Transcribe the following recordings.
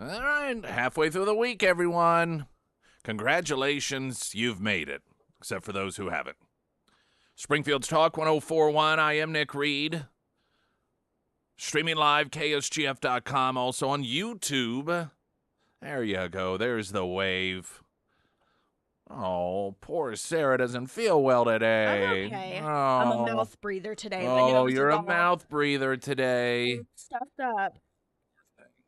All right, halfway through the week, everyone. Congratulations, you've made it, except for those who haven't. Springfield's Talk 1041. I am Nick Reed. Streaming live, KSGF.com, also on YouTube. There you go. There's the wave. Oh, poor Sarah doesn't feel well I'm today. okay. I'm a Oh, mouth breather today. My oh, nose you're is a all mouth breather today. stuffed up.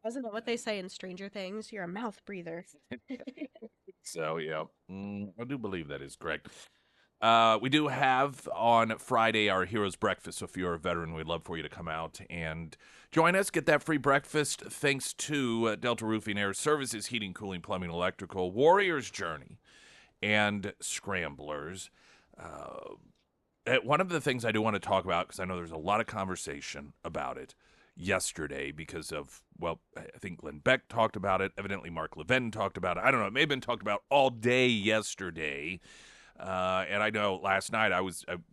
Isn't it what they say in Stranger Things? You're a mouth breather. So, yeah, I do believe that is correct. We do have on Friday our Heroes Breakfast. So if you're a veteran, we'd love for you to come out and join us. Get that free breakfast thanks to Delta Roofing, Air Services, Heating, Cooling, Plumbing, Electrical, Warrior's Journey, and Scramblers. One of the things I do want to talk about, because I know there's a lot of conversation about it yesterday because of, well, I think Glenn Beck talked about it. Evidently, Mark Levin talked about it. I don't know. It may have been talked about all day yesterday. And I know last night I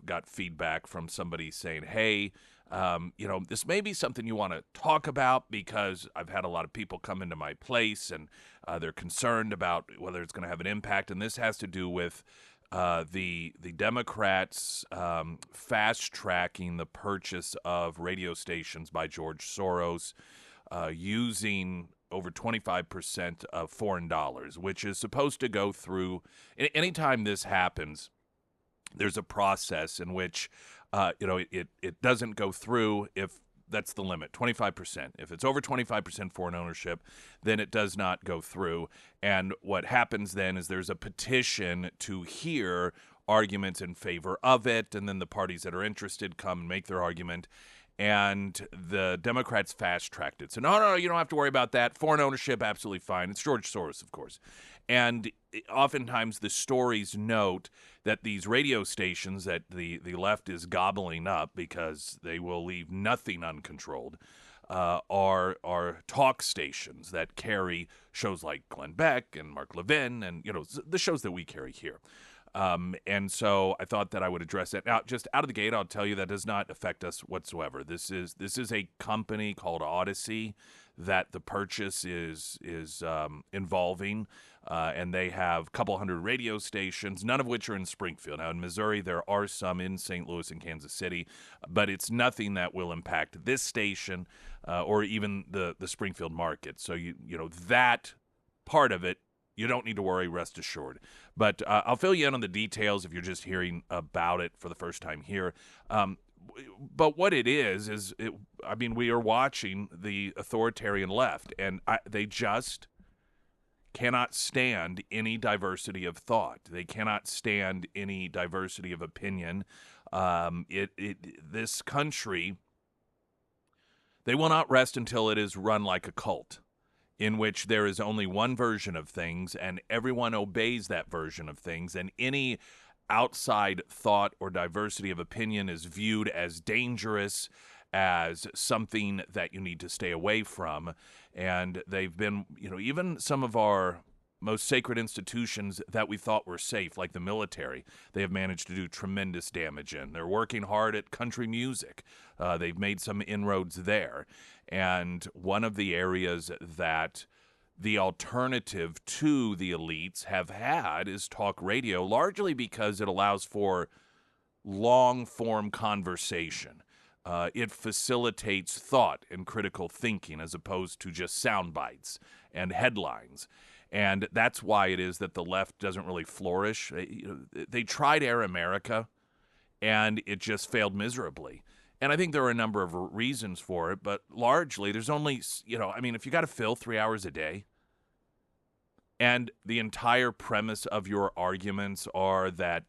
got feedback from somebody saying, "Hey, this may be something you want to talk about because I've had a lot of people come into my place and they're concerned about whether it's going to have an impact." And this has to do with the Democrats fast tracking the purchase of radio stations by George Soros using over 25% of foreign dollars, which is supposed to go through. Anytime this happens, there's a process in which, it doesn't go through if that's the limit, 25%. If it's over 25% foreign ownership, then it does not go through. And what happens then is there's a petition to hear arguments in favor of it, and then the parties that are interested come and make their argument. And the Democrats fast-tracked it. So, no, you don't have to worry about that. Foreign ownership, absolutely fine. It's George Soros, of course. And oftentimes the stories note that these radio stations that the left is gobbling up because they will leave nothing uncontrolled are talk stations that carry shows like Glenn Beck and Mark Levin and, the shows that we carry here. And so I thought that I would address that. Now, just out of the gate, I'll tell you that does not affect us whatsoever. This is a company called Odyssey that the purchase is involving, and they have a couple hundred radio stations, none of which are in Springfield. Now, in Missouri, there are some in St. Louis and Kansas City, but it's nothing that will impact this station or even the Springfield market. So that part of it, you don't need to worry, rest assured. But I'll fill you in on the details if you're just hearing about it for the first time here. But what it is we are watching the authoritarian left, and they just cannot stand any diversity of thought. They cannot stand any diversity of opinion. This country, they will not rest until it is run like a cult, in which there is only one version of things and everyone obeys that version of things, and any outside thought or diversity of opinion is viewed as dangerous, as something that you need to stay away from. And they've been, even some of our most sacred institutions that we thought were safe, like the military, they have managed to do tremendous damage in. They're working hard at country music. They've made some inroads there. And one of the areas that the alternative to the elites have had is talk radio, largely because it allows for long-form conversation. It facilitates thought and critical thinking as opposed to just sound bites and headlines. And that's why it is that the left doesn't really flourish. They tried Air America, and it just failed miserably. And I think there are a number of reasons for it, but largely there's only, if you got to fill 3 hours a day, and the entire premise of your arguments are that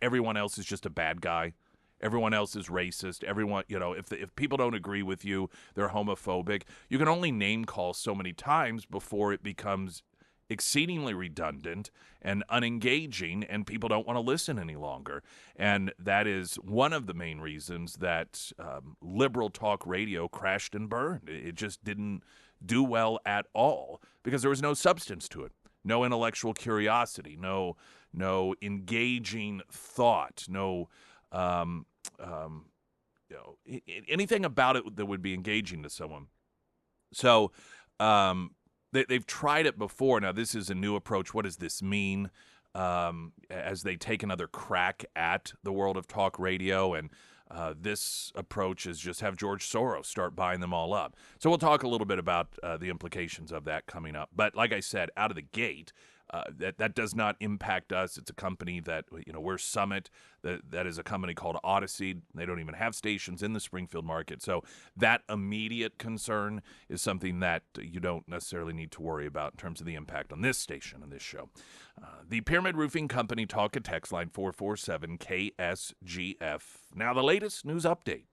everyone else is just a bad guy, everyone else is racist, everyone, if people don't agree with you, they're homophobic. You can only name call so many times before it becomes exceedingly redundant and unengaging, and people don't want to listen any longer. And that is one of the main reasons that liberal talk radio crashed and burned. It just didn't do well at all because there was no substance to it, no intellectual curiosity, no engaging thought, no anything about it that would be engaging to someone. So They've tried it before. Now, this is a new approach. What does this mean? As they take another crack at the world of talk radio, and this approach is just have George Soros start buying them all up. So we'll talk a little bit about the implications of that coming up. But like I said, out of the gate, that does not impact us. It's a company that, we're Summit. That is a company called Odyssey. They don't even have stations in the Springfield market. So that immediate concern is something that you don't necessarily need to worry about in terms of the impact on this station and this show. The Pyramid Roofing Company talk at text line 447 KSGF. Now the latest news update.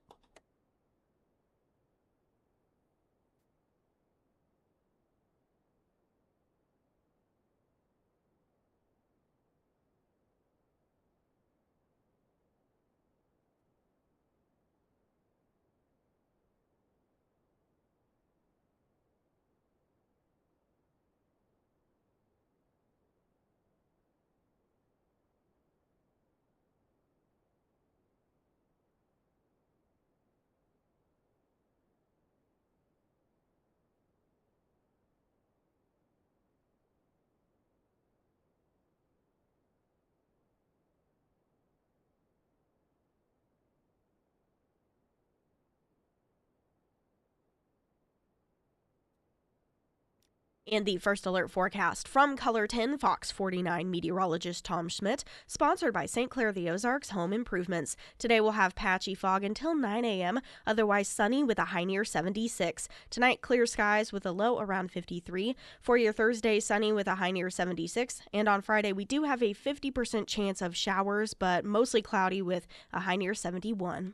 And the first alert forecast from Color 10 Fox 49 meteorologist Tom Schmidt, sponsored by St. Clair the Ozarks Home Improvements. Today we'll have patchy fog until 9 a.m., otherwise sunny with a high near 76. Tonight, clear skies with a low around 53. For your Thursday, sunny with a high near 76. And on Friday, we do have a 50% chance of showers, but mostly cloudy with a high near 71.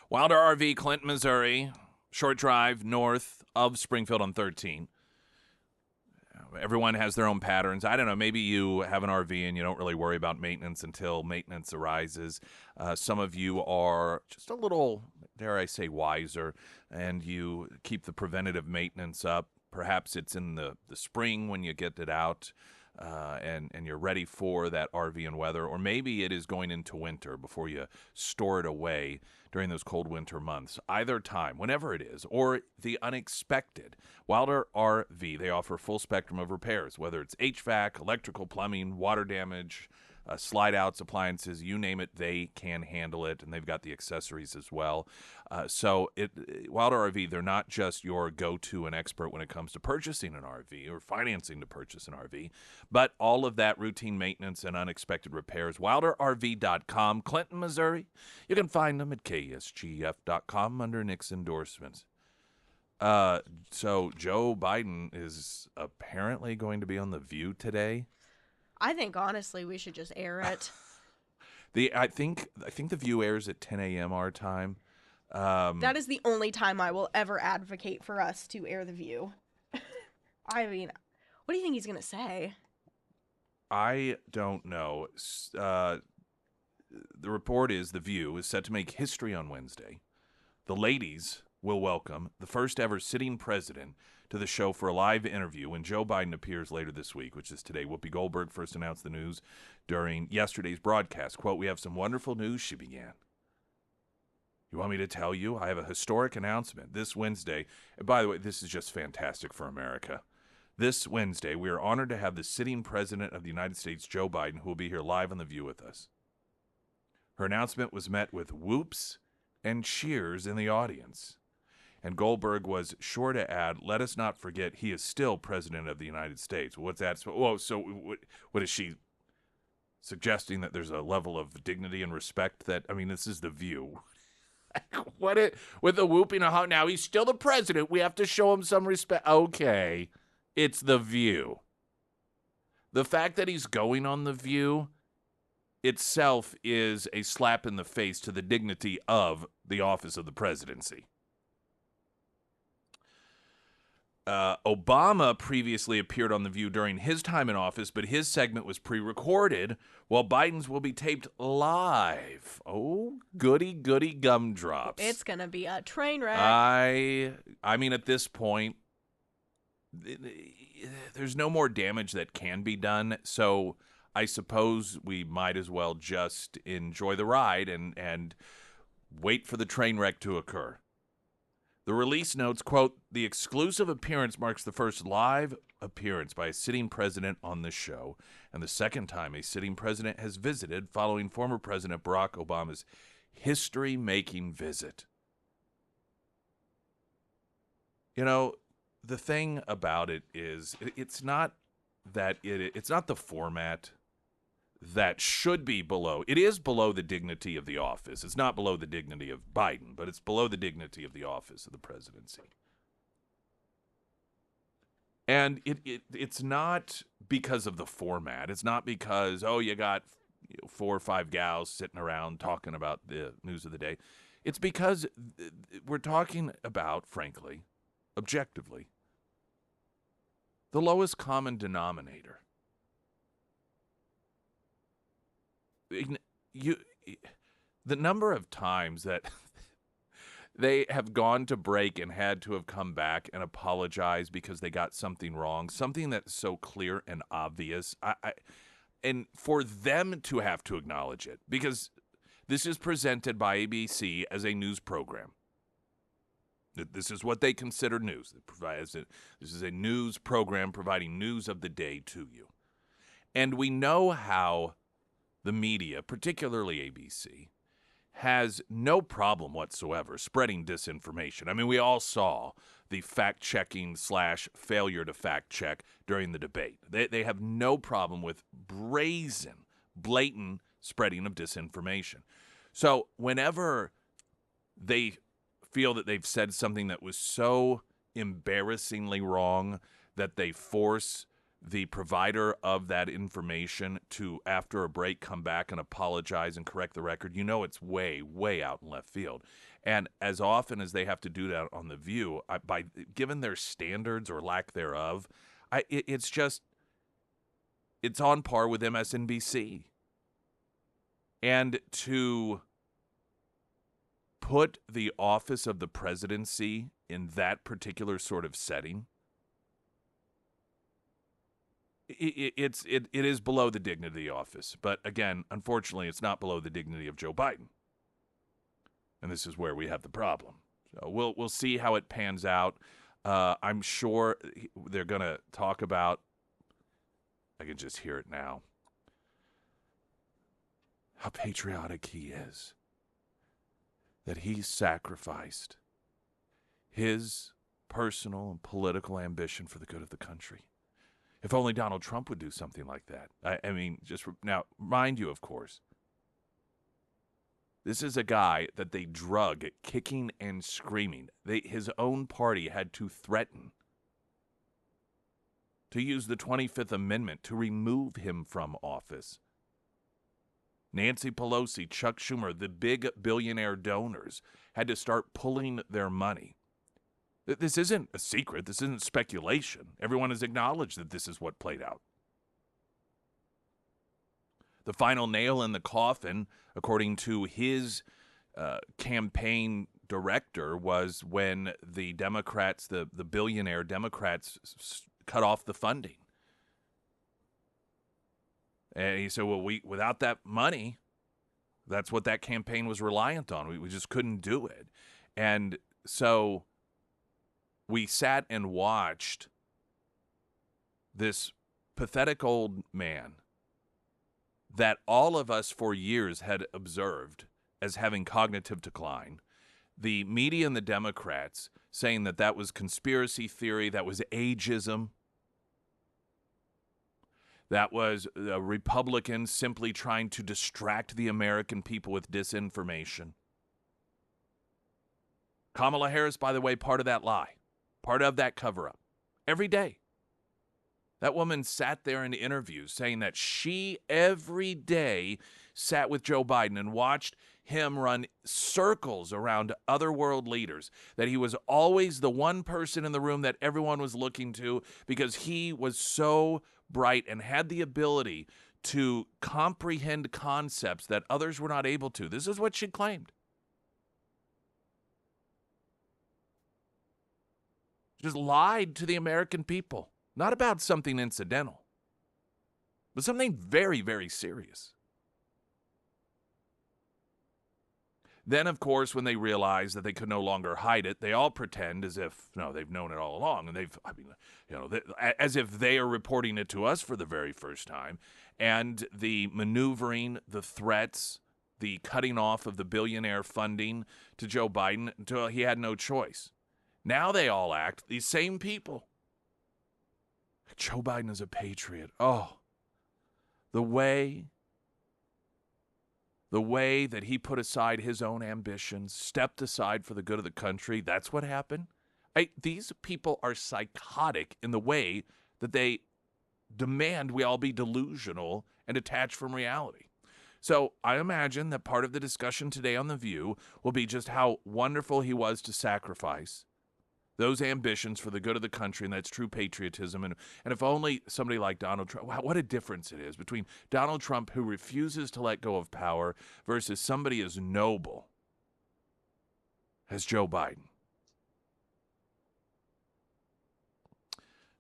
Wilder RV, Clinton, Missouri. Short drive north of Springfield on 13. Everyone has their own patterns. I don't know. Maybe you have an RV and you don't really worry about maintenance until maintenance arises. Some of you are just a little, dare I say, wiser, and you keep the preventative maintenance up. Perhaps it's in the spring when you get it out. And you're ready for that RV and weather, or maybe it is going into winter before you store it away during those cold winter months. Either time, whenever it is, or the unexpected. Wilder RV, they offer full spectrum of repairs, whether it's HVAC, electrical, plumbing, water damage, slide outs, appliances, you name it, they can handle it, and they've got the accessories as well. Wilder RV, they're not just your go-to and expert when it comes to purchasing an RV or financing to purchase an RV, but all of that routine maintenance and unexpected repairs. WilderRV.com, Clinton, Missouri. You can find them at KSGF.com under Nick's endorsements. So Joe Biden is apparently going to be on The View today. I think, honestly, we should just air it. I think The View airs at 10 a.m. our time. That is the only time I will ever advocate for us to air The View. I mean, what do you think he's going to say? I don't know. The report is The View is set to make history on Wednesday. The ladies will welcome the first ever sitting president to the show for a live interview when Joe Biden appears later this week, which is today. Whoopi Goldberg first announced the news during yesterday's broadcast. Quote, "We have some wonderful news," she began. "You want me to tell you? I have a historic announcement this Wednesday." And by the way, this is just fantastic for America. This Wednesday, we are honored to have the sitting president of the United States, Joe Biden, who will be here live on The View with us. Her announcement was met with whoops and cheers in the audience. And Goldberg was sure to add, "Let us not forget he is still president of the United States." What's that? Whoa, so what is she suggesting, that there's a level of dignity and respect that, I mean, this is The View. With the whooping, now he's still the president. We have to show him some respect. Okay, it's The View. The fact that he's going on The View itself is a slap in the face to the dignity of the office of the presidency. Obama previously appeared on The View during his time in office, but his segment was pre-recorded, while Biden's will be taped live. Oh, goody gumdrops. It's going to be a train wreck. I mean, at this point, there's no more damage that can be done, so I suppose we might as well just enjoy the ride and wait for the train wreck to occur. The release notes, quote, "The exclusive appearance marks the first live appearance by a sitting president on the show, and the second time a sitting president has visited following former President Barack Obama's history-making visit." You know, the thing about it is, it's not that it's not the format that should be below. It is below the dignity of the office. It's not below the dignity of Biden, but it's below the dignity of the office of the presidency. And it's not because of the format. It's not because, you got 4 or 5 gals sitting around talking about the news of the day. It's because we're talking about, frankly, objectively, the lowest common denominator. The number of times that they have gone to break and had to have come back and apologize because they got something wrong, something that's so clear and obvious, and for them to have to acknowledge it, because this is presented by ABC as a news program. This is what they consider news. This is a news program providing news of the day to you. And we know how the media, particularly ABC, has no problem whatsoever spreading disinformation. I mean, we all saw the fact-checking / failure to fact-check during the debate. They have no problem with brazen, blatant spreading of disinformation. So whenever they feel that they've said something that was so embarrassingly wrong that they force the provider of that information to, after a break, come back and apologize and correct the record, it's way, way out in left field. And as often as they have to do that on The View, given their standards or lack thereof, it's on par with MSNBC. And to put the office of the presidency in that particular sort of setting, it is below the dignity of the office. But again, unfortunately, it's not below the dignity of Joe Biden. And this is where we have the problem. So we'll see how it pans out. I'm sure they're going to talk about, I can just hear it now, how patriotic he is. That he sacrificed his personal and political ambition for the good of the country. If only Donald Trump would do something like that. I mean, just now, mind you, of course, this is a guy that they drug kicking and screaming. His own party had to threaten to use the 25th Amendment to remove him from office Nancy Pelosi, Chuck Schumer, the big billionaire donors had to start pulling their money. This isn't a secret. This isn't speculation. Everyone has acknowledged that this is what played out. The final nail in the coffin, according to his campaign director, was when the Democrats, the billionaire Democrats, cut off the funding. And he said, well, without that money, that's what that campaign was reliant on. We just couldn't do it. And so we sat and watched this pathetic old man that all of us for years had observed as having cognitive decline. The media and the Democrats saying that that was conspiracy theory, that was ageism, that was Republicans simply trying to distract the American people with disinformation. Kamala Harris, by the way, part of that lie, part of that cover-up. Every day. That woman sat there in interviews saying that she every day sat with Joe Biden and watched him run circles around other world leaders, that he was always the one person in the room that everyone was looking to because he was so bright and had the ability to comprehend concepts that others were not able to. This is what she claimed. She just lied to the American people. Not about something incidental, but something very, very serious. Then, of course, when they realize that they could no longer hide it, they all pretend as if, no, they've known it all along. And as if they are reporting it to us for the very first time. And the maneuvering, the threats, the cutting off of the billionaire funding to Joe Biden until he had no choice. Now they all act, these same people. Joe Biden is a patriot. Oh, the way that he put aside his own ambitions, stepped aside for the good of the country, that's what happened. These people are psychotic in the way that they demand we all be delusional and detached from reality. So I imagine that part of the discussion today on The View will be just how wonderful he was to sacrifice those ambitions for the good of the country, and that's true patriotism. And if only somebody like Donald Trump, wow, what a difference it is between Donald Trump, who refuses to let go of power, versus somebody as noble as Joe Biden.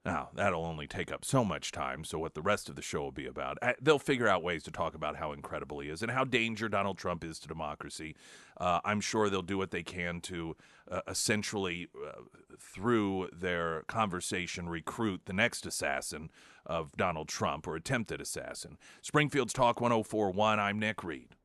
Now, that'll only take up so much time, so what the rest of the show will be about, they'll figure out ways to talk about how incredible he is and how dangerous Donald Trump is to democracy. I'm sure they'll do what they can to essentially, through their conversation, recruit the next assassin of Donald Trump, or attempted assassin. Springfield's Talk 104.1, I'm Nick Reed.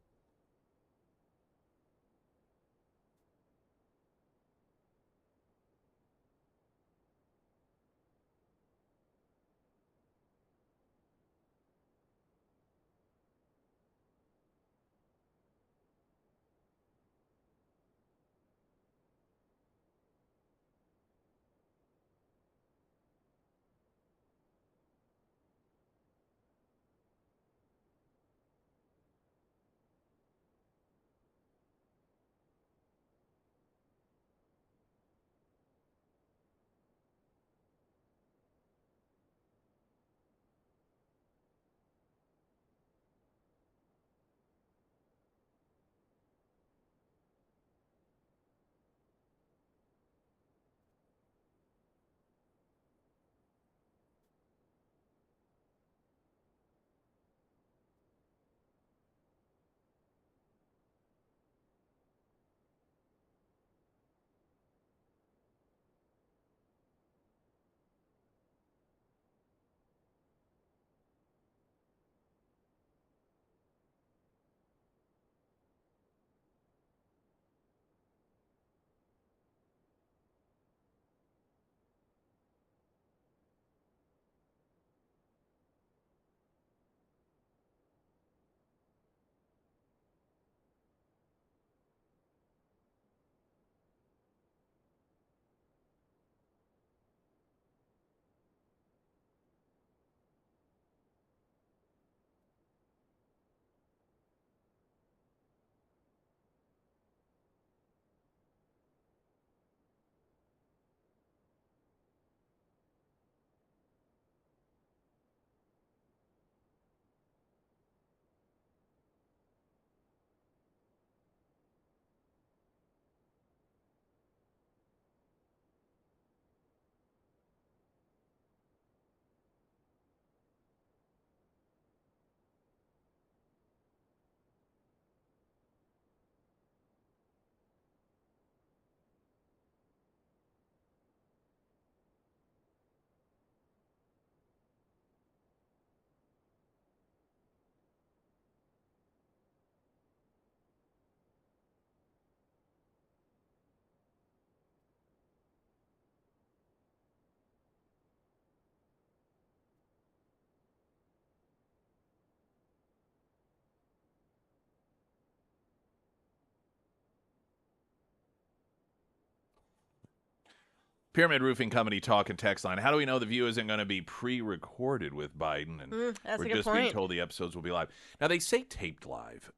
Pyramid Roofing Company talk and text line. How do we know the View isn't going to be pre-recorded with Biden and That's we're a good just being point. told the episodes will be live? Now they say taped live.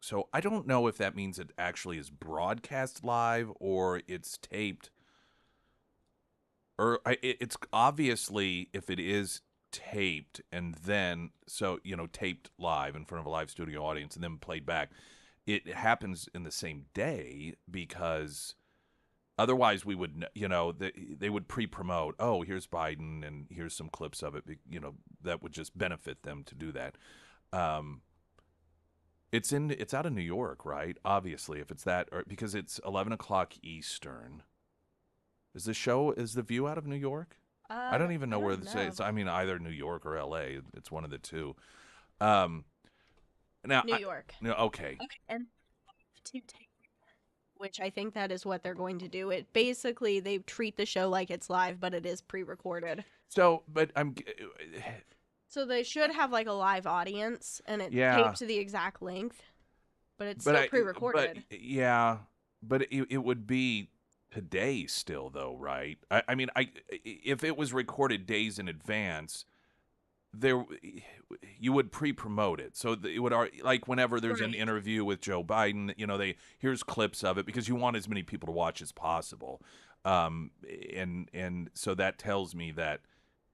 So I don't know if that means it actually is broadcast live or it's taped. Or it's obviously if it is taped and then taped live in front of a live studio audience and then played back, it happens in the same day because otherwise we would they would pre-promote, oh, here's Biden and here's some clips of it, that would just benefit them to do that. It's out of New York, right? Obviously, if it's that, or because it's 11 o'clock Eastern. Is the View out of New York? I don't even know where this is. I mean, either New York or L.A. It's one of the two. Now, New York. Okay. And to take, which I think that is what they're going to do. It basically they treat the show like it's live, but it is pre-recorded. So, but So they should have like a live audience, and it taped to the exact length, but it's still pre-recorded. But it would be today still, though, right? I mean, if it was recorded days in advance, you would pre-promote it. So it would, like whenever there's an interview with Joe Biden, here's clips of it because you want as many people to watch as possible. And so that tells me that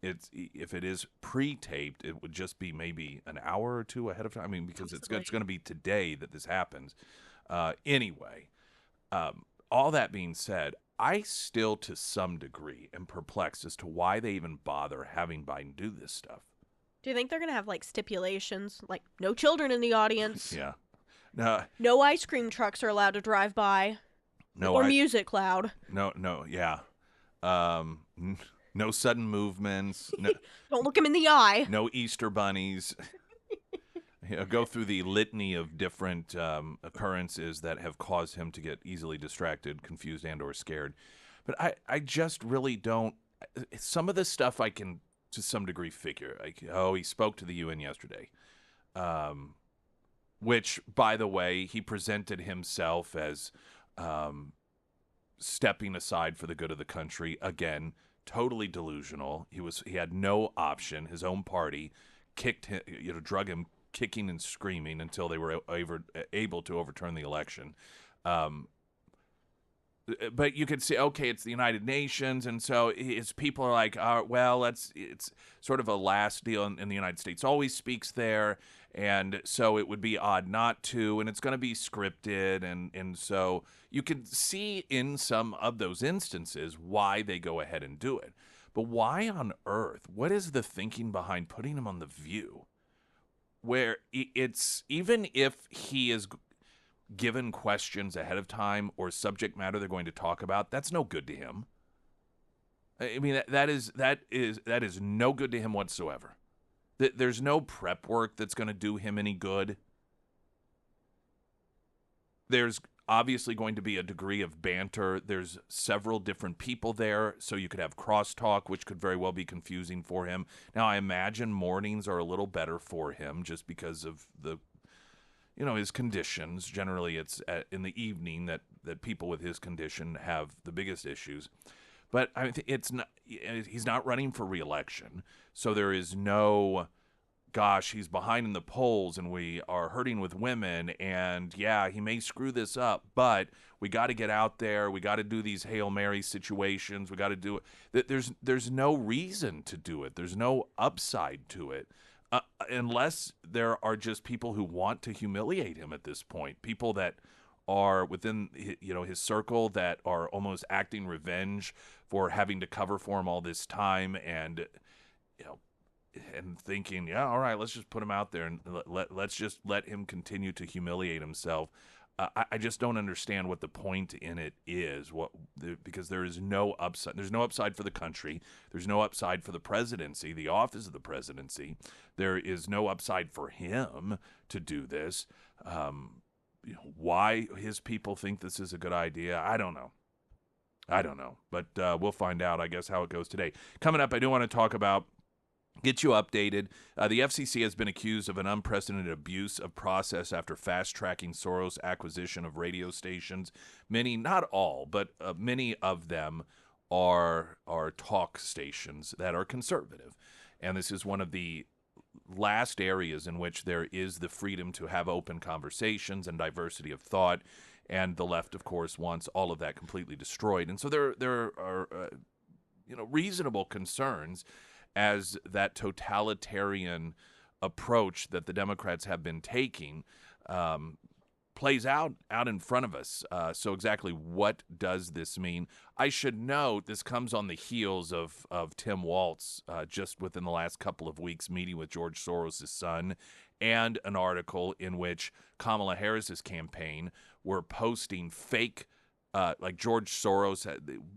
if it is pre-taped, it would just be maybe an hour or two ahead of time. I mean, because it's going to be today that this happens. Anyway, all that being said, I still, to some degree, am perplexed as to why they even bother having Biden do this stuff. Do you think they're going to have, like, stipulations? Like, no children in the audience. Yeah. No ice cream trucks are allowed to drive by. Or music loud. No, yeah. No sudden movements. No, don't look him in the eye. No Easter bunnies. Go through the litany of different occurrences that have caused him to get easily distracted, confused, and or scared. But I just really don't. Some of this stuff I can, to some degree, figure. Like, he spoke to the UN yesterday. Which, by the way, he presented himself as stepping aside for the good of the country. Again, totally delusional. He had no option. His own party kicked him, drug him kicking and screaming until they were able to overturn the election. But you could say, okay, it's the United Nations, and so his people are like, well, it's sort of a last deal, in the United States always speaks there, and so it would be odd not to, and it's going to be scripted, and so you can see in some of those instances why they go ahead and do it. But why on earth? What is the thinking behind putting him on The View? Where it's, even if he is given questions ahead of time or subject matter they're going to talk about, that's no good to him. I mean, that is no good to him whatsoever. There's no prep work that's going to do him any good. There's obviously going to be a degree of banter. There's several different people there, so you could have crosstalk, which could very well be confusing for him. Now, I imagine mornings are a little better for him just because of his conditions. Generally, it's in the evening that people with his condition have the biggest issues. But I mean, he's not running for re-election, so there is no, gosh, he's behind in the polls and we are hurting with women, and yeah, he may screw this up, but we got to get out there. We got to do these Hail Mary situations. We got to do it. There's no reason to do it. There's no upside to it. Unless there are just people who want to humiliate him at this point, people that are within his circle that are almost acting revenge for having to cover for him all this time, and and thinking, yeah, all right, let's just put him out there and let's just let him continue to humiliate himself. I just don't understand what the point in it is. Because there is no upside. There's no upside for the country. There's no upside for the presidency, the office of the presidency. There is no upside for him to do this. Why his people think this is a good idea, I don't know. But we'll find out, I guess, how it goes today. Coming up, I do want to talk about, get you updated. The FCC has been accused of an unprecedented abuse of process after fast-tracking Soros' acquisition of radio stations. Many, not all, but many of them are talk stations that are conservative. And this is one of the last areas in which there is the freedom to have open conversations and diversity of thought. And the left, of course, wants all of that completely destroyed. And so there are reasonable concerns as that totalitarian approach that the Democrats have been taking plays out in front of us. So exactly what does this mean? I should note this comes on the heels of Tim Walz just within the last couple of weeks meeting with George Soros' son, and an article in which Kamala Harris's campaign were posting fake like George Soros,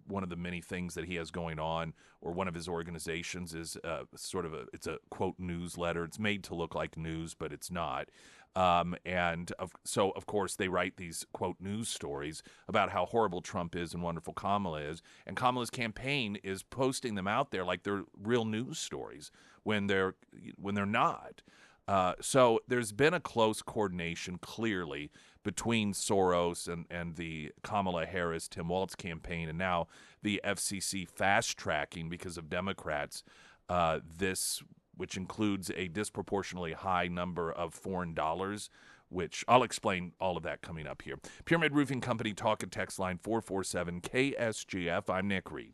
one of the many things that he has going on, or one of his organizations is it's a quote newsletter. It's made to look like news, but it's not. So of course they write these quote news stories about how horrible Trump is and wonderful Kamala is, and Kamala's campaign is posting them out there like they're real news stories when they're not. So there's been a close coordination, clearly, between Soros and the Kamala Harris, Tim Walz campaign, and now the FCC fast-tracking, because of Democrats, which includes a disproportionately high number of foreign dollars, which I'll explain all of that coming up here. Pyramid Roofing Company talk and text line 447 KSGF. I'm Nick Reed.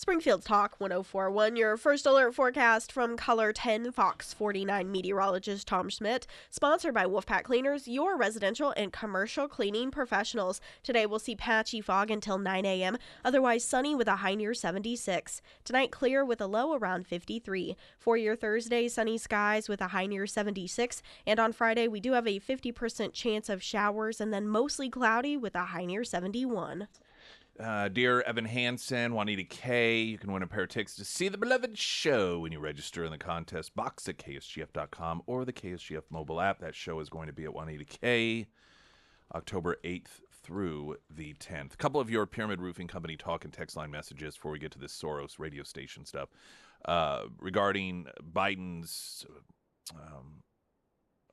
Springfield's Talk 1041, your first alert forecast from Color 10 Fox 49 meteorologist Tom Schmidt, sponsored by Wolfpack Cleaners, your residential and commercial cleaning professionals. Today we'll see patchy fog until 9 a.m., otherwise sunny with a high near 76. Tonight clear with a low around 53. For your Thursday, sunny skies with a high near 76, and on Friday we do have a 50% chance of showers and then mostly cloudy with a high near 71. Dear Evan Hansen, Juanita K., you can win a pair of tickets to see the beloved show when you register in the contest box at KSGF.com or the KSGF mobile app. That show is going to be at Juanita K., October 8th through the 10th. A couple of your Pyramid Roofing Company talk and text line messages before we get to this Soros radio station stuff. Regarding Biden's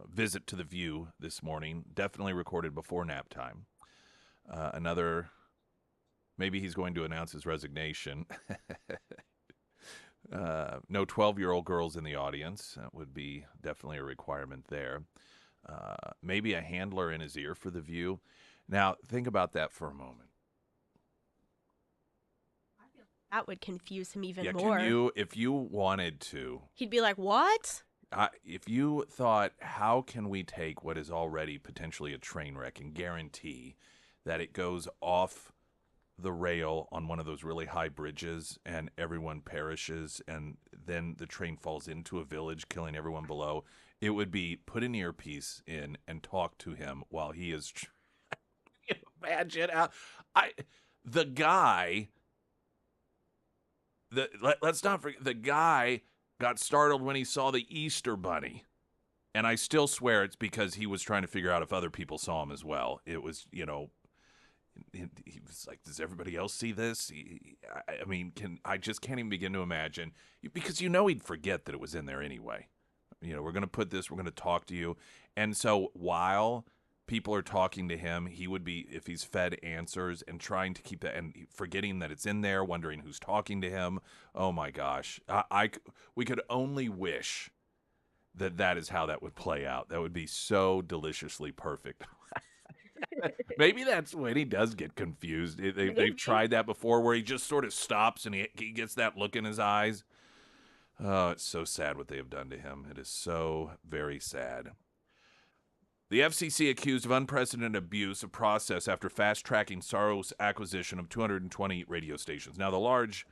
visit to The View this morning, definitely recorded before nap time. Maybe he's going to announce his resignation. No 12-year-old girls in the audience. That would be definitely a requirement there. Maybe a handler in his ear for The View. Now, think about that for a moment. That would confuse him even more. If you wanted to. He'd be like, what? If you thought, how can we take what is already potentially a train wreck and guarantee that it goes off the rail on one of those really high bridges and everyone perishes and then the train falls into a village killing everyone below, it would be put an earpiece in and talk to him while he is imagine the guy let's not forget the guy got startled when he saw the Easter Bunny, and I still swear it's because he was trying to figure out if other people saw him as well. It was, he was like, does everybody else see this? I just can't even begin to imagine, because he'd forget that it was in there anyway. We're going to put this, we're going to talk to you. And so while people are talking to him, he would be, if he's fed answers and trying to keep that and forgetting that it's in there, wondering who's talking to him. Oh my gosh. We could only wish that is how that would play out. That would be so deliciously perfect. Maybe that's when he does get confused. They've tried that before where he just sort of stops and he gets that look in his eyes. Oh, it's so sad what they have done to him. It is so very sad. The FCC accused of unprecedented abuse of process after fast-tracking Soros' acquisition of 220 radio stations. Now, the large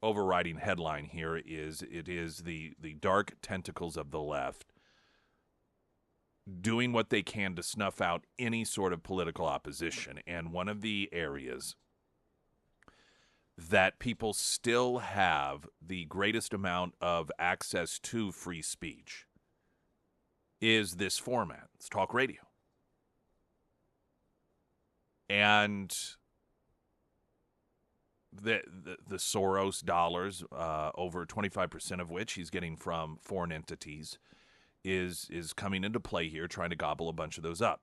overriding headline here is it is the dark tentacles of the left doing what they can to snuff out any sort of political opposition. And one of the areas that people still have the greatest amount of access to free speech is this format. It's talk radio. And the Soros dollars, over 25% of which he's getting from foreign entities, is coming into play here, trying to gobble a bunch of those up.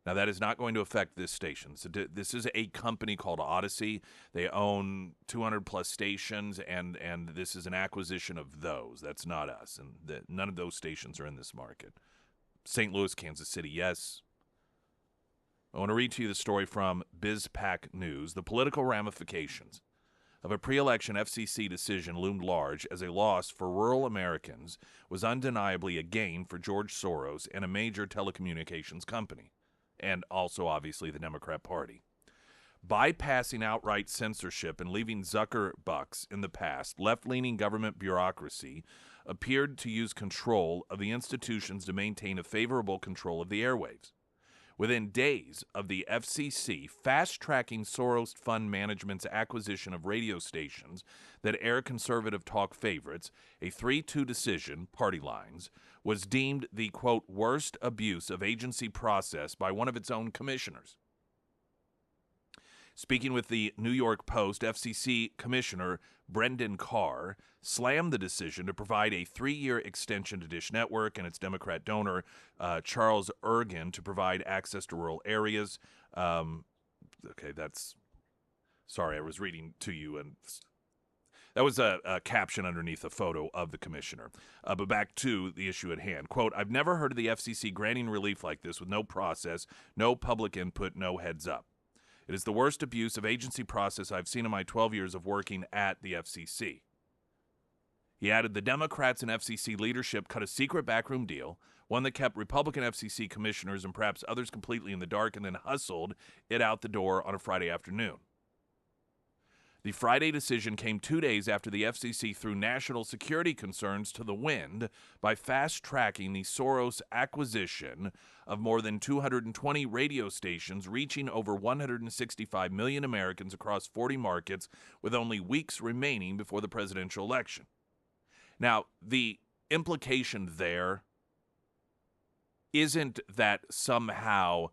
Now, that is not going to affect this station. So this is a company called Odyssey. They own 200-plus stations, and this is an acquisition of those. That's not us, and none of those stations are in this market. St. Louis, Kansas City, yes. I want to read to you the story from BizPac News. The political ramifications of a pre-election FCC decision loomed large as a loss for rural Americans was undeniably a gain for George Soros and a major telecommunications company, and also, obviously, the Democrat Party. Bypassing outright censorship and leaving Zuckerbucks in the past, left-leaning government bureaucracy appeared to use control of the institutions to maintain a favorable control of the airwaves. Within days of the FCC fast-tracking Soros Fund Management's acquisition of radio stations that air conservative talk favorites, a 3-2 decision, party lines, was deemed the, quote, worst abuse of agency process by one of its own commissioners. Speaking with the New York Post, FCC Commissioner Brendan Carr slammed the decision to provide a 3-year extension to Dish Network and its Democrat donor, Charles Ergen, to provide access to rural areas. Okay, sorry, I was reading to you, and that was a caption underneath a photo of the commissioner. But back to the issue at hand. Quote, I've never heard of the FCC granting relief like this with no process, no public input, no heads up. It is the worst abuse of agency process I've seen in my 12 years of working at the FCC. He added the Democrats and FCC leadership cut a secret backroom deal, one that kept Republican FCC commissioners and perhaps others completely in the dark, and then hustled it out the door on a Friday afternoon. The Friday decision came 2 days after the FCC threw national security concerns to the wind by fast-tracking the Soros acquisition of more than 220 radio stations, reaching over 165 million Americans across 40 markets, with only weeks remaining before the presidential election. Now, the implication there isn't that somehow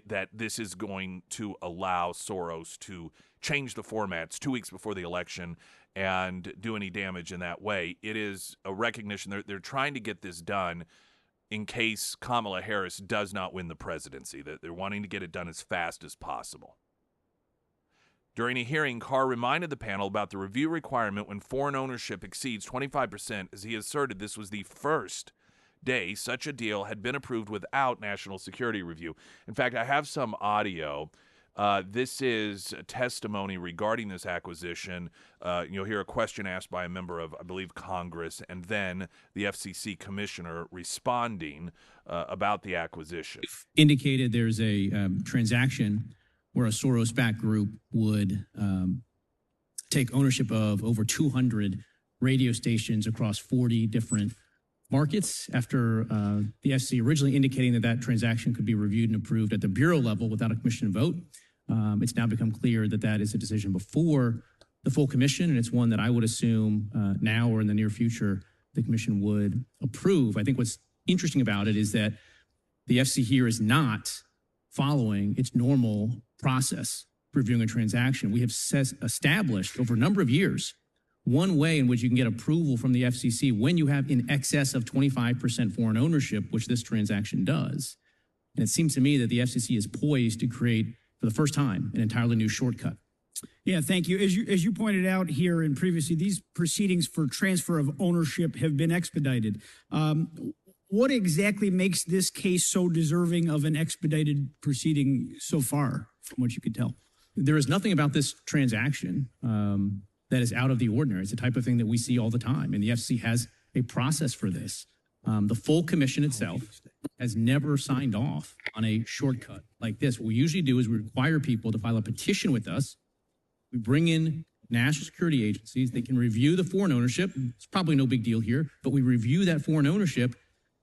that this is going to allow Soros to change the formats 2 weeks before the election and do any damage in that way. It is a recognition they're trying to get this done in case Kamala Harris does not win the presidency, that they're wanting to get it done as fast as possible. During a hearing, Carr reminded the panel about the review requirement when foreign ownership exceeds 25%, as he asserted this was the first day such a deal had been approved without national security review. In fact, I have some audio. This is a testimony regarding this acquisition. You'll hear a question asked by a member of, I believe, Congress, and then the FCC commissioner responding about the acquisition. Indicated there's a transaction where a Soros-backed group would take ownership of over 200 radio stations across 40 different markets after the FCC originally indicating that transaction could be reviewed and approved at the bureau level without a commission vote. It's now become clear that is a decision before the full commission, and it's one that I would assume now or in the near future the commission would approve. I think what's interesting about it is that the FCC here is not following its normal process for reviewing a transaction. We have established over a number of years one way in which you can get approval from the FCC when you have in excess of 25% foreign ownership, which this transaction does. And it seems to me that the FCC is poised to create, for the first time, an entirely new shortcut. Yeah, thank you. As you pointed out here and previously, these proceedings for transfer of ownership have been expedited. What exactly makes this case so deserving of an expedited proceeding so far, from what you could tell? There is nothing about this transaction that is out of the ordinary. It's the type of thing that we see all the time, and the FCC has a process for this. The full commission itself has never signed off on a shortcut like this. What we usually do is we require people to file a petition with us. We bring in national security agencies. They can review the foreign ownership. It's probably no big deal here, but we review that foreign ownership,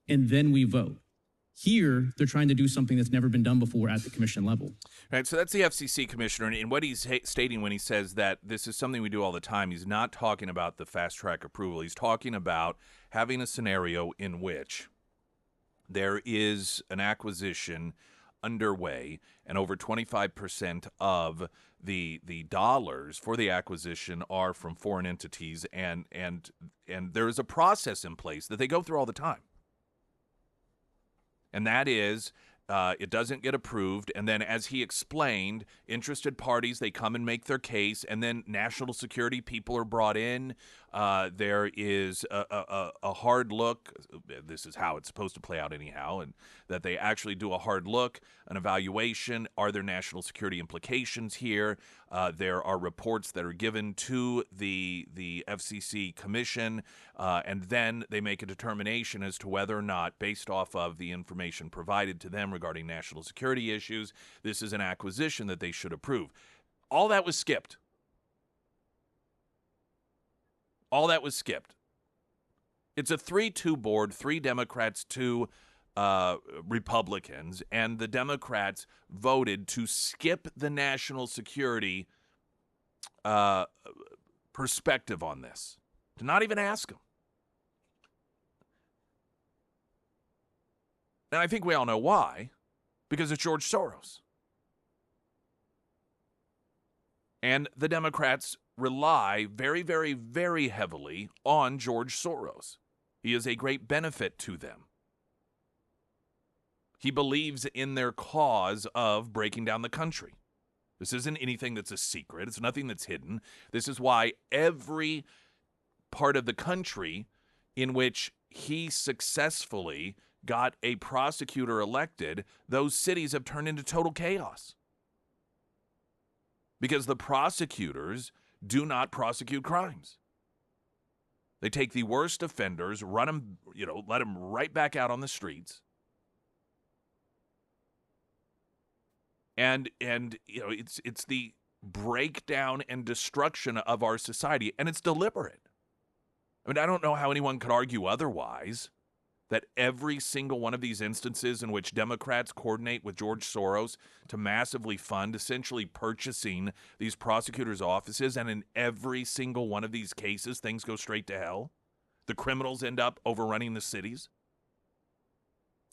and then we vote. Here, they're trying to do something that's never been done before at the commission level. Right, so that's the FCC commissioner, and what he's stating when he says that this is something we do all the time, he's not talking about the fast-track approval. He's talking about having a scenario in which there is an acquisition underway, and over 25% of the dollars for the acquisition are from foreign entities, and there is a process in place that they go through all the time. And that is, it doesn't get approved, and then as he explained, interested parties, they come and make their case, and then national security people are brought in. There is a hard look. This is how it's supposed to play out anyhow, and that they actually do a hard look, an evaluation. Are there national security implications here? There are reports that are given to the FCC commission, and then they make a determination as to whether or not, based off of the information provided to them regarding national security issues, this is an acquisition that they should approve. All that was skipped. All that was skipped. It's a 3-2 board, 3 Democrats, 2 Republicans, and the Democrats voted to skip the national security perspective on this, to not even ask them. And I think we all know why, because it's George Soros. And the Democrats rely very, very, very heavily on George Soros. He is a great benefit to them. He believes in their cause of breaking down the country. This isn't anything that's a secret. It's nothing that's hidden. This is why every part of the country in which he successfully got a prosecutor elected, those cities have turned into total chaos. because the prosecutors do not prosecute crimes. They take the worst offenders, run them, let them right back out on the streets. And it's the breakdown and destruction of our society, and it's deliberate. I mean, I don't know how anyone could argue otherwise, that every single one of these instances in which Democrats coordinate with George Soros to massively fund essentially purchasing these prosecutors' offices, and in every single one of these cases, things go straight to hell. The criminals end up overrunning the cities.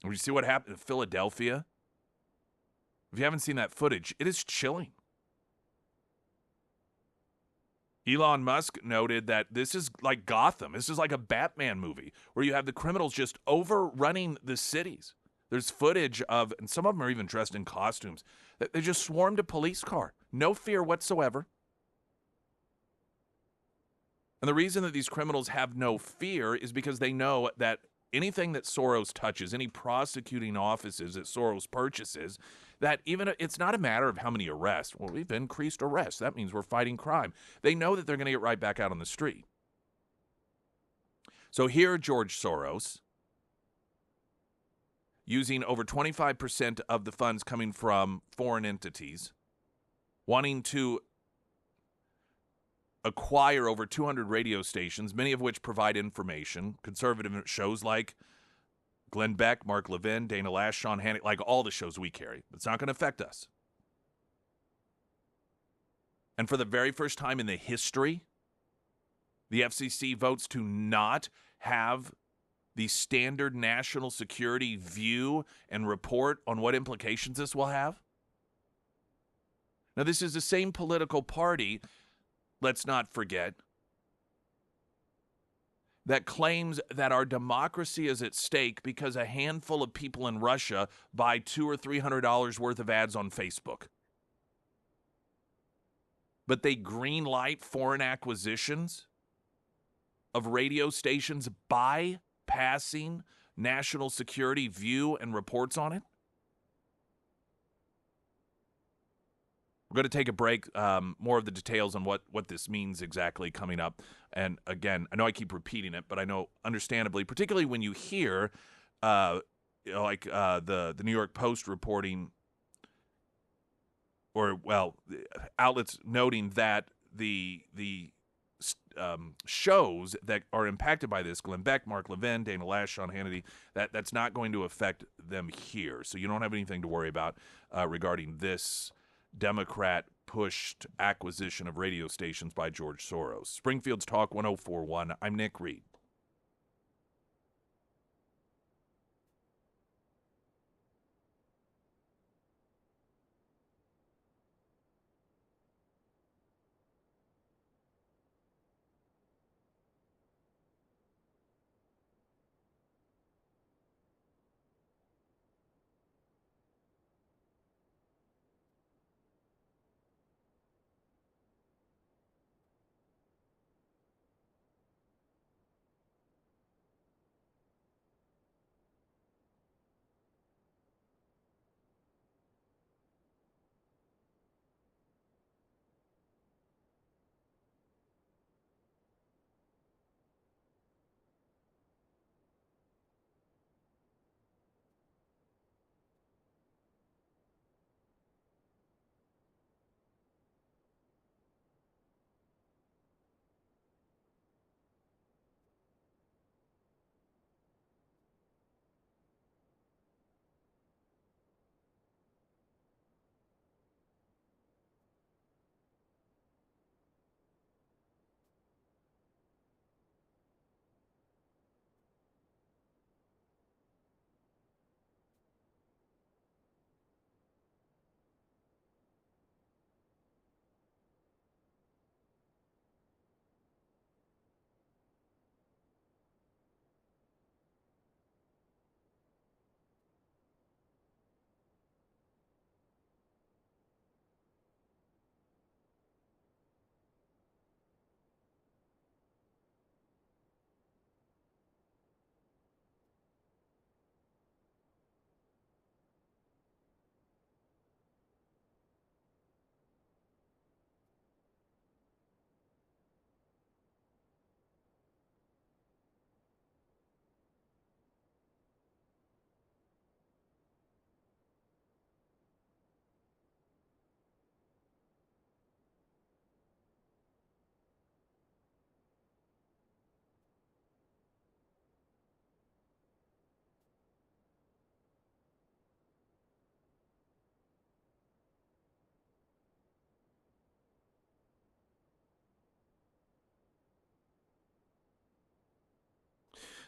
And you see what happened in Philadelphia? If you haven't seen that footage, it is chilling. Elon Musk noted that this is like Gotham. This is like a Batman movie where you have the criminals just overrunning the cities. There's footage of, and some of them are even dressed in costumes, that they just swarmed a police car. No fear whatsoever. And the reason that these criminals have no fear is because they know that anything that Soros touches, any prosecuting offices that Soros purchases, that even it's not a matter of how many arrests. Well, we've increased arrests. That means we're fighting crime. They know that they're going to get right back out on the street. So here, George Soros, using over 25% of the funds coming from foreign entities, wanting to acquire over 200 radio stations, many of which provide information, conservative shows like Glenn Beck, Mark Levin, Dana Lash, Sean Hannity, like all the shows we carry. It's not going to affect us. And for the very first time in the history, the FCC votes to not have the standard national security view and report on what implications this will have. Now, this is the same political party, let's not forget, that claims that our democracy is at stake because a handful of people in Russia buy $200 or $300 worth of ads on Facebook. But they greenlight foreign acquisitions of radio stations bypassing national security view and reports on it. We're going to take a break. More of the details on what this means exactly coming up. And again, I know I keep repeating it, but I know understandably, particularly when you hear the New York Post reporting, outlets noting that the shows that are impacted by this, Glenn Beck, Mark Levin, Dana Lash, Sean Hannity, that's not going to affect them here. So you don't have anything to worry about regarding this Democrat-pushed acquisition of radio stations by George Soros. Springfield's Talk 104.1. I'm Nick Reed.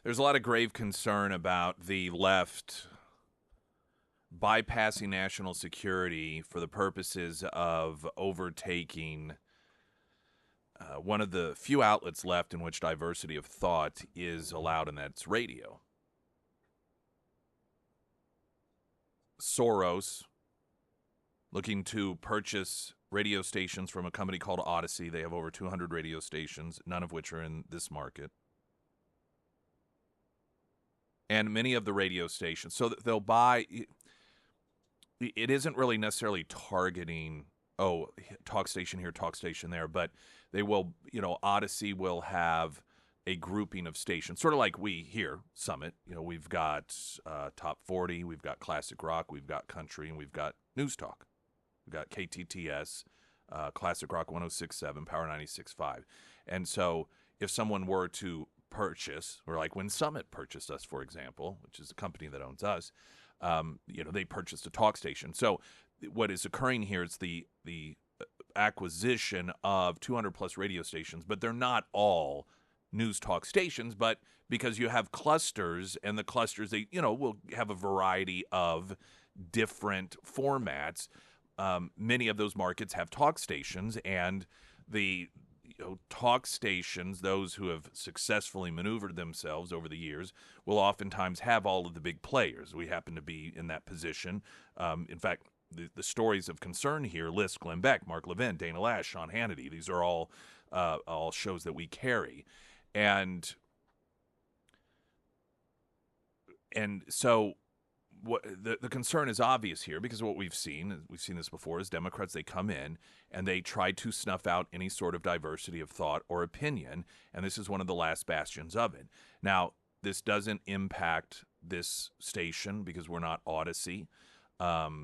There's a lot of grave concern about the left bypassing national security for the purposes of overtaking one of the few outlets left in which diversity of thought is allowed, and that's radio. Soros looking to purchase radio stations from a company called Odyssey. They have over 200 radio stations, none of which are in this market. And many of the radio stations, so that they'll buy, it isn't really necessarily targeting, talk station here, talk station there, but they will, Odyssey will have a grouping of stations, sort of like we here, Summit. We've got Top 40, we've got Classic Rock, we've got Country, and we've got News Talk. We've got KTTS, Classic Rock 106.7, Power 96.5. And so if someone were to purchase, or like when Summit purchased us, for example, which is a company that owns us, they purchased a talk station. So what is occurring here is the acquisition of 200 plus radio stations, but they're not all news talk stations, but because you have clusters, and the clusters, they will have a variety of different formats. Many of those markets have talk stations, and the talk stations, those who have successfully maneuvered themselves over the years, will oftentimes have all of the big players. We happen to be in that position. In fact, the stories of concern here list Glenn Beck, Mark Levin, Dana Lash, Sean Hannity. These are all shows that we carry. And so what the concern is obvious here, because what we've seen this before, is Democrats, they come in and they try to snuff out any sort of diversity of thought or opinion, and this is one of the last bastions of it. Now, this doesn't impact this station because we're not Odyssey. What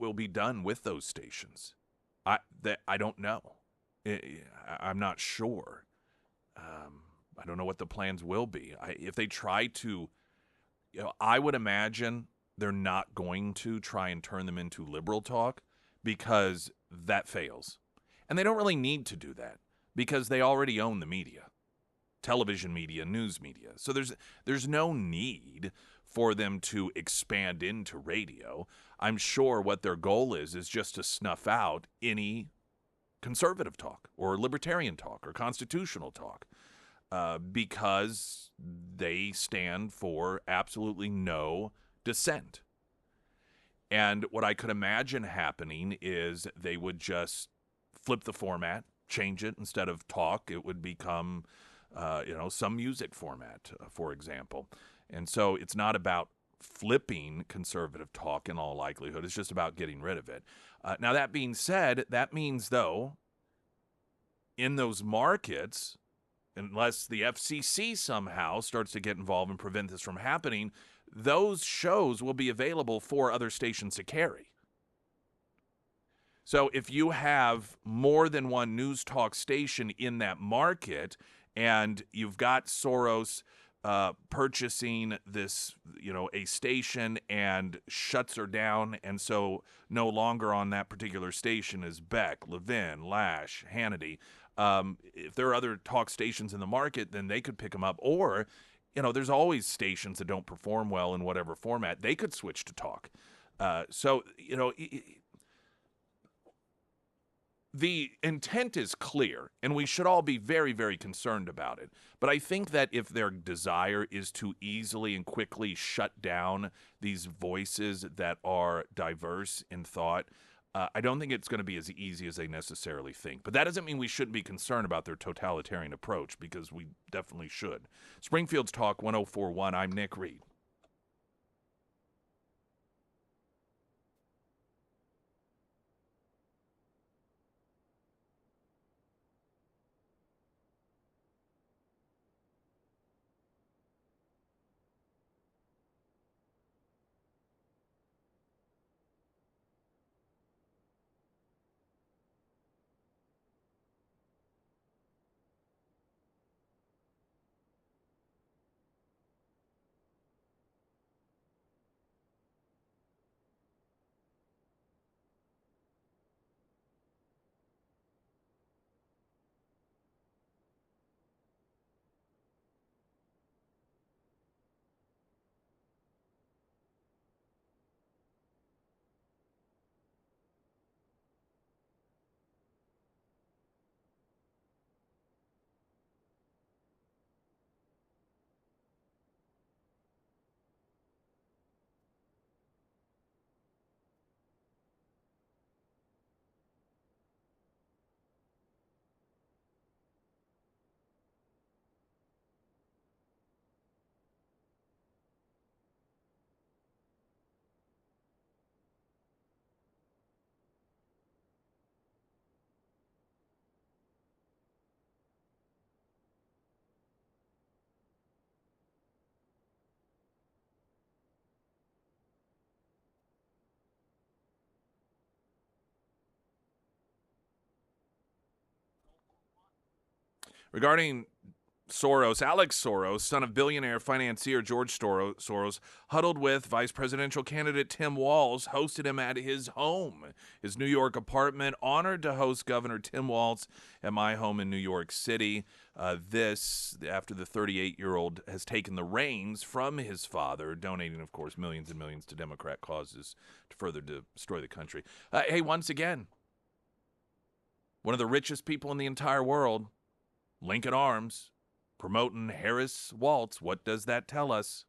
will be done with those stations? I don't know. I'm not sure. I don't know what the plans will be. If they try to, I would imagine they're not going to try and turn them into liberal talk, because that fails. And they don't really need to do that because they already own the media, television media, news media. So there's no need for them to expand into radio. I'm sure what their goal is just to snuff out any conservative talk or libertarian talk or constitutional talk. Because they stand for absolutely no dissent. And what I could imagine happening is they would just flip the format, change it. Instead of talk, it would become, some music format, for example. And so it's not about flipping conservative talk in all likelihood. It's just about getting rid of it. Now, that being said, that means, though, in those markets, unless the FCC somehow starts to get involved and prevent this from happening, those shows will be available for other stations to carry. So if you have more than one news talk station in that market, and you've got Soros purchasing this, a station, and shuts her down, and so no longer on that particular station is Beck, Levin, Lash, Hannity. If there are other talk stations in the market, then they could pick them up. Or, there's always stations that don't perform well in whatever format. They could switch to talk. The intent is clear, and we should all be very, very concerned about it. But I think that if their desire is to easily and quickly shut down these voices that are diverse in thought, I don't think it's going to be as easy as they necessarily think. But that doesn't mean we shouldn't be concerned about their totalitarian approach, because we definitely should. Springfield's Talk 104.1, I'm Nick Reed. Regarding Soros, Alex Soros, son of billionaire financier George Soros, huddled with vice presidential candidate Tim Walz, hosted him at his home, his New York apartment. Honored to host Governor Tim Walz at my home in New York City. This after the 38-year-old has taken the reins from his father, donating, of course, millions and millions to Democrat causes to further destroy the country. Hey, once again, one of the richest people in the entire world, Lincoln Arms, promoting Harris Waltz. What does that tell us?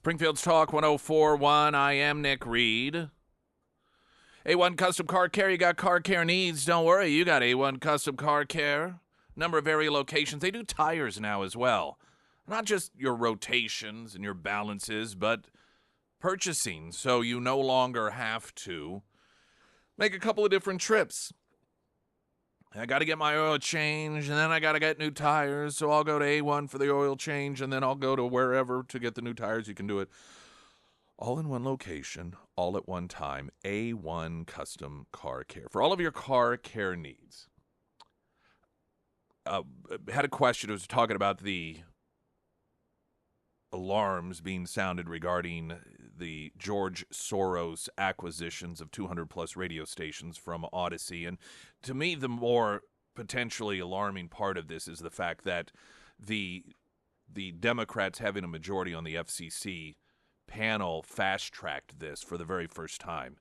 Springfield's Talk 104.1. I am Nick Reed. A1 Custom Car Care. You got car care needs. Don't worry, you got A1 Custom Car Care. Number of area locations. They do tires now as well. Not just your rotations and your balances, but purchasing. So you no longer have to make a couple of different trips. I got to get my oil changed, and then I got to get new tires. So I'll go to A1 for the oil change, and then I'll go to wherever to get the new tires. You can do it all in one location, all at one time. A1 Custom Car Care. For all of your car care needs. Had a question. I was talking about the alarms being sounded regarding the George Soros acquisitions of 200-plus radio stations from Odyssey. And to me, the more potentially alarming part of this is the fact that the Democrats having a majority on the FCC panel fast-tracked this for the very first time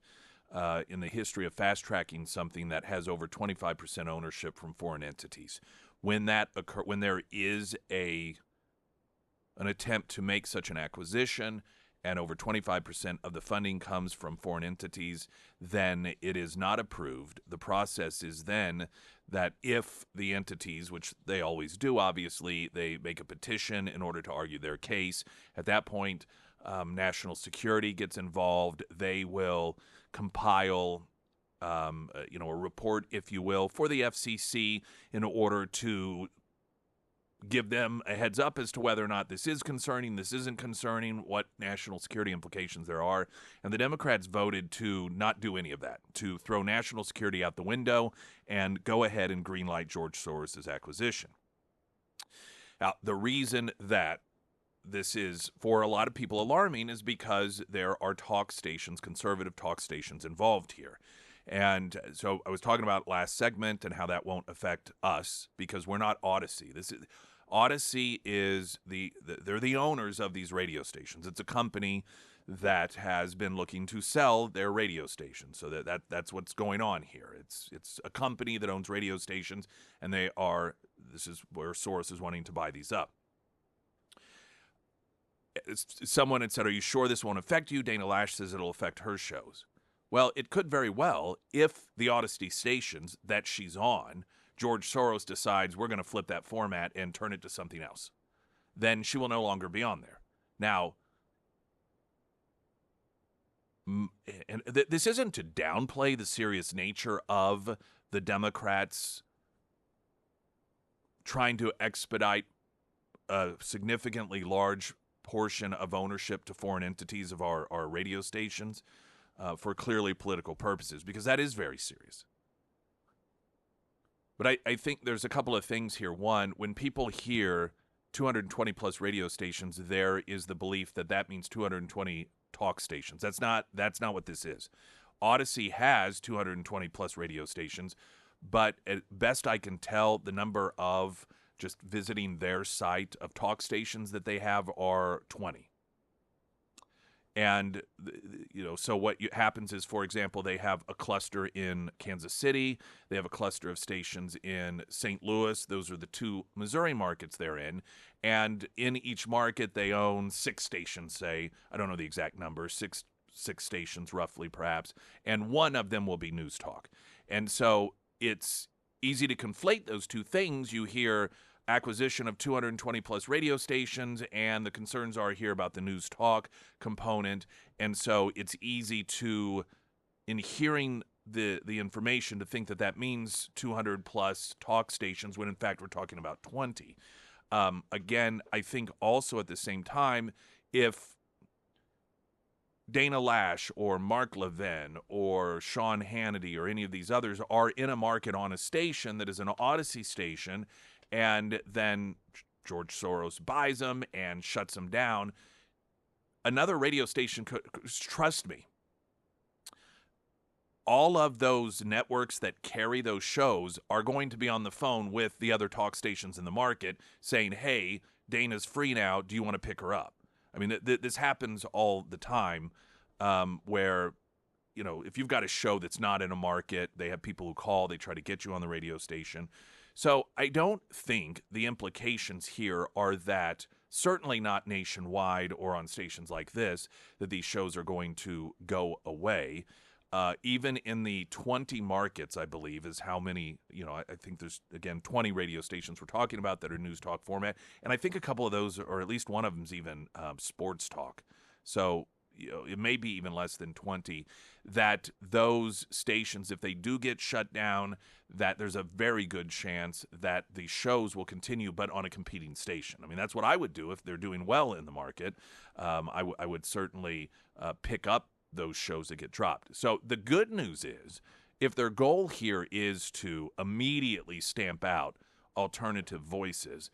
in the history of fast-tracking something that has over 25% ownership from foreign entities. When there is an attempt to make such an acquisition and over 25% of the funding comes from foreign entities, then it is not approved. The process is then that if the entities, which they always do, obviously, they make a petition in order to argue their case. At that point, national security gets involved. They will compile a report, if you will, for the FCC in order to give them a heads up as to whether or not this is concerning, this isn't concerning, what national security implications there are. And the Democrats voted to not do any of that, to throw national security out the window and go ahead and greenlight George Soros' acquisition. Now, the reason that this is, for a lot of people, alarming is because there are talk stations, conservative talk stations involved here. And so I was talking about last segment and how that won't affect us because we're not Odyssey. Odyssey is they're the owners of these radio stations. It's a company that has been looking to sell their radio stations. So that's what's going on here. It's a company that owns radio stations, and this is where Soros is wanting to buy these up. Someone had said, "Are you sure this won't affect you?" Dana Lash says it'll affect her shows. Well, it could very well if the Odyssey stations that she's on, George Soros decides we're going to flip that format and turn it to something else. Then she will no longer be on there. Now, this isn't to downplay the serious nature of the Democrats trying to expedite a significantly large portion of ownership to foreign entities of our radio stations for clearly political purposes, because that is very serious. But I think there's a couple of things here. One, when people hear 220-plus radio stations, there is the belief that that means 220 talk stations. That's not what this is. Odyssey has 220-plus radio stations, but at best I can tell, the number of just visiting their site of talk stations that they have are 20. And, so what happens is, for example, they have a cluster in Kansas City. They have a cluster of stations in St. Louis. Those are the two Missouri markets they're in. And in each market, they own 6 stations, say. I don't know the exact number, six stations roughly, perhaps. And one of them will be News Talk. And so it's easy to conflate those two things. You hear acquisition of 220-plus radio stations, and the concerns are here about the News Talk component. And so it's easy to, in hearing the information, to think that means 200-plus talk stations, when in fact we're talking about 20. Again, I think also at the same time, if Dana Lash or Mark Levin or Sean Hannity or any of these others are in a market on a station that is an Odyssey station, and then George Soros buys them and shuts them down, another radio station could, trust me, all of those networks that carry those shows are going to be on the phone with the other talk stations in the market saying, hey, Dana's free now. Do you want to pick her up? I mean, this happens all the time where, if you've got a show that's not in a market, they have people who call, they try to get you on the radio station. So I don't think the implications here are that certainly not nationwide or on stations like this, that these shows are going to go away. Even in the 20 markets, I believe, is how many, I think there's, again, 20 radio stations we're talking about that are news talk format. And I think a couple of those, or at least one of them is even sports talk. So, it may be even less than 20, that those stations, if they do get shut down, that there's a very good chance that the shows will continue, but on a competing station. I mean, that's what I would do if they're doing well in the market. I would certainly pick up those shows that get dropped. So the good news is, if their goal here is to immediately stamp out alternative voices,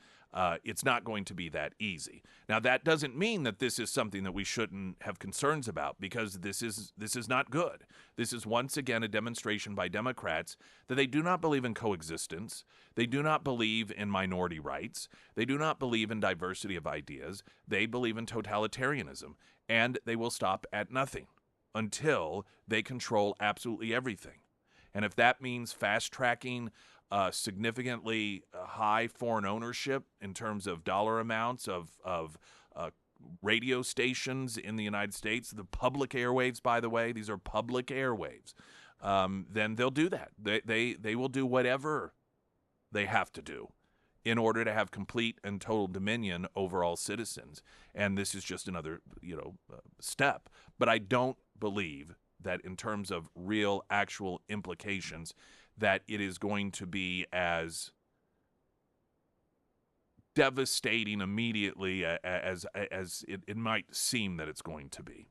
it's not going to be that easy. Now, that doesn't mean that this is something that we shouldn't have concerns about, because this is not good. This is once again a demonstration by Democrats that they do not believe in coexistence. They do not believe in minority rights. They do not believe in diversity of ideas. They believe in totalitarianism, and they will stop at nothing until they control absolutely everything. And if that means fast-tracking significantly high foreign ownership in terms of dollar amounts of radio stations in the United States, the public airwaves, by the way, these are public airwaves, then they'll do that. They will do whatever they have to do in order to have complete and total dominion over all citizens. And this is just another, step. But I don't believe that in terms of real, actual implications, that it is going to be as devastating immediately as it might seem that it's going to be.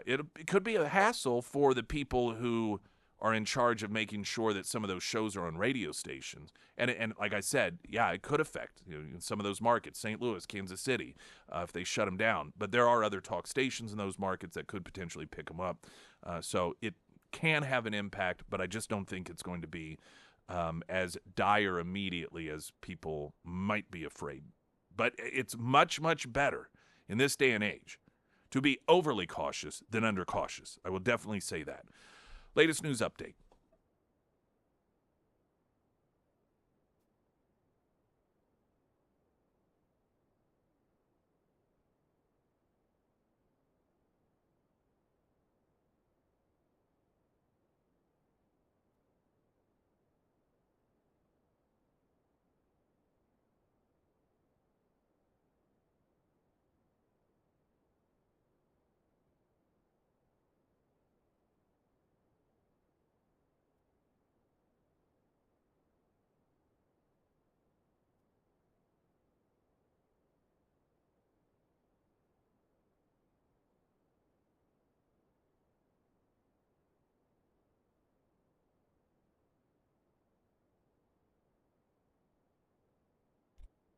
It could be a hassle for the people who are in charge of making sure that some of those shows are on radio stations. And like I said, yeah, it could affect some of those markets, St. Louis, Kansas City, if they shut them down. But there are other talk stations in those markets that could potentially pick them up. So it can have an impact, but I just don't think it's going to be as dire immediately as people might be afraid. But it's much, much better in this day and age to be overly cautious than undercautious. I will definitely say that. Latest news update.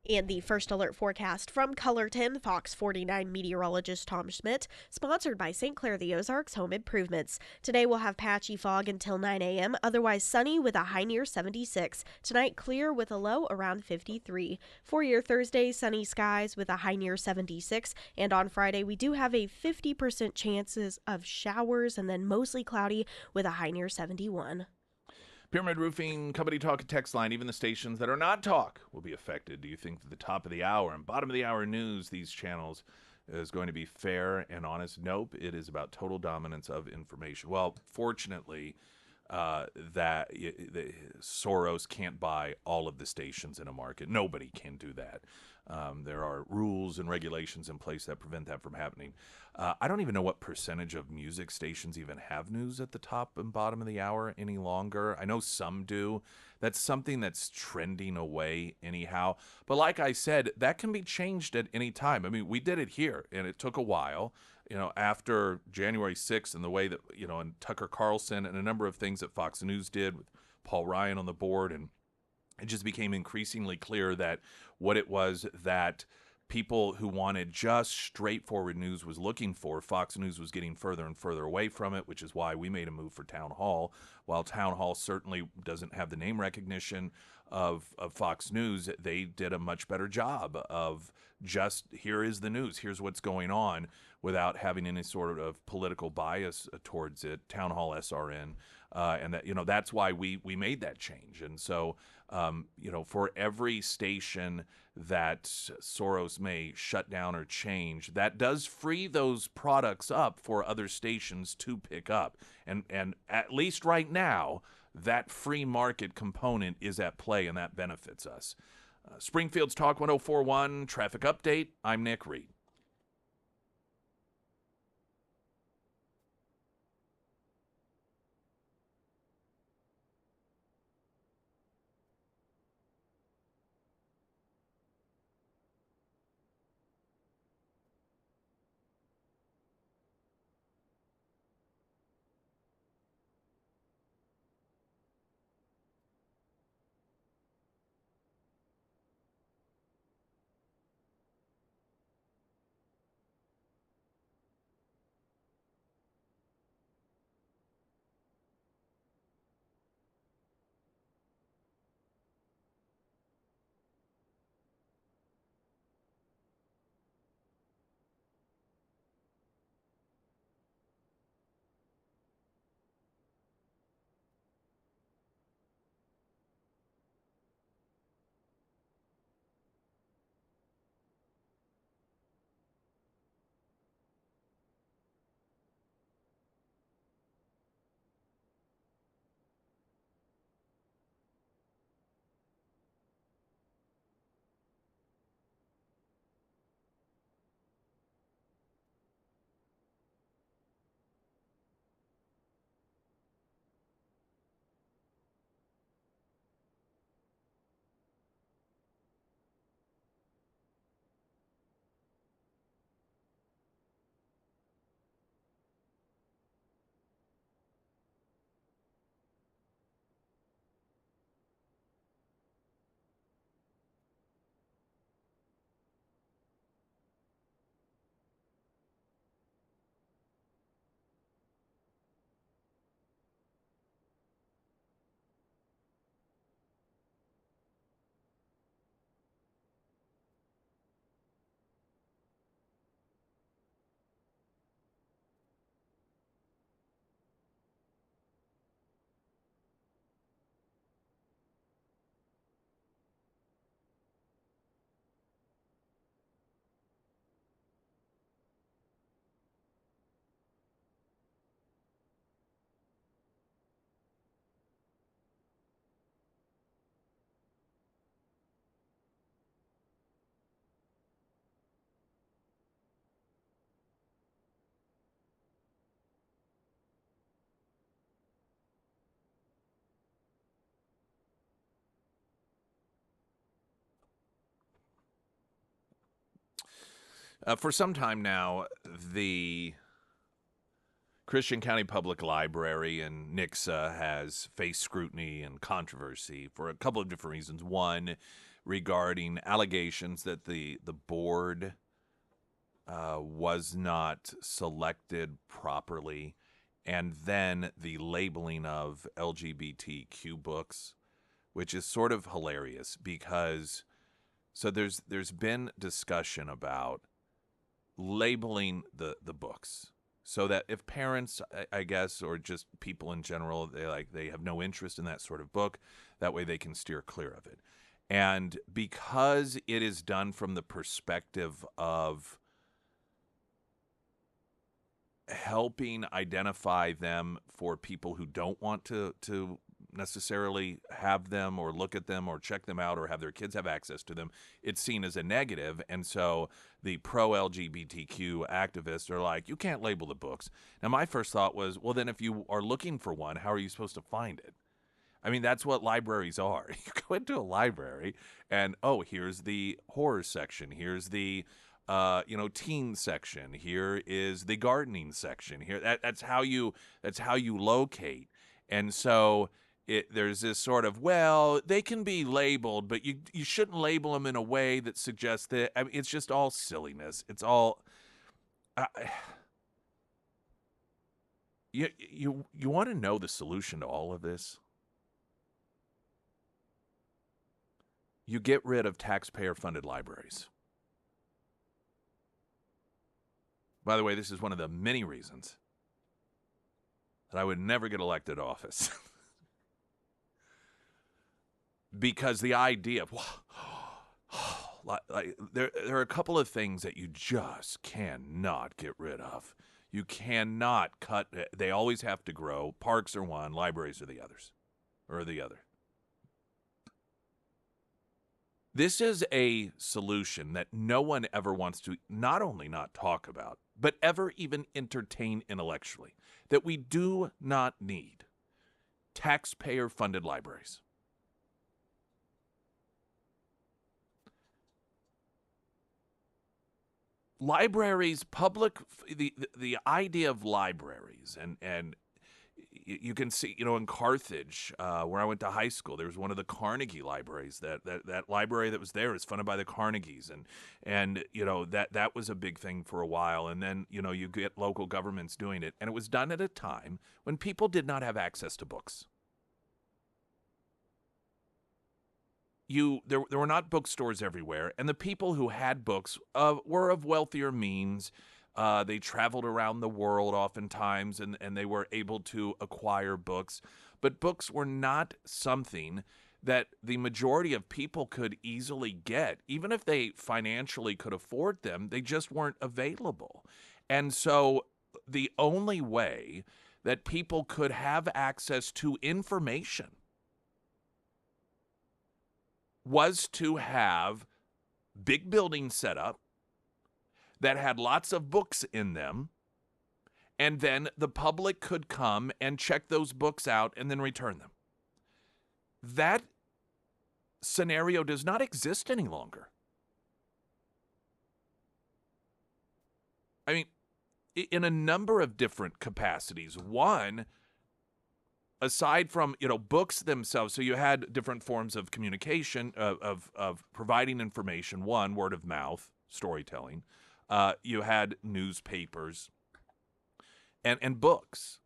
And the first alert forecast from Color 10, Fox 49 meteorologist Tom Schmidt, sponsored by St. Clair the Ozarks Home Improvements. Today we'll have patchy fog until 9 a.m., otherwise sunny with a high near 76. Tonight clear with a low around 53. For your Thursday, sunny skies with a high near 76. And on Friday we do have a 50% chances of showers and then mostly cloudy with a high near 71. Pyramid Roofing Company Talk and Text Line, even the stations that are not talk will be affected. Do you think that the top of the hour and bottom of the hour news, these channels, is going to be fair and honest? Nope. It is about total dominance of information. Well, fortunately, Soros can't buy all of the stations in a market. Nobody can do that. There are rules and regulations in place that prevent that from happening. I don't even know what percentage of music stations even have news at the top and bottom of the hour any longer. I know some do. That's something that's trending away anyhow. But like I said, that can be changed at any time. I mean, we did it here, and it took a while. After January 6th and the way that, and Tucker Carlson and a number of things that Fox News did with Paul Ryan on the board, and it just became increasingly clear that what it was that people who wanted just straightforward news was looking for, Fox News was getting further and further away from it, which is why we made a move for Town Hall. While Town Hall certainly doesn't have the name recognition of Fox News, they did a much better job of just, here is the news, here's what's going on, without having any sort of political bias towards it. Town Hall SRN and that that's why we made that change. And so for every station that Soros may shut down or change, that does free those products up for other stations to pick up. And at least right now, that free market component is at play, and that benefits us. Springfield's Talk 1041 traffic update. I'm Nick Reed. For some time now, the Christian County Public Library and Nixa has faced scrutiny and controversy for a couple of different reasons. One, regarding allegations that the board was not selected properly, and then the labeling of LGBTQ books, which is sort of hilarious because there's been discussion about labeling the books so that if parents, I guess, or just people in general, they have no interest in that sort of book, that way they can steer clear of it. And because it is done from the perspective of helping identify them for people who don't want to necessarily have them or look at them or check them out or have their kids have access to them, it's seen as a negative. And so the pro-LGBTQ activists are like, you can't label the books. Now, my first thought was, well, then if you are looking for one, how are you supposed to find it? I mean, that's what libraries are. You go into a library and, oh, here's the horror section. Here's the teen section. Here is the gardening section. Here, that's how you locate. And so there's this sort of, well, they can be labeled, but you shouldn't label them in a way that suggests that. I mean, it's just all silliness. It's all. You want to know the solution to all of this? You get rid of taxpayer-funded libraries. By the way, this is one of the many reasons that I would never get elected to office. Because the idea of, there are a couple of things that you just cannot get rid of. You cannot cut. They always have to grow. Parks are one, libraries are the others, or the other. This is a solution that no one ever wants to not only not talk about, but ever even entertain intellectually, that we do not need taxpayer-funded libraries. Libraries, the idea of libraries, and you can see, in Carthage, where I went to high school, there was one of the Carnegie libraries. That library that was there is funded by the Carnegies, and that was a big thing for a while. And then you get local governments doing it, and it was done at a time when people did not have access to books. There were not bookstores everywhere, and the people who had books were of wealthier means. They traveled around the world oftentimes, and they were able to acquire books. But books were not something that the majority of people could easily get. Even if they financially could afford them, they just weren't available. And so the only way that people could have access to information was to have big buildings set up that had lots of books in them, and then the public could come and check those books out and then return them. That scenario does not exist any longer. I mean, in a number of different capacities. One, aside from, books themselves, so you had different forms of communication, of providing information. One, word of mouth, storytelling. You had newspapers and books.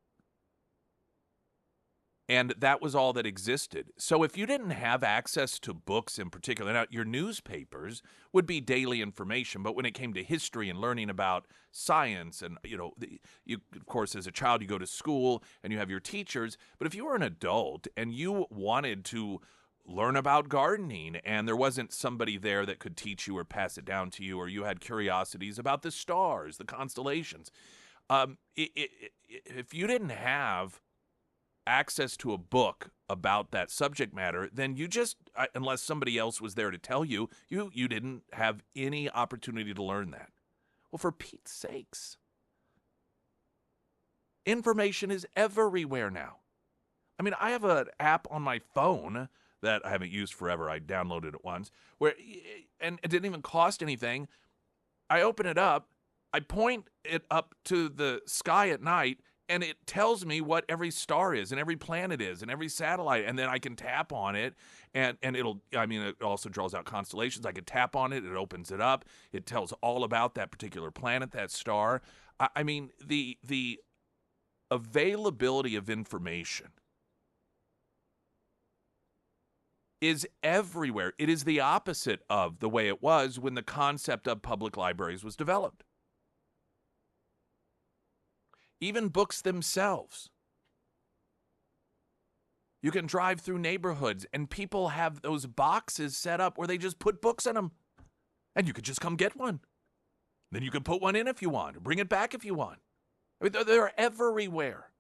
And that was all that existed. So if you didn't have access to books in particular, now your newspapers would be daily information, but when it came to history and learning about science and, you, of course, as a child, you go to school and you have your teachers. But if you were an adult and you wanted to learn about gardening and there wasn't somebody there that could teach you or pass it down to you, or you had curiosities about the stars, the constellations, if you didn't have access to a book about that subject matter, then you just, unless somebody else was there to tell you, you didn't have any opportunity to learn that. Well, for Pete's sakes, information is everywhere now. I mean, I have an app on my phone that I haven't used forever. I downloaded it once, and it didn't even cost anything. I open it up, I point it up to the sky at night, and it tells me what every star is and every planet is and every satellite. And then I can tap on it and it also draws out constellations. I can tap on it. It opens it up. It tells all about that particular planet, that star. I mean, the availability of information is everywhere. It is the opposite of the way it was when the concept of public libraries was developed. Even books themselves. You can drive through neighborhoods and people have those boxes set up where they just put books in them. And you could just come get one. Then you can put one in if you want, or bring it back if you want. I mean, they're everywhere.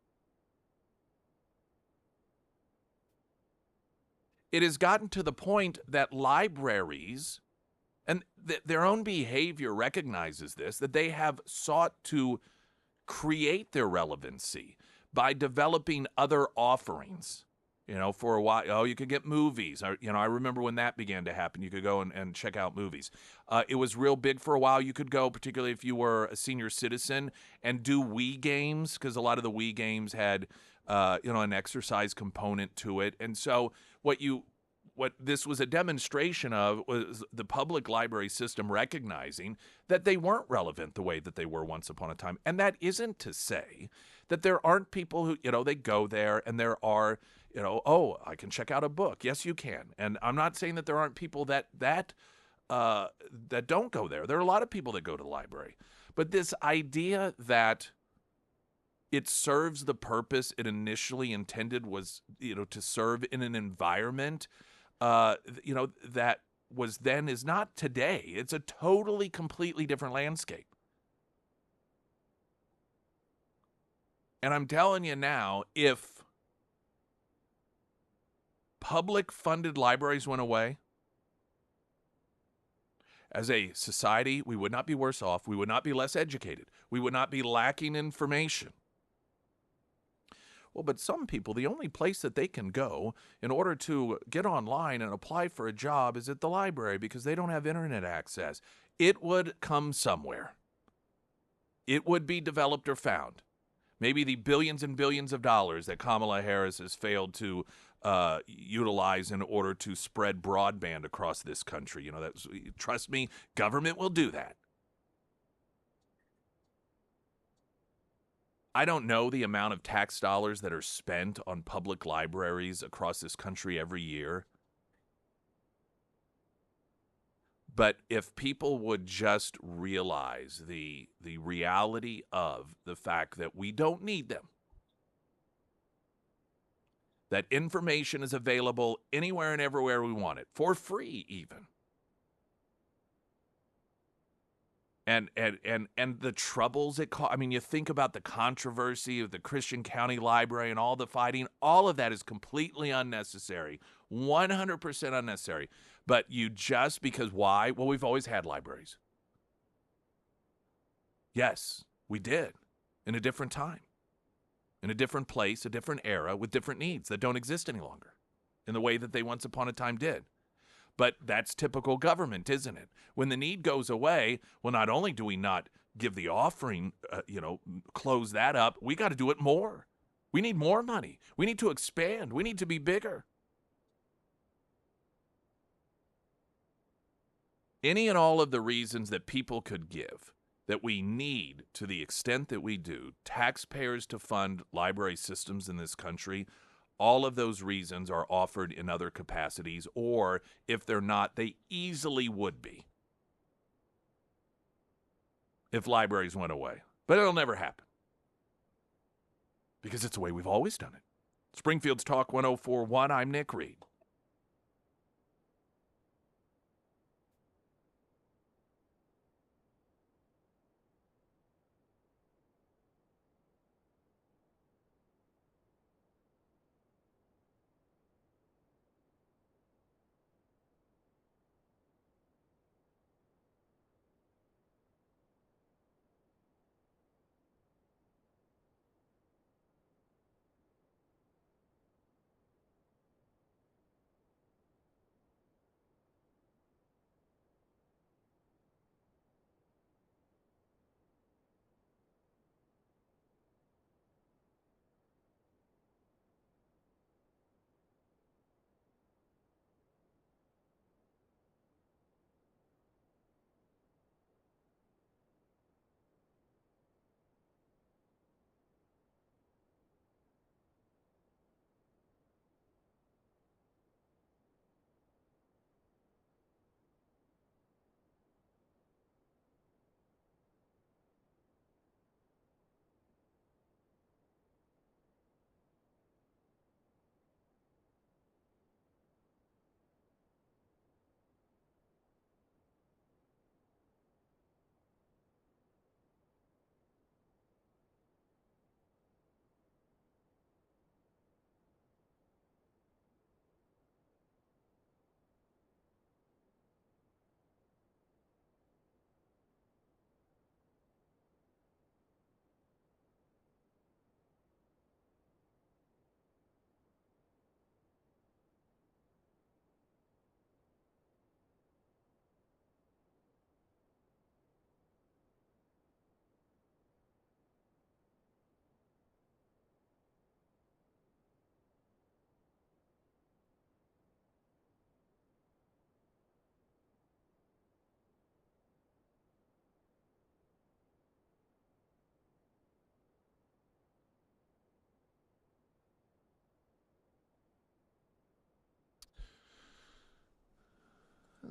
It has gotten to the point that libraries, and their own behavior recognizes this, that they have sought to create their relevancy by developing other offerings. For a while, you could get movies. I remember when that began to happen. You could go and check out movies. It was real big for a while. You could go, particularly if you were a senior citizen, and do Wii games, because a lot of the Wii games had, an exercise component to it. And so what this was a demonstration of was the public library system recognizing that they weren't relevant the way that they were once upon a time. And that isn't to say that there aren't people who, they go there and there are, I can check out a book. Yes, you can. And I'm not saying that there aren't people that don't go there. There are a lot of people that go to the library. But this idea that it serves the purpose it initially intended, was, to serve in an environment, that was then is not today. It's a totally, completely different landscape. And I'm telling you now, if public funded libraries went away, as a society, we would not be worse off. We would not be less educated. We would not be lacking information. Well, but some people, the only place that they can go in order to get online and apply for a job is at the library because they don't have internet access. It would come somewhere. It would be developed or found. Maybe the billions and billions of dollars that Kamala Harris has failed to utilize in order to spread broadband across this country. Trust me, government will do that. I don't know the amount of tax dollars that are spent on public libraries across this country every year. But if people would just realize the reality of the fact that we don't need them, that information is available anywhere and everywhere we want it, for free even. And the troubles it caused. I mean, you think about the controversy of the Christian County Library and all the fighting. All of that is completely unnecessary, 100% unnecessary. But because why? Well, we've always had libraries. Yes, we did, in a different time, in a different place, a different era, with different needs that don't exist any longer in the way that they once upon a time did. But that's typical government, isn't it? When the need goes away, well, not only do we not give the offering, close that up, we got to do it more. We need more money. We need to expand. We need to be bigger. Any and all of the reasons that people could give that we need, to the extent that we do, taxpayers to fund library systems in this country, all of those reasons are offered in other capacities, or if they're not, they easily would be if libraries went away. But it'll never happen because it's the way we've always done it. Springfield's Talk 104.1, I'm Nick Reed.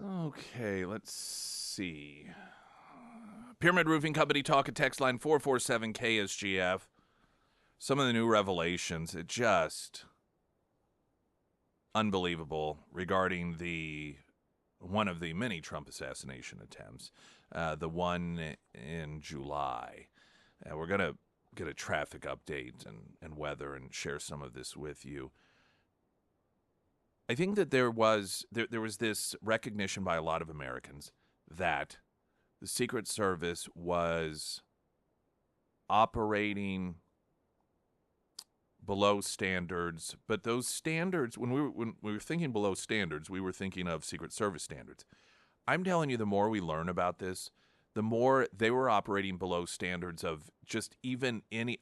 Okay, let's see. Pyramid Roofing Company talk at text line 447 KSGF. some of the new revelations, it just unbelievable regarding one of the many Trump assassination attempts, the one in July. We're going to get a traffic update and weather and share some of this with you. I think that there was this recognition by a lot of Americans that the Secret Service was operating below standards, but those standards, when we were thinking below standards, we were thinking of Secret Service standards. I'm telling you, the more we learn about this, the more they were operating below standards of just even any.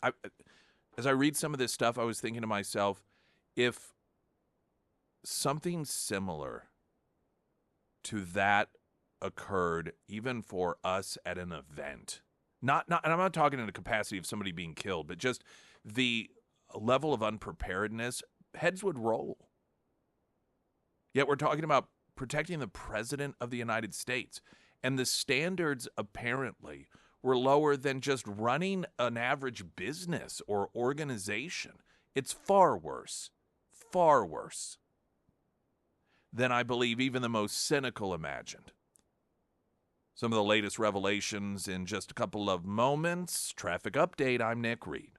As I read some of this stuff, I was thinking to myself, if something similar to that occurred, even for us at an event, and I'm not talking in the capacity of somebody being killed, but just the level of unpreparedness, heads would roll. Yet we're talking about protecting the president of the United States, and the standards apparently were lower than just running an average business or organization. It's far worse than I believe even the most cynical imagined. Some of the latest revelations in just a couple of moments. Traffic update, I'm Nick Reed.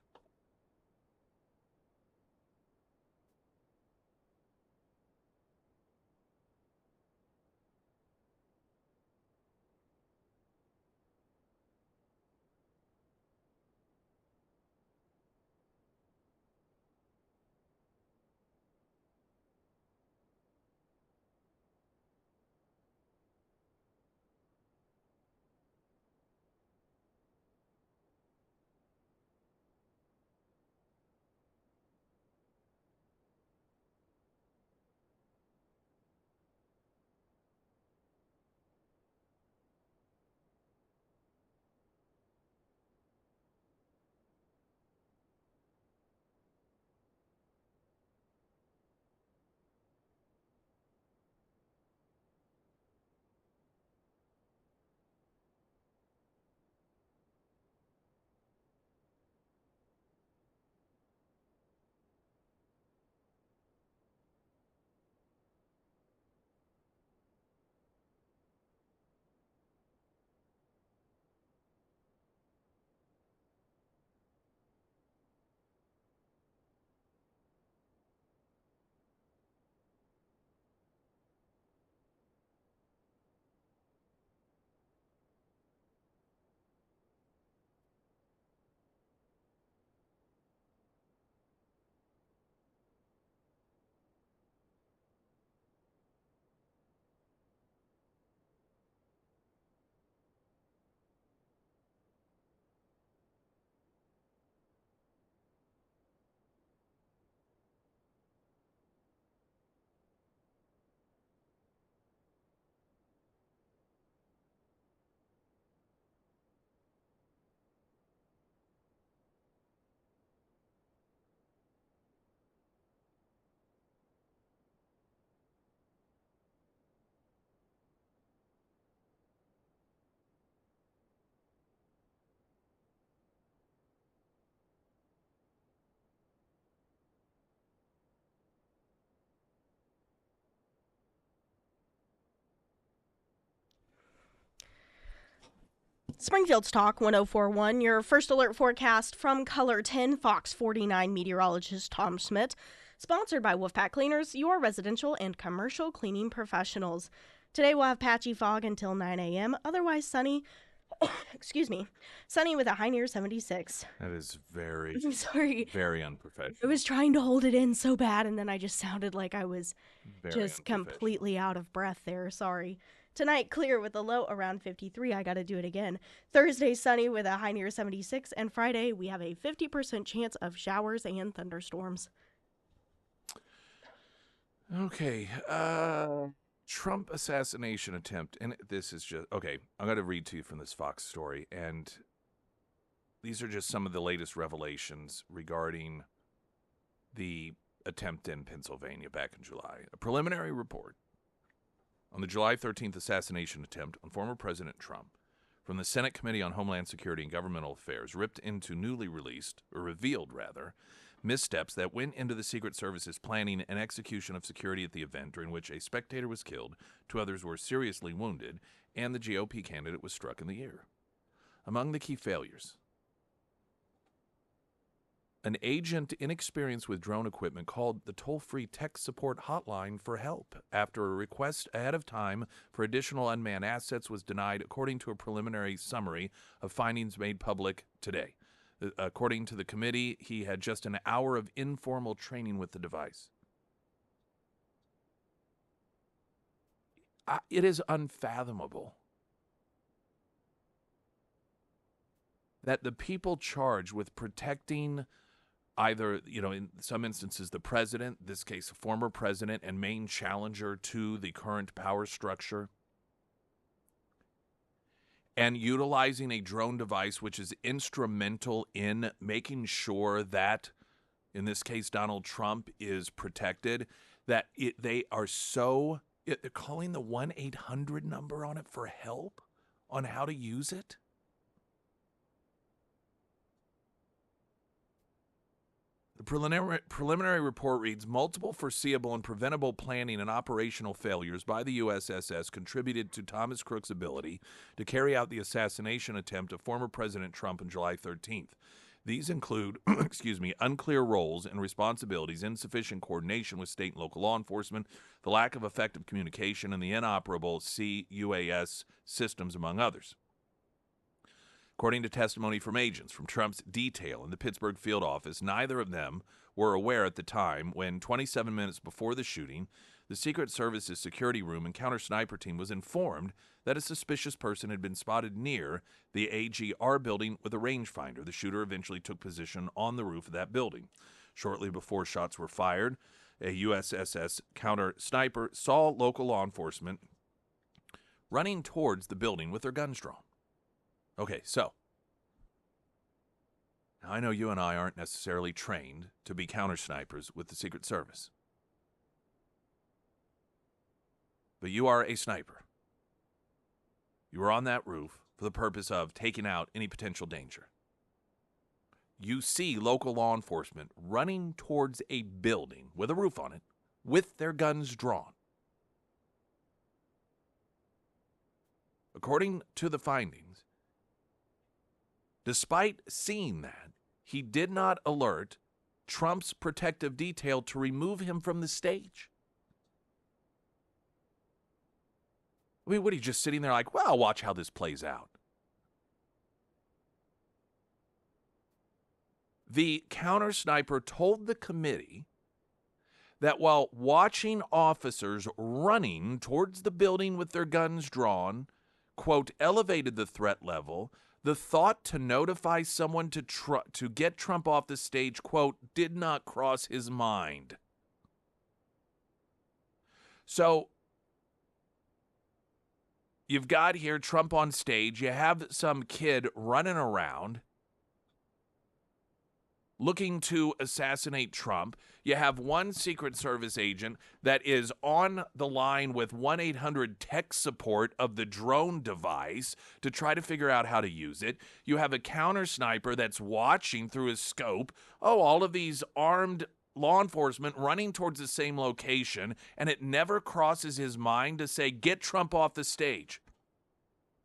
Springfield's Talk 1041, your first alert forecast from Color 10, Fox 49 meteorologist Tom Schmidt. Sponsored by Wolfpack Cleaners, your residential and commercial cleaning professionals. Today we'll have patchy fog until 9 a.m., otherwise sunny. Sunny with a high near 76. That is very, I'm sorry. very unprofessional. I was trying to hold it in so bad, and then I just sounded like I was Very just completely out of breath there. Sorry. Tonight, clear with a low around 53. I got to do it again. Thursday, sunny with a high near 76. And Friday, we have a 50% chance of showers and thunderstorms. Okay. Trump assassination attempt. And this is just, okay, I'm going to read to you from this Fox story. And these are just some of the latest revelations regarding the attempt in Pennsylvania back in July. A preliminary report on the July 13th assassination attempt on former President Trump from the Senate Committee on Homeland Security and Governmental Affairs ripped into newly revealed missteps that went into the Secret Service's planning and execution of security at the event, during which a spectator was killed, 2 others were seriously wounded, and the GOP candidate was struck in the ear. Among the key failures: an agent inexperienced with drone equipment called the toll-free tech support hotline for help after a request ahead of time for additional unmanned assets was denied, according to a preliminary summary of findings made public today. According to the committee, he had just an hour of informal training with the device. It is unfathomable that the people charged with protecting either, in some instances, the president, in this case, a former president and main challenger to the current power structure, and utilizing a drone device which is instrumental in making sure that, in this case, Donald Trump is protected, that they're calling the 1-800 number on it for help on how to use it? The preliminary report reads, multiple foreseeable and preventable planning and operational failures by the USSS contributed to Thomas Crook's ability to carry out the assassination attempt of former President Trump on July 13th. These include, unclear roles and responsibilities, insufficient coordination with state and local law enforcement, the lack of effective communication, and the inoperable CUAS systems, among others. According to testimony from agents from Trump's detail in the Pittsburgh field office, neither of them were aware at the time when, 27 minutes before the shooting, the Secret Service's security room and counter-sniper team was informed that a suspicious person had been spotted near the AGR building with a rangefinder. The shooter eventually took position on the roof of that building. Shortly before shots were fired, a USSS counter-sniper saw local law enforcement running towards the building with their guns drawn. Okay, so now I know you and I aren't necessarily trained to be counter-snipers with the Secret Service, but you are a sniper. You were on that roof for the purpose of taking out any potential danger. You see local law enforcement running towards a building with a roof on it with their guns drawn. According to the findings, despite seeing that, he did not alert Trump's protective detail to remove him from the stage. I mean, what, are you just sitting there like, well, I'll watch how this plays out? The counter-sniper told the committee that while watching officers running towards the building with their guns drawn, quote, elevated the threat level, the thought to notify someone to get Trump off the stage, quote, did not cross his mind. So you've got here Trump on stage. You have some kid running around looking to assassinate Trump. You have one Secret Service agent that is on the line with 1-800 tech support of the drone device to try to figure out how to use it. You have a counter sniper that's watching through his scope. Oh, all of these armed law enforcement running towards the same location, and it never crosses his mind to say, get Trump off the stage.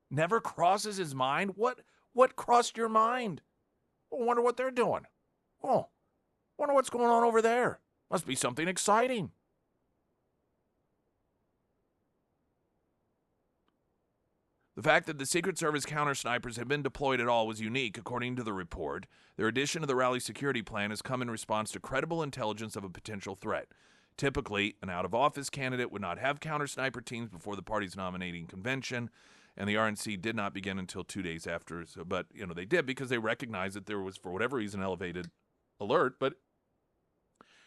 Never crosses his mind? What crossed your mind? I wonder what they're doing. Oh, wonder what's going on over there. Must be something exciting. The fact that the Secret Service counter-snipers have been deployed at all was unique, according to the report. Their addition to the rally security plan has come in response to credible intelligence of a potential threat. Typically, an out-of-office candidate would not have counter-sniper teams before the party's nominating convention, and the RNC did not begin until 2 days after. But they did because they recognized that there was, for whatever reason, elevated alert. But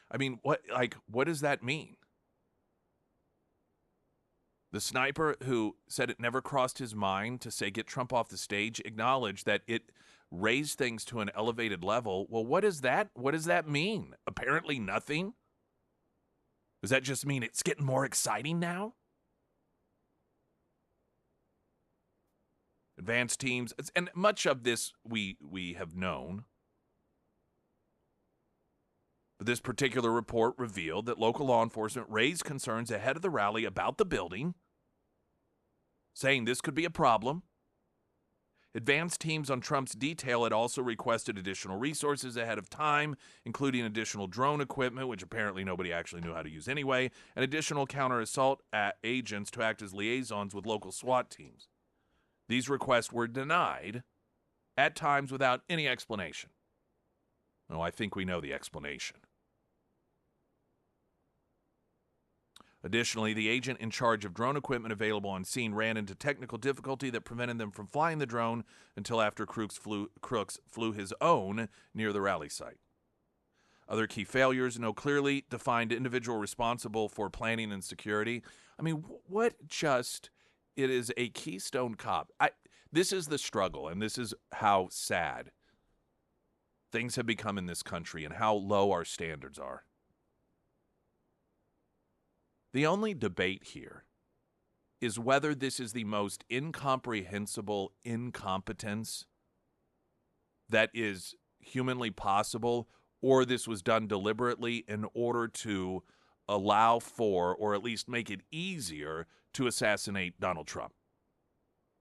I mean, what does that mean? The sniper who said it never crossed his mind to say get Trump off the stage acknowledged that it raised things to an elevated level. Well, what does that mean? Apparently nothing. Does that just mean it's getting more exciting now? Advanced teams, and much of this we have known. But this particular report revealed that local law enforcement raised concerns ahead of the rally about the building, saying this could be a problem. Advanced teams on Trump's detail had also requested additional resources ahead of time, including additional drone equipment, which apparently nobody actually knew how to use anyway, and additional counter-assault agents to act as liaisons with local SWAT teams. These requests were denied, at times without any explanation. Oh, I think we know the explanation. Additionally, the agent in charge of drone equipment available on scene ran into technical difficulty that prevented them from flying the drone until after Crooks flew his own near the rally site. Other key failures: no clearly defined individual responsible for planning and security. I mean, it is a Keystone Cop. This is the struggle, and this is how sad things have become in this country and how low our standards are. The only debate here is whether this is the most incomprehensible incompetence that is humanly possible, or this was done deliberately in order to allow for, or at least make it easier, to assassinate Donald Trump.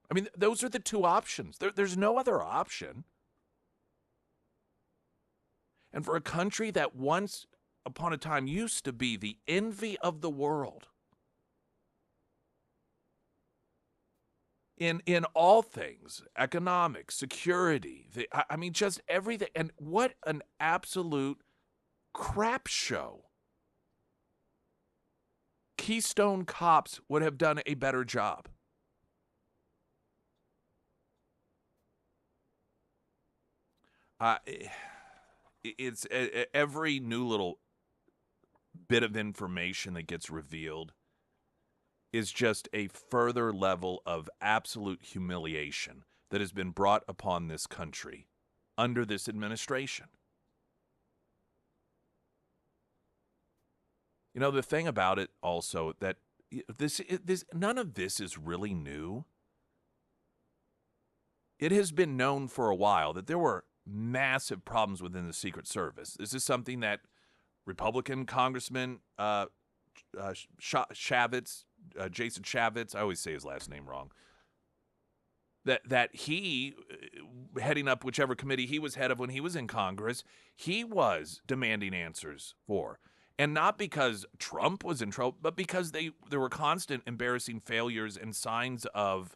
I mean, those are the two options. There's no other option. And for a country that once upon a time used to be the envy of the world in all things, economics, security, just everything. And what an absolute crap show. Keystone Cops would have done a better job. It's every new little bit of information that gets revealed is just a further level of absolute humiliation that has been brought upon this country under this administration. You know, the thing about it also that this none of this is really new. It has been known for a while that there were massive problems within the Secret Service. This is something that Republican Congressman Shavitz, Jason Shavitz, I always say his last name wrong, that he, heading up whichever committee he was head of when he was in Congress, he was demanding answers for. And not because Trump was in trouble, but because there were constant embarrassing failures and signs of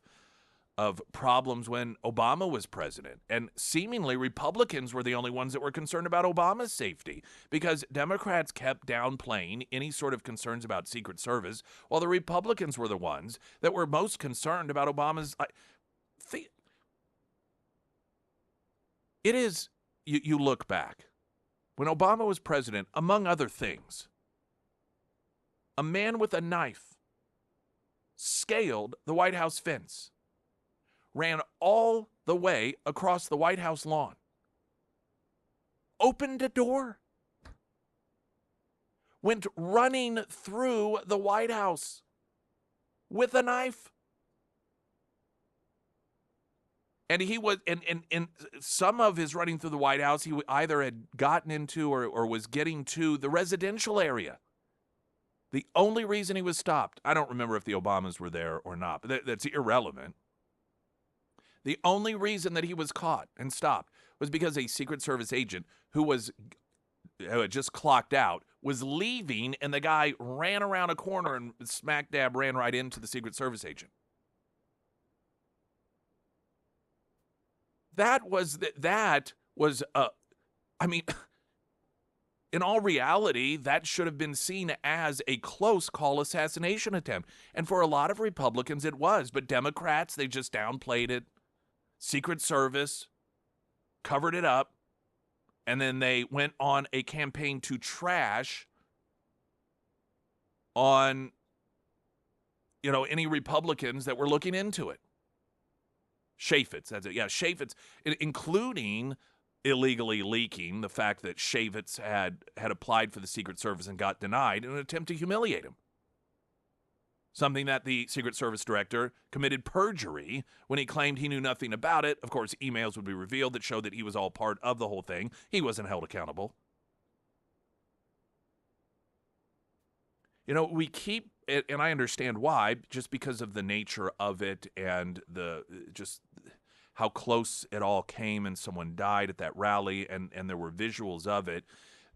problems when Obama was president. And seemingly Republicans were the only ones that were concerned about Obama's safety, because Democrats kept downplaying any sort of concerns about Secret Service, while the Republicans were the ones that were most concerned about Obama's. It is, you look back, when Obama was president, among other things, a man with a knife scaled the White House fence, ran all the way across the White House lawn, opened a door, went running through the White House with a knife. And he was, and some of his running through the White House, he either had gotten into or was getting to the residential area. The only reason he was stopped, I don't remember if the Obamas were there or not, but that's irrelevant. The only reason that he was caught and stopped was because a Secret Service agent who had just clocked out was leaving, and the guy ran around a corner and smack dab ran right into the Secret Service agent. That was in all reality, that should have been seen as a close call assassination attempt. And for a lot of Republicans, it was. But Democrats, they just downplayed it. Secret Service covered it up. And then they went on a campaign to trash on, any Republicans that were looking into it. Chaffetz, that's it. Yeah, Chaffetz, including illegally leaking the fact that Chaffetz had applied for the Secret Service and got denied in an attempt to humiliate him. something that the Secret Service director committed perjury when he claimed he knew nothing about it. Of course, emails would be revealed that showed that he was all part of the whole thing. He wasn't held accountable. You know, we keep it, and I understand why, just because of the nature of it and the just how close it all came, and someone died at that rally, and there were visuals of it,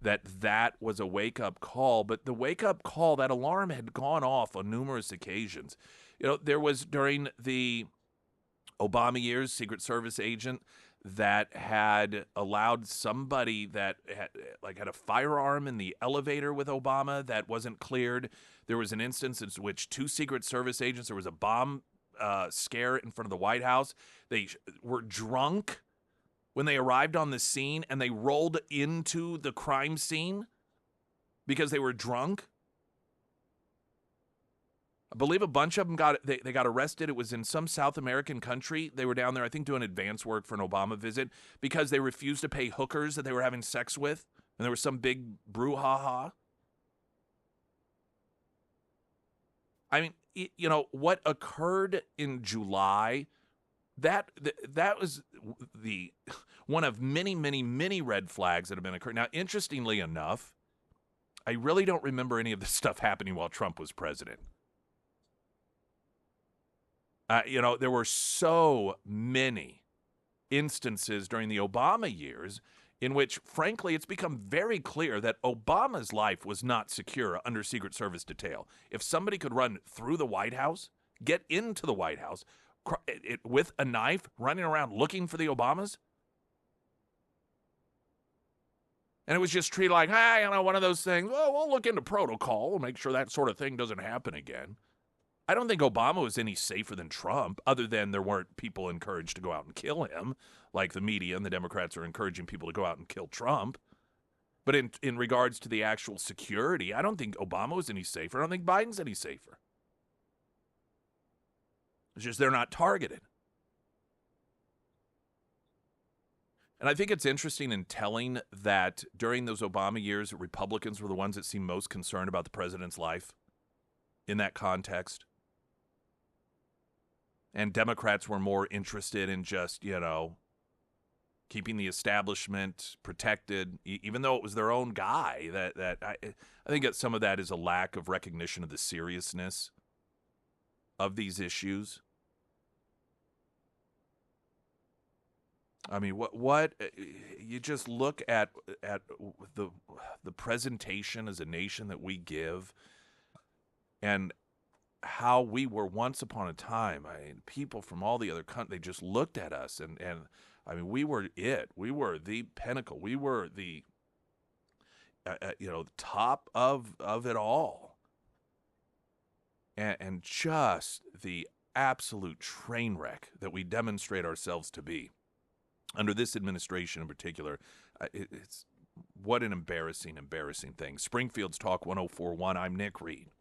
that was a wake-up call. But the wake-up call, that alarm had gone off on numerous occasions. You know, there was during the Obama years, Secret Service agent that had allowed somebody that had a firearm in the elevator with Obama that wasn't cleared. There was an instance in which 2 Secret Service agents, there was a bomb scare in front of the White House. They were drunk when they arrived on the scene, and they rolled into the crime scene because they were drunk. I believe a bunch of them got arrested. It was in some South American country. They were down there, I think, doing advance work for an Obama visit because they refused to pay hookers that they were having sex with, and there was some big brouhaha. I mean, you know, what occurred in July, that was the one of many, many, many red flags that have been occurring. Now, interestingly enough, I really don't remember any of this stuff happening while Trump was president. You know, there were so many instances during the Obama years in which, frankly, it's become very clear that Obama's life was not secure under Secret Service detail. If somebody could run through the White House, get into the White House with a knife, running around looking for the Obamas, and it was just treated like, you know, one of those things, well, we'll look into protocol. We'll make sure that sort of thing doesn't happen again. I don't think Obama was any safer than Trump, other than there weren't people encouraged to go out and kill him, like the media and the Democrats are encouraging people to go out and kill Trump. But in regards to the actual security, I don't think Obama was any safer. I don't think Biden's any safer. It's just they're not targeted. And I think it's interesting and telling that during those Obama years, Republicans were the ones that seemed most concerned about the president's life in that context. And Democrats were more interested in just, you know, keeping the establishment protected, even though it was their own guy. I think that some of that is a lack of recognition of the seriousness of these issues. I mean, what you just look at the presentation as a nation that we give, and how we were once upon a time. I mean, people from all the other countries, they just looked at us, and I mean, we were it. We were the pinnacle. We were the top of it all, and just the absolute train wreck that we demonstrate ourselves to be under this administration in particular. It's what an embarrassing thing. Springfield's Talk 104.1. I'm Nick Reed.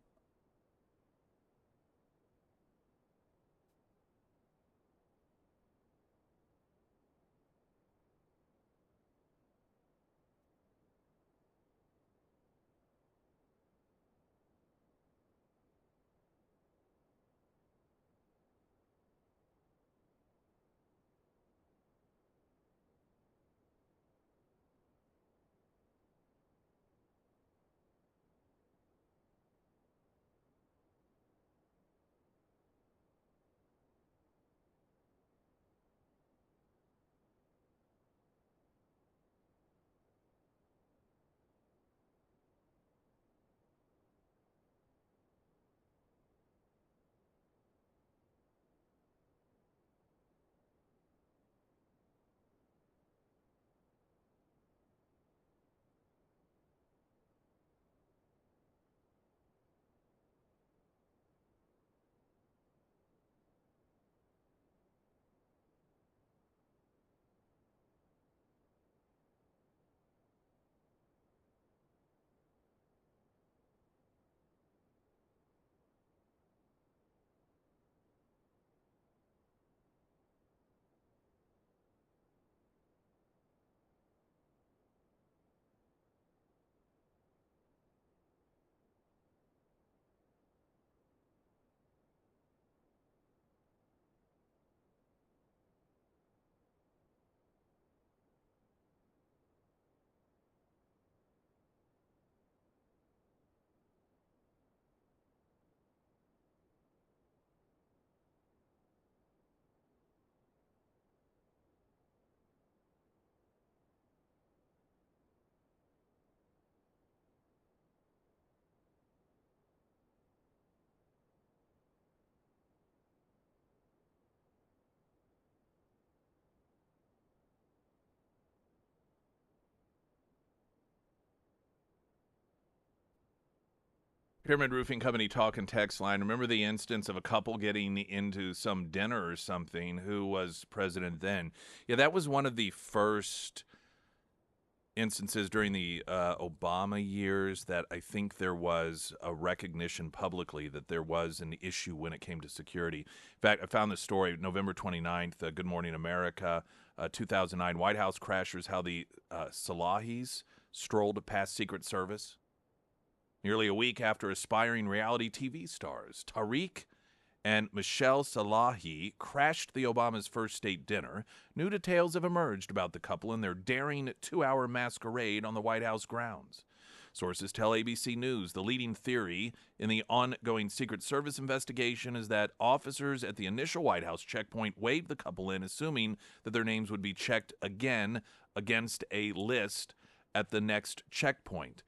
Pyramid Roofing Company talk and text line. Remember the instance of a couple getting into some dinner or something? Who was president then? Yeah, that was one of the first instances during the Obama years that I think there was a recognition publicly that there was an issue when it came to security. In fact, I found this story November 29th, Good Morning America, 2009, White House crashers, how the Salahis strolled past Secret Service. Nearly a week after aspiring reality TV stars Tariq and Michelle Salahi crashed the Obama's first state dinner, new details have emerged about the couple and their daring 2-hour masquerade on the White House grounds. Sources tell ABC News the leading theory in the ongoing Secret Service investigation is that officers at the initial White House checkpoint waved the couple in, assuming that their names would be checked again against a list at the next checkpoint.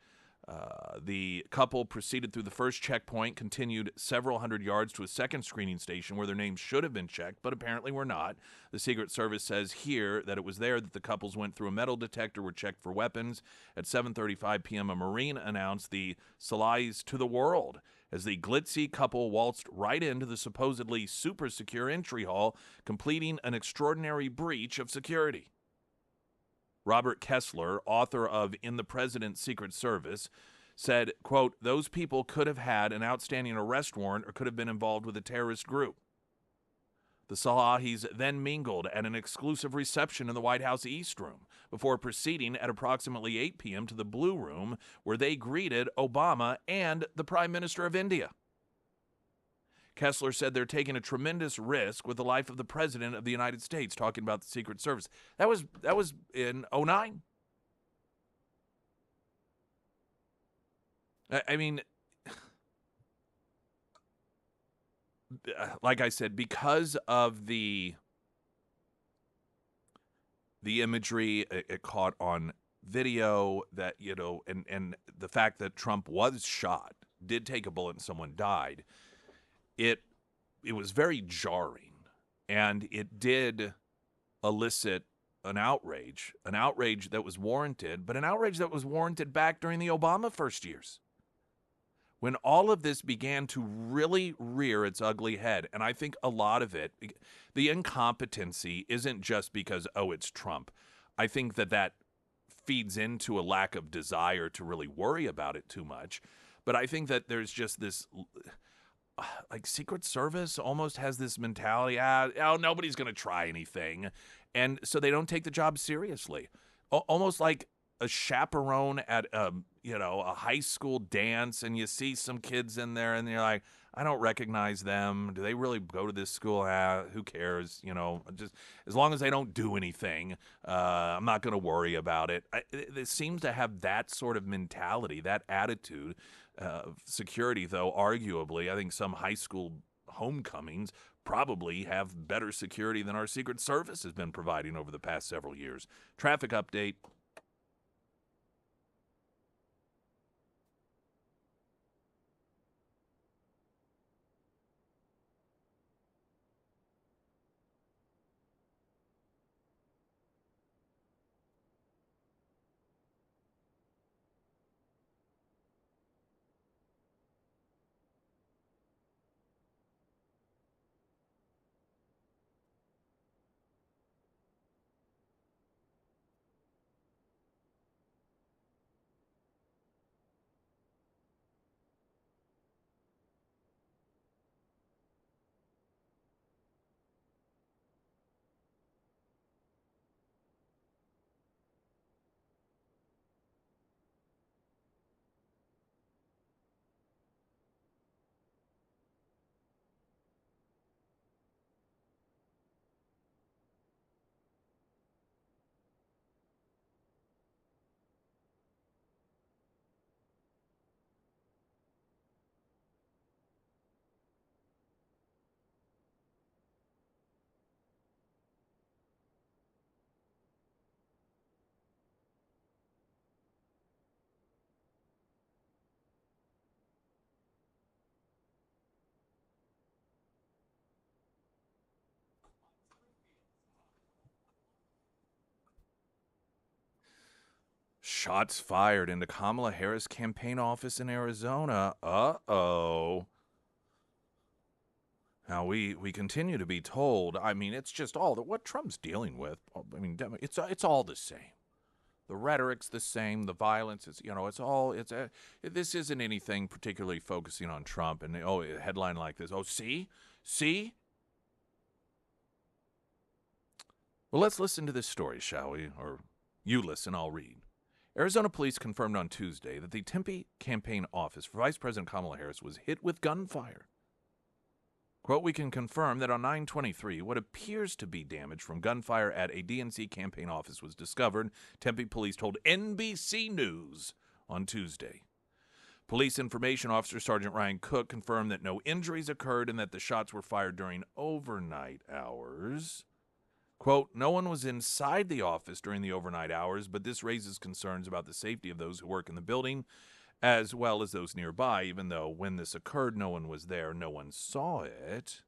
The couple proceeded through the first checkpoint, continued several hundred yards to a second screening station where their names should have been checked, but apparently were not. The Secret Service says here that it was there that the couples went through a metal detector, were checked for weapons. At 7:35 p.m., a Marine announced the Salahis to the world as the glitzy couple waltzed right into the supposedly super secure entry hall, completing an extraordinary breach of security. Robert Kessler, author of In the President's Secret Service, said, quote, those people could have had an outstanding arrest warrant or could have been involved with a terrorist group. The Salahis then mingled at an exclusive reception in the White House East Room before proceeding at approximately 8 p.m. to the Blue Room, where they greeted Obama and the Prime Minister of India. Kessler said they're taking a tremendous risk with the life of the President of the United States, talking about the Secret Service. That was in 2009. I mean, like I said, because of the imagery it caught on video, that, you know, and the fact that Trump was shot, did take a bullet and someone died, it was very jarring, and it did elicit an outrage that was warranted, but an outrage that was warranted back during the Obama first years, when all of this began to really rear its ugly head. And I think a lot of it, the incompetency isn't just because, oh, it's Trump. I think that feeds into a lack of desire to really worry about it too much. But I think that there's just this, like, Secret Service almost has this mentality, oh, nobody's going to try anything. And so they don't take the job seriously. Almost like a chaperone at a high school dance, and you see some kids in there and you're like, I don't recognize them. Do they really go to this school? Who cares? You know, just as long as they don't do anything, I'm not going to worry about it. It seems to have that sort of mentality, that attitude. Security, though, arguably, I think some high school homecomings probably have better security than our Secret Service has been providing over the past several years. Traffic update. Shots fired into Kamala Harris campaign office in Arizona. Uh-oh. Now, we continue to be told, I mean, it's just all that what Trump's dealing with. I mean, it's all the same. The rhetoric's the same. The violence is, this isn't anything particularly focusing on Trump. And, a headline like this. Oh, see? See? Well, let's listen to this story, shall we? Or you listen, I'll read. Arizona police confirmed on Tuesday that the Tempe campaign office for Vice President Kamala Harris was hit with gunfire. Quote, we can confirm that on 9/23, what appears to be damage from gunfire at a DNC campaign office was discovered, Tempe police told NBC News on Tuesday. Police Information Officer Sergeant Ryan Cook confirmed that no injuries occurred and that the shots were fired during overnight hours. Quote, no one was inside the office during the overnight hours, but this raises concerns about the safety of those who work in the building, as well as those nearby, even though when this occurred, no one was there, no one saw it.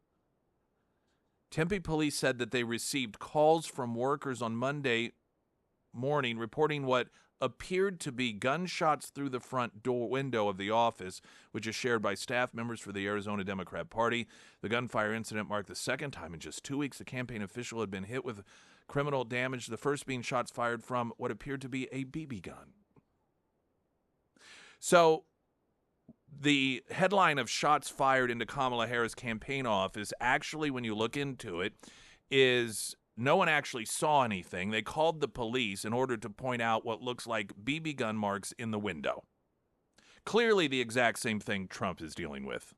Tempe police said that they received calls from workers on Monday morning reporting what appeared to be gunshots through the front door window of the office, which is shared by staff members for the Arizona Democrat Party. The gunfire incident marked the second time in just 2 weeks a campaign official had been hit with criminal damage, the first being shots fired from what appeared to be a BB gun. So the headline of shots fired into Kamala Harris' campaign office, actually, when you look into it, is no one actually saw anything. They called the police in order to point out what looks like BB gun marks in the window. Clearly the exact same thing Trump is dealing with.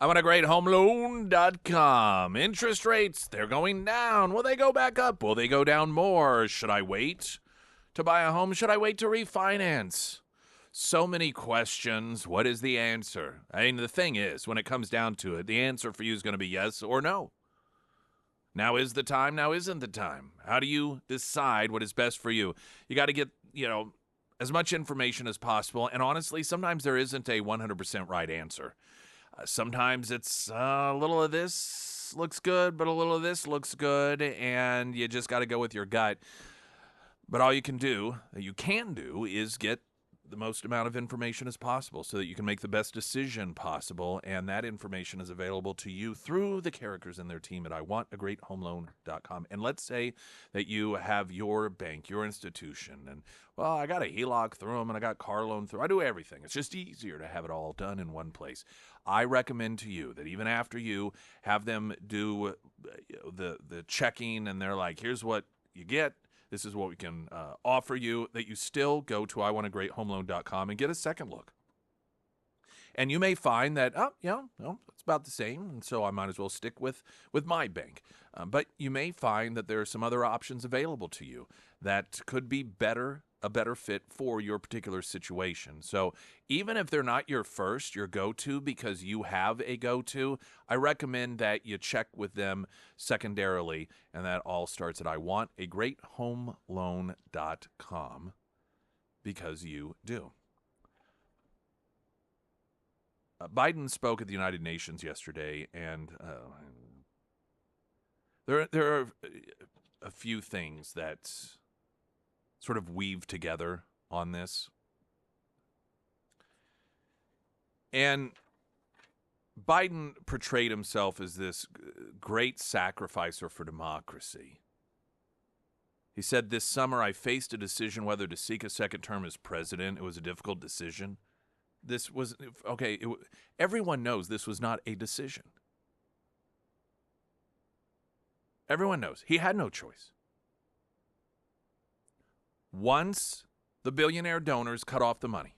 I want a great homeloan.com. Interest rates, they're going down. Will they go back up? Will they go down more? Should I wait to buy a home? Should I wait to refinance? So many questions. What is the answer? I mean, the thing is, when it comes down to it, the answer for you is going to be yes or no. Now is the time, now isn't the time. How do you decide what is best for you? You got to get, as much information as possible. And honestly, sometimes there isn't a 100% right answer. Sometimes it's a little of this looks good, but a little of this looks good, and you just got to go with your gut. But all you can do, is get the most amount of information as possible so that you can make the best decision possible, and that information is available to you through the characters in their team at iwantagreathomeloan.com. And let's say that you have your bank, your institution, and, well, I got a HELOC through them, and I got car loan through. I do everything. It's just easier to have it all done in one place. I recommend to you that even after you have them do the checking, and they're like, here's what you get, this is what we can offer you, that you still go to iwantagreathomeloan.com and get a second look. And you may find that, it's about the same, and so I might as well stick with my bank. But you may find that there are some other options available to you that could be a better fit for your particular situation. So even if they're not your go-to because you have a go-to, I recommend that you check with them secondarily, and that all starts at iwantagreathomeloan.com, because you do. Biden spoke at the United Nations yesterday, and there are a few things that sort of weave together on this. And Biden portrayed himself as this great sacrificer for democracy. He said, "This summer I faced a decision whether to seek a second term as president. It was a difficult decision." This was, everyone knows this was not a decision. Everyone knows. He had no choice. Once the billionaire donors cut off the money,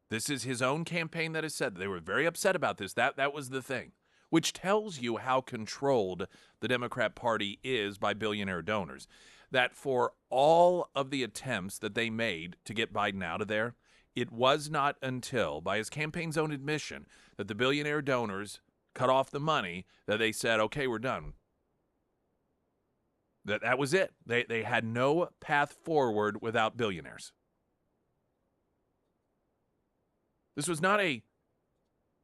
this is his own campaign that has said they were very upset about this. That was the thing, which tells you how controlled the Democrat Party is by billionaire donors. That for all of the attempts that they made to get Biden out of there, it was not until, by his campaign's own admission, that the billionaire donors cut off the money that they said, okay, we're done. That was it. They had no path forward without billionaires. This was not a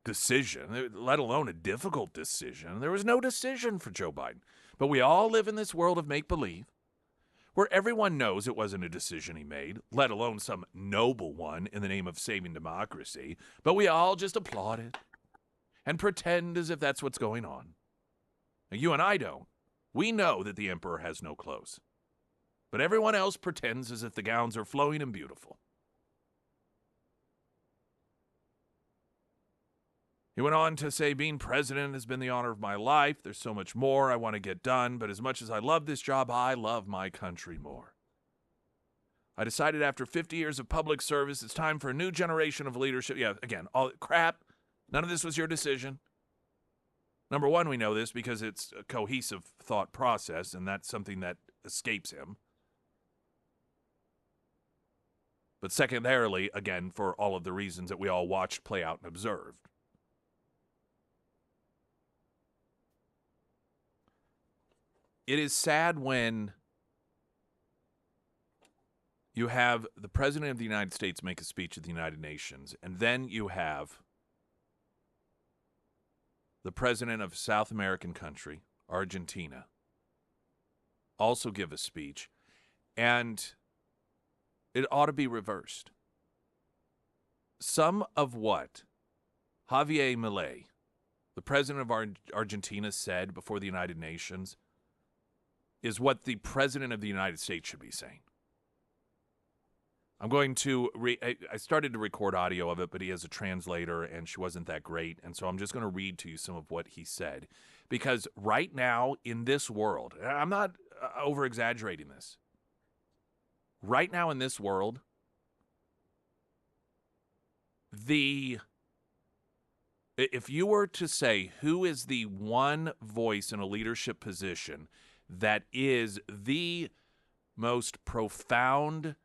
decision, let alone a difficult decision. There was no decision for Joe Biden. But we all live in this world of make-believe, where everyone knows it wasn't a decision he made, let alone some noble one in the name of saving democracy. But we all just applaud it and pretend as if that's what's going on. Now, you and I don't. We know that the emperor has no clothes. But everyone else pretends as if the gowns are flowing and beautiful. He went on to say, being president has been the honor of my life. There's so much more I want to get done, but as much as I love this job, I love my country more. I decided after 50 years of public service, it's time for a new generation of leadership. Yeah, again, all crap. None of this was your decision. Number one, we know this because it's a cohesive thought process, and that's something that escapes him. But secondarily, again, for all of the reasons that we all watched play out and observed. It is sad when you have the President of the United States make a speech at the United Nations, and then you have the President of a South American country, Argentina, also give a speech, and it ought to be reversed. Some of what Javier Milei, the President of Argentina, said before the United Nations is what the President of the United States should be saying. I'm going to I started to record audio of it, but he has a translator, and she wasn't that great. And so I'm just going to read to you some of what he said. Because right now in this world, I'm not over-exaggerating this. Right now in this world, If you were to say who is the one voice in a leadership position that is the most profound,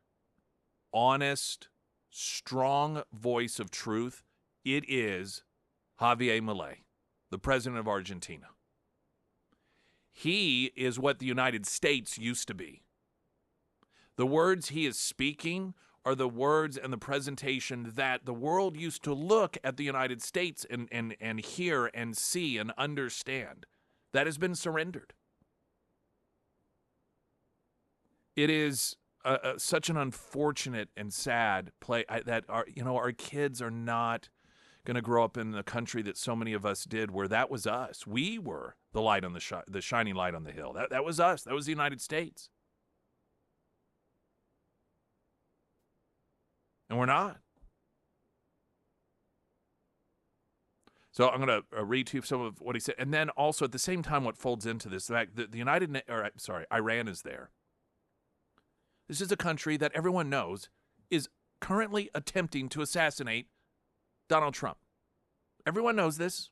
honest, strong voice of truth, it is Javier Milei, the president of Argentina. He is what the United States used to be. The words he is speaking are the words and the presentation that the world used to look at the United States and hear and see and understand. That has been surrendered. It is such an unfortunate and sad play that our kids are not going to grow up in the country that so many of us did, where that was us. We were the light on the shining light on the hill. That was us. That was the United States. And we're not. So I'm going to read to you some of what he said. And then also at the same time, what folds into this, the fact that Iran is there. This is a country that everyone knows is currently attempting to assassinate Donald Trump. Everyone knows this.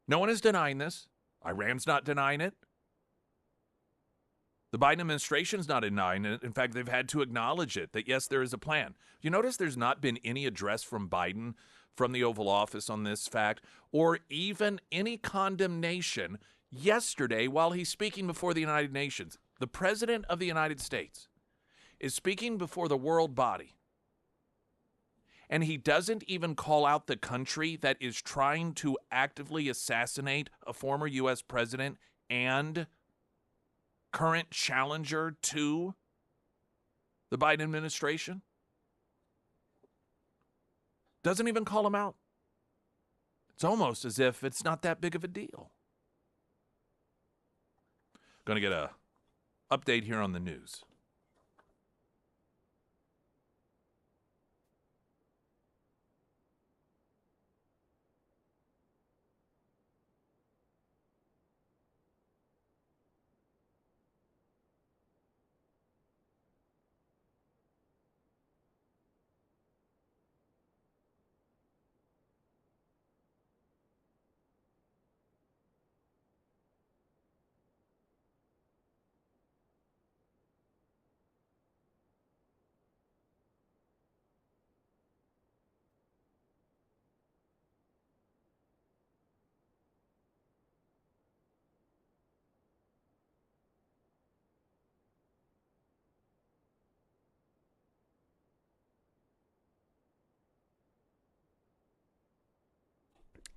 No one is denying this. Iran's not denying it. The Biden administration's not denying it. In fact, they've had to acknowledge it, that yes, there is a plan. You notice there's not been any address from Biden from the Oval Office on this fact, or even any condemnation yesterday while he's speaking before the United Nations. The President of the United States is speaking before the world body, and he doesn't even call out the country that is trying to actively assassinate a former U.S. president and current challenger to the Biden administration. Doesn't even call him out. It's almost as if it's not that big of a deal. Going to get a update here on the news.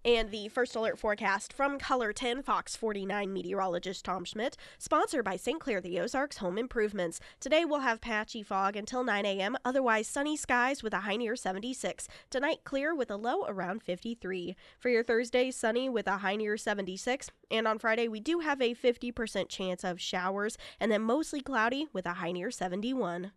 And the first alert forecast from Color 10 Fox 49 meteorologist Tom Schmidt, sponsored by St. Clair the Ozarks Home Improvements. Today we'll have patchy fog until 9 a.m., otherwise sunny skies with a high near 76. Tonight clear with a low around 53. For your Thursday, sunny with a high near 76. And on Friday we do have a 50% chance of showers, and then mostly cloudy with a high near 71.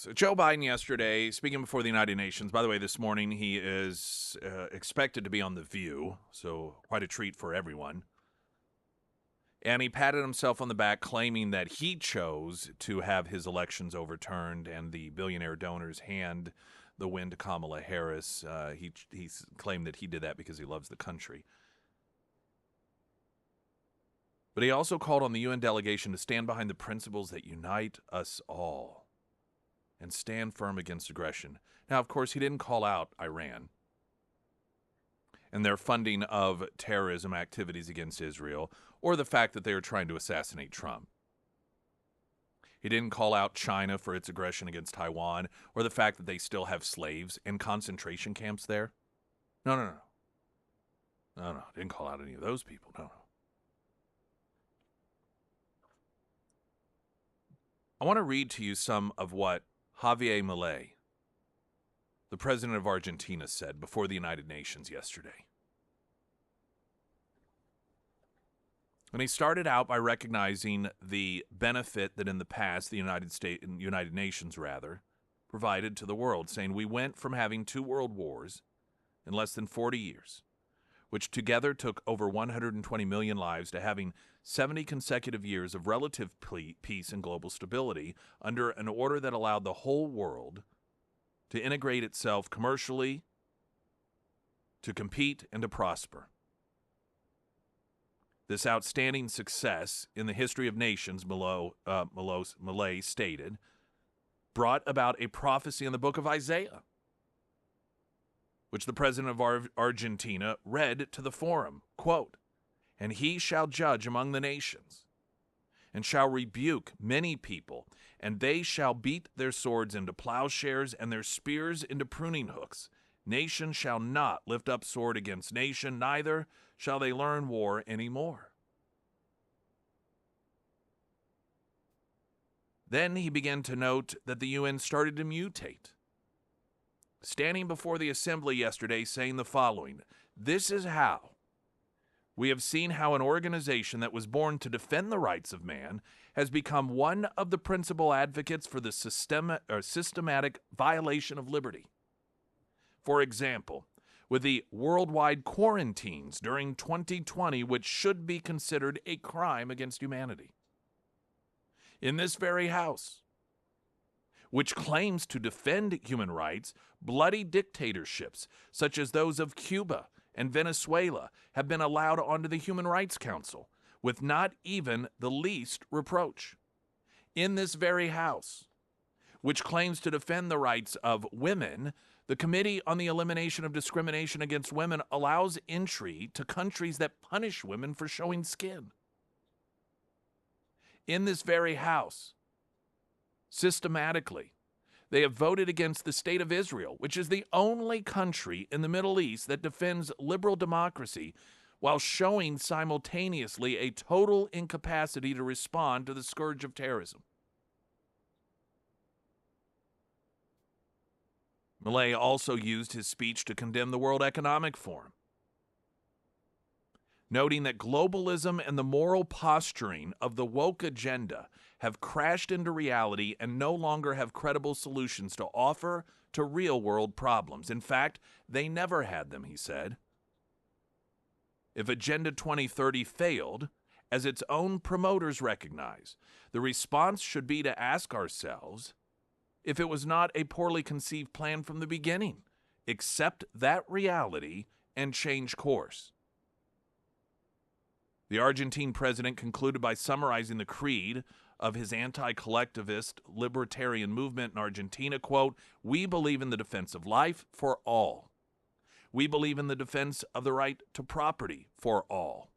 So Joe Biden yesterday, speaking before the United Nations, by the way, this morning he is expected to be on The View, so quite a treat for everyone. And he patted himself on the back, claiming that he chose to have his elections overturned and the billionaire donors hand the win to Kamala Harris. He claimed that he did that because he loves the country. But he also called on the UN delegation to stand behind the principles that unite us all and stand firm against aggression. Now, of course, he didn't call out Iran and their funding of terrorism activities against Israel, or the fact that they are trying to assassinate Trump. He didn't call out China for its aggression against Taiwan, or the fact that they still have slaves in concentration camps there. No. Didn't call out any of those people, no. I want to read to you some of what Javier Milei, the president of Argentina, said before the United Nations yesterday. And he started out by recognizing the benefit that in the past the United Nations provided to the world, saying we went from having 2 world wars in less than 40 years, which together took over 120 million lives, to having 70 consecutive years of relative peace and global stability under an order that allowed the whole world to integrate itself commercially, to compete, and to prosper. This outstanding success in the history of nations, Milei stated, brought about a prophecy in the book of Isaiah, which the president of Argentina read to the forum, quote, "And he shall judge among the nations, and shall rebuke many people, and they shall beat their swords into plowshares and their spears into pruning hooks. Nation shall not lift up sword against nation, neither shall they learn war any more." Then he began to note that the UN started to mutate, standing before the assembly yesterday saying the following: "This is how we have seen how an organization that was born to defend the rights of man has become one of the principal advocates for the systematic violation of liberty. For example, with the worldwide quarantines during 2020, which should be considered a crime against humanity. In this very House, which claims to defend human rights, bloody dictatorships such as those of Cuba and Venezuela have been allowed onto the Human Rights Council with not even the least reproach. In this very House, which claims to defend the rights of women, the Committee on the Elimination of Discrimination Against Women allows entry to countries that punish women for showing skin. In this very House, systematically, they have voted against the State of Israel, which is the only country in the Middle East that defends liberal democracy while showing simultaneously a total incapacity to respond to the scourge of terrorism. Milei also used his speech to condemn the World Economic Forum, noting that globalism and the moral posturing of the woke agenda have crashed into reality and no longer have credible solutions to offer to real-world problems. In fact, they never had them, he said. If Agenda 2030 failed, as its own promoters recognize, the response should be to ask ourselves if it was not a poorly conceived plan from the beginning, accept that reality and change course. The Argentine president concluded by summarizing the creed of his anti-collectivist libertarian movement in Argentina, quote, "We believe in the defense of life for all. We believe in the defense of the right to property for all.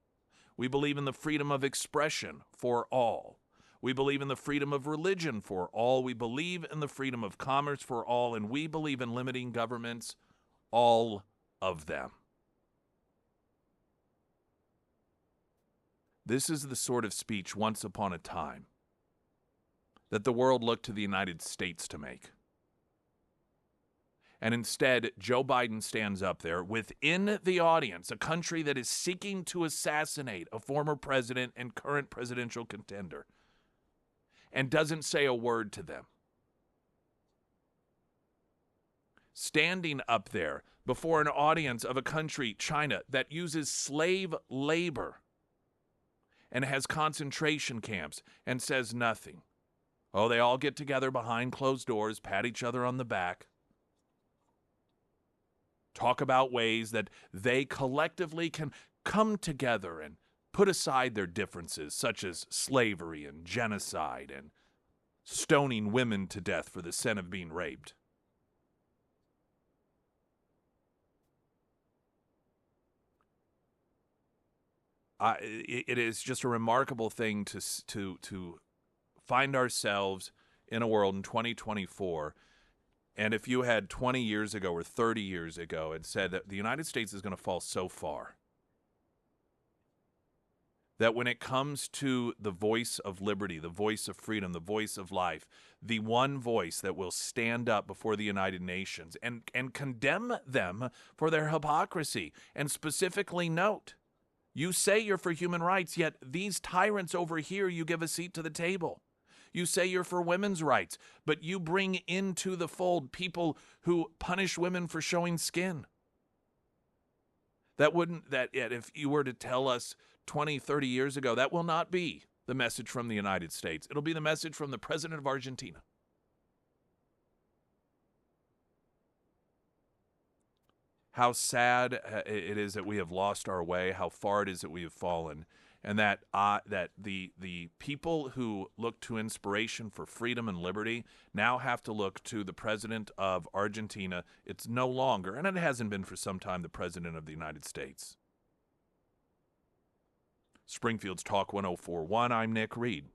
We believe in the freedom of expression for all. We believe in the freedom of religion for all. We believe in the freedom of commerce for all. And we believe in limiting governments, all of them." This is the sort of speech once upon a time that the world looked to the United States to make. And instead, Joe Biden stands up there within the audience, a country that is seeking to assassinate a former president and current presidential contender, and doesn't say a word to them. standing up there before an audience of a country, China, that uses slave labor and has concentration camps and says nothing. Oh, they all get together behind closed doors, pat each other on the back, talk about ways that they collectively can come together and put aside their differences, such as slavery and genocide and stoning women to death for the sin of being raped. It is just a remarkable thing to find ourselves in a world in 2024. And if you had 20 years ago or 30 years ago and said that the United States is going to fall so far, that when it comes to the voice of liberty, the voice of freedom, the voice of life, the one voice that will stand up before the United Nations and condemn them for their hypocrisy, and specifically note, you say you're for human rights, yet these tyrants over here, you give a seat to the table. You say you're for women's rights, but you bring into the fold people who punish women for showing skin. That if you were to tell us 20, 30 years ago, that will not be the message from the United States. It'll be the message from the president of Argentina. How sad it is that we have lost our way, how far it is that we have fallen, and that the people who look to inspiration for freedom and liberty now have to look to the president of Argentina. It's no longer, and it hasn't been for some time, the president of the United States. Springfield's Talk 104.1, I'm Nick Reed.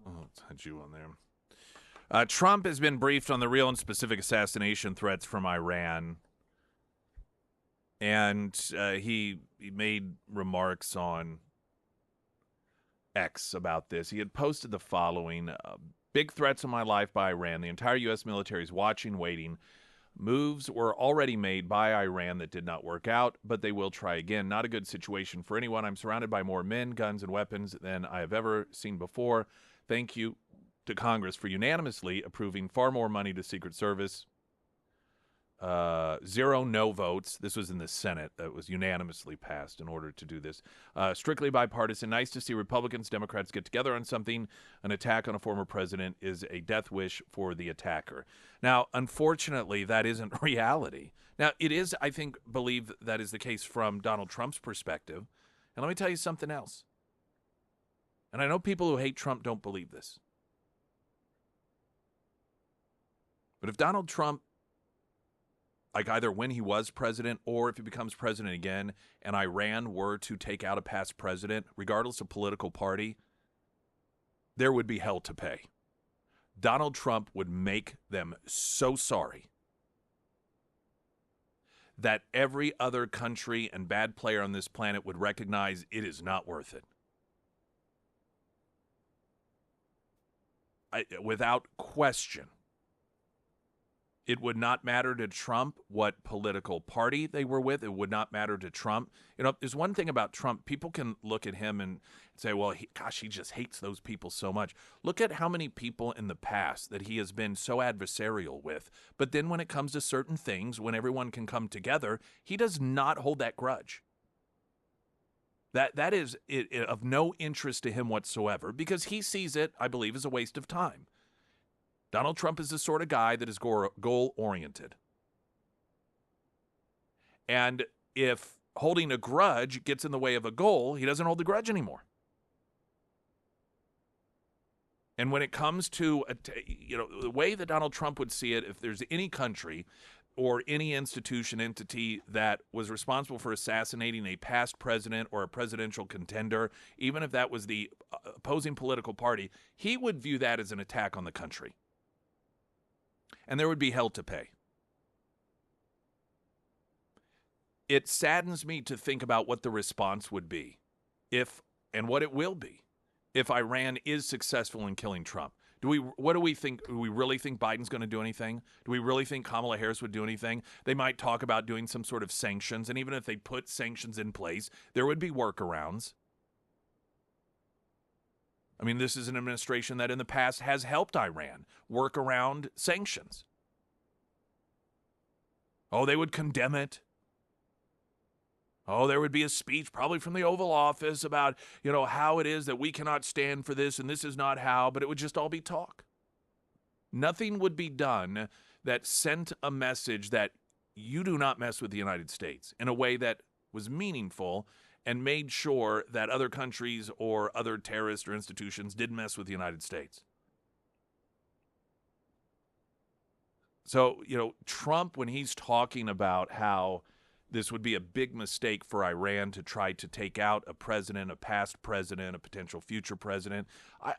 Oh, had you on there. Trump has been briefed on the real and specific assassination threats from Iran. And he made remarks on X about this. He had posted the following: big threats on my life by Iran. The entire U.S. military is watching, waiting. Moves were already made by Iran that did not work out, but they will try again. Not a good situation for anyone. I'm surrounded by more men, guns, and weapons than I have ever seen before. Thank you to Congress for unanimously approving far more money to Secret Service. 0 no votes. This was in the Senate. That was unanimously passed in order to do this. Strictly bipartisan. Nice to see Republicans, Democrats get together on something. An attack on a former president is a death wish for the attacker. Now, unfortunately, that isn't reality. Now, it is, I think, believe that is the case from Donald Trump's perspective. And let me tell you something else. And I know people who hate Trump don't believe this. But if Donald Trump, like either when he was president or if he becomes president again, and Iran were to take out a past president, regardless of political party, there would be hell to pay. Donald Trump would make them so sorry that every other country and bad player on this planet would recognize it is not worth it. Without question. It would not matter to Trump what political party they were with. It would not matter to Trump. You know, there's one thing about Trump. People can look at him and say, well, he just hates those people so much. Look at how many people in the past that he has been so adversarial with. But then when it comes to certain things, when everyone can come together, he does not hold that grudge. That is of no interest to him whatsoever, because he sees it, I believe, as a waste of time. Donald Trump is the sort of guy that is goal-oriented. And if holding a grudge gets in the way of a goal, he doesn't hold the grudge anymore. And when it comes to, the way that Donald Trump would see it, if there's any country or any institution, entity that was responsible for assassinating a past president or a presidential contender, even if that was the opposing political party, he would view that as an attack on the country. And there would be hell to pay. It saddens me to think about what the response would be and what it will be, if Iran is successful in killing Trump. What do we think? Do we really think Biden's going to do anything? Do we really think Kamala Harris would do anything? They might talk about doing some sort of sanctions, and even if they put sanctions in place, there would be workarounds. I mean, this is an administration that in the past has helped Iran work around sanctions. Oh, they would condemn it. Oh, there would be a speech probably from the Oval Office about, how it is that we cannot stand for this and this is not how, but it would just all be talk. Nothing would be done that sent a message that you do not mess with the United States in a way that was meaningful and made sure that other countries or other terrorists or institutions didn't mess with the United States. So, Trump, when he's talking about how this would be a big mistake for Iran to try to take out a president, a past president, a potential future president,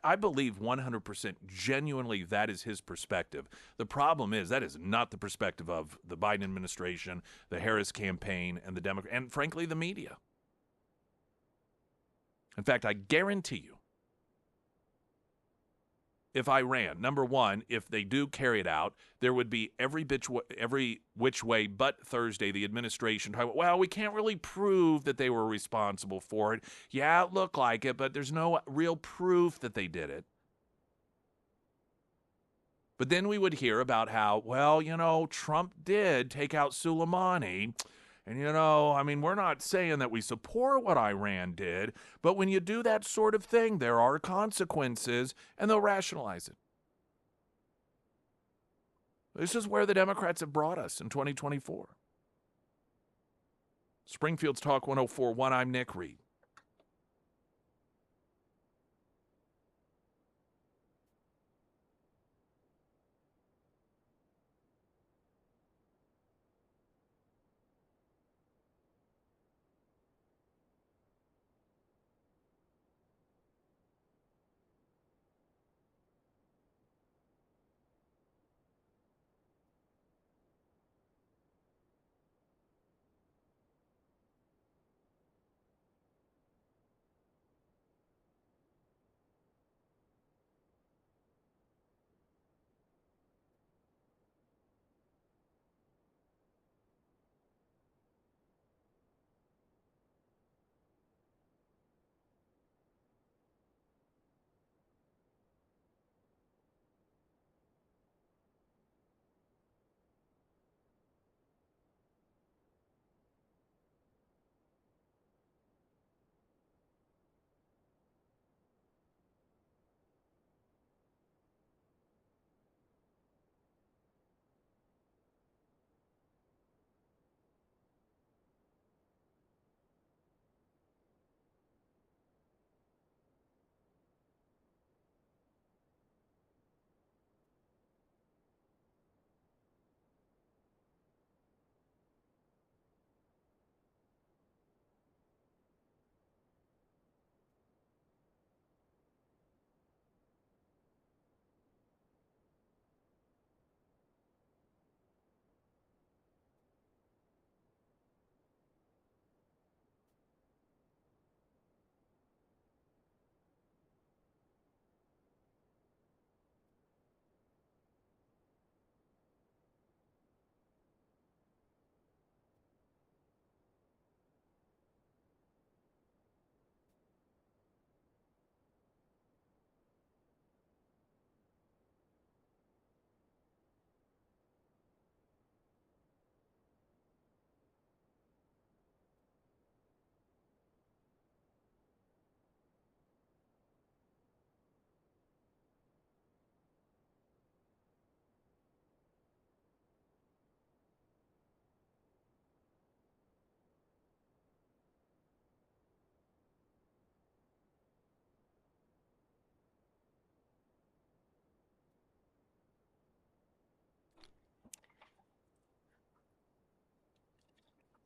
I believe 100% genuinely that is his perspective. The problem is that is not the perspective of the Biden administration, the Harris campaign, and the Democrat, and frankly, the media. In fact, I guarantee you, if Iran, number one, if they do carry it out, there would be every which way but Thursday, the administration talking about, well, we can't really prove that they were responsible for it. Yeah, it looked like it, but there's no real proof that they did it. But then we would hear about how, well, Trump did take out Soleimani. And, we're not saying that we support what Iran did, but when you do that sort of thing, there are consequences, and they'll rationalize it. This is where the Democrats have brought us in 2024. Springfield's Talk 104.1, I'm Nick Reed.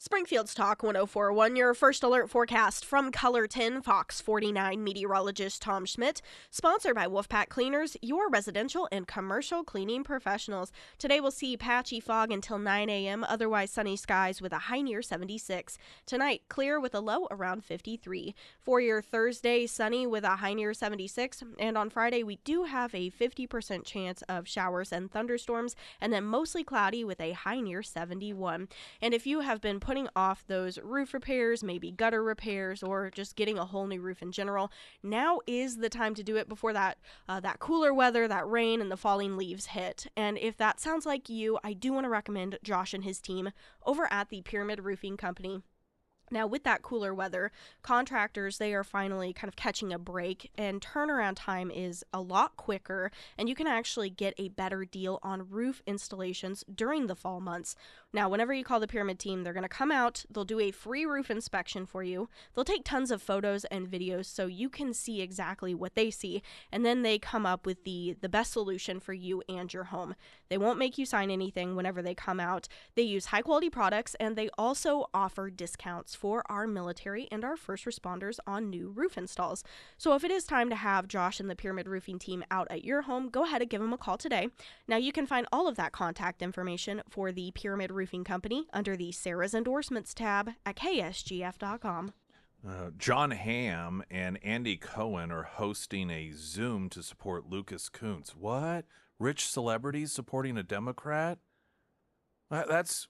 Springfield's Talk 1041, your first alert forecast from Colorton, Fox 49 meteorologist Tom Schmidt, sponsored by Wolfpack Cleaners, your residential and commercial cleaning professionals. Today we'll see patchy fog until 9 a.m., otherwise sunny skies with a high near 76. Tonight, clear with a low around 53. For your Thursday, sunny with a high near 76. And on Friday, we do have a 50% chance of showers and thunderstorms, and then mostly cloudy with a high near 71. And if you have been putting off those roof repairs, maybe gutter repairs, or just getting a whole new roof in general, now is the time to do it before that cooler weather, that rain, and the falling leaves hit. And if that sounds like you, I do want to recommend Josh and his team over at the Pyramid Roofing Company. Now, with that cooler weather, contractors, they are finally kind of catching a break, and turnaround time is a lot quicker, and you can actually get a better deal on roof installations during the fall months. Now, whenever you call the Pyramid team, they're going to come out, they'll do a free roof inspection for you, they'll take tons of photos and videos so you can see exactly what they see, and then they come up with the best solution for you and your home. They won't make you sign anything whenever they come out. They use high-quality products, and they also offer discounts for our military and our first responders on new roof installs. So if it is time to have Josh and the Pyramid Roofing team out at your home, go ahead and give them a call today. Now you can find all of that contact information for the Pyramid Roofing Company under the Sarah's Endorsements tab at ksgf.com. John Hamm and Andy Cohen are hosting a Zoom to support Lucas Kuntz. What? Rich celebrities supporting a Democrat? That's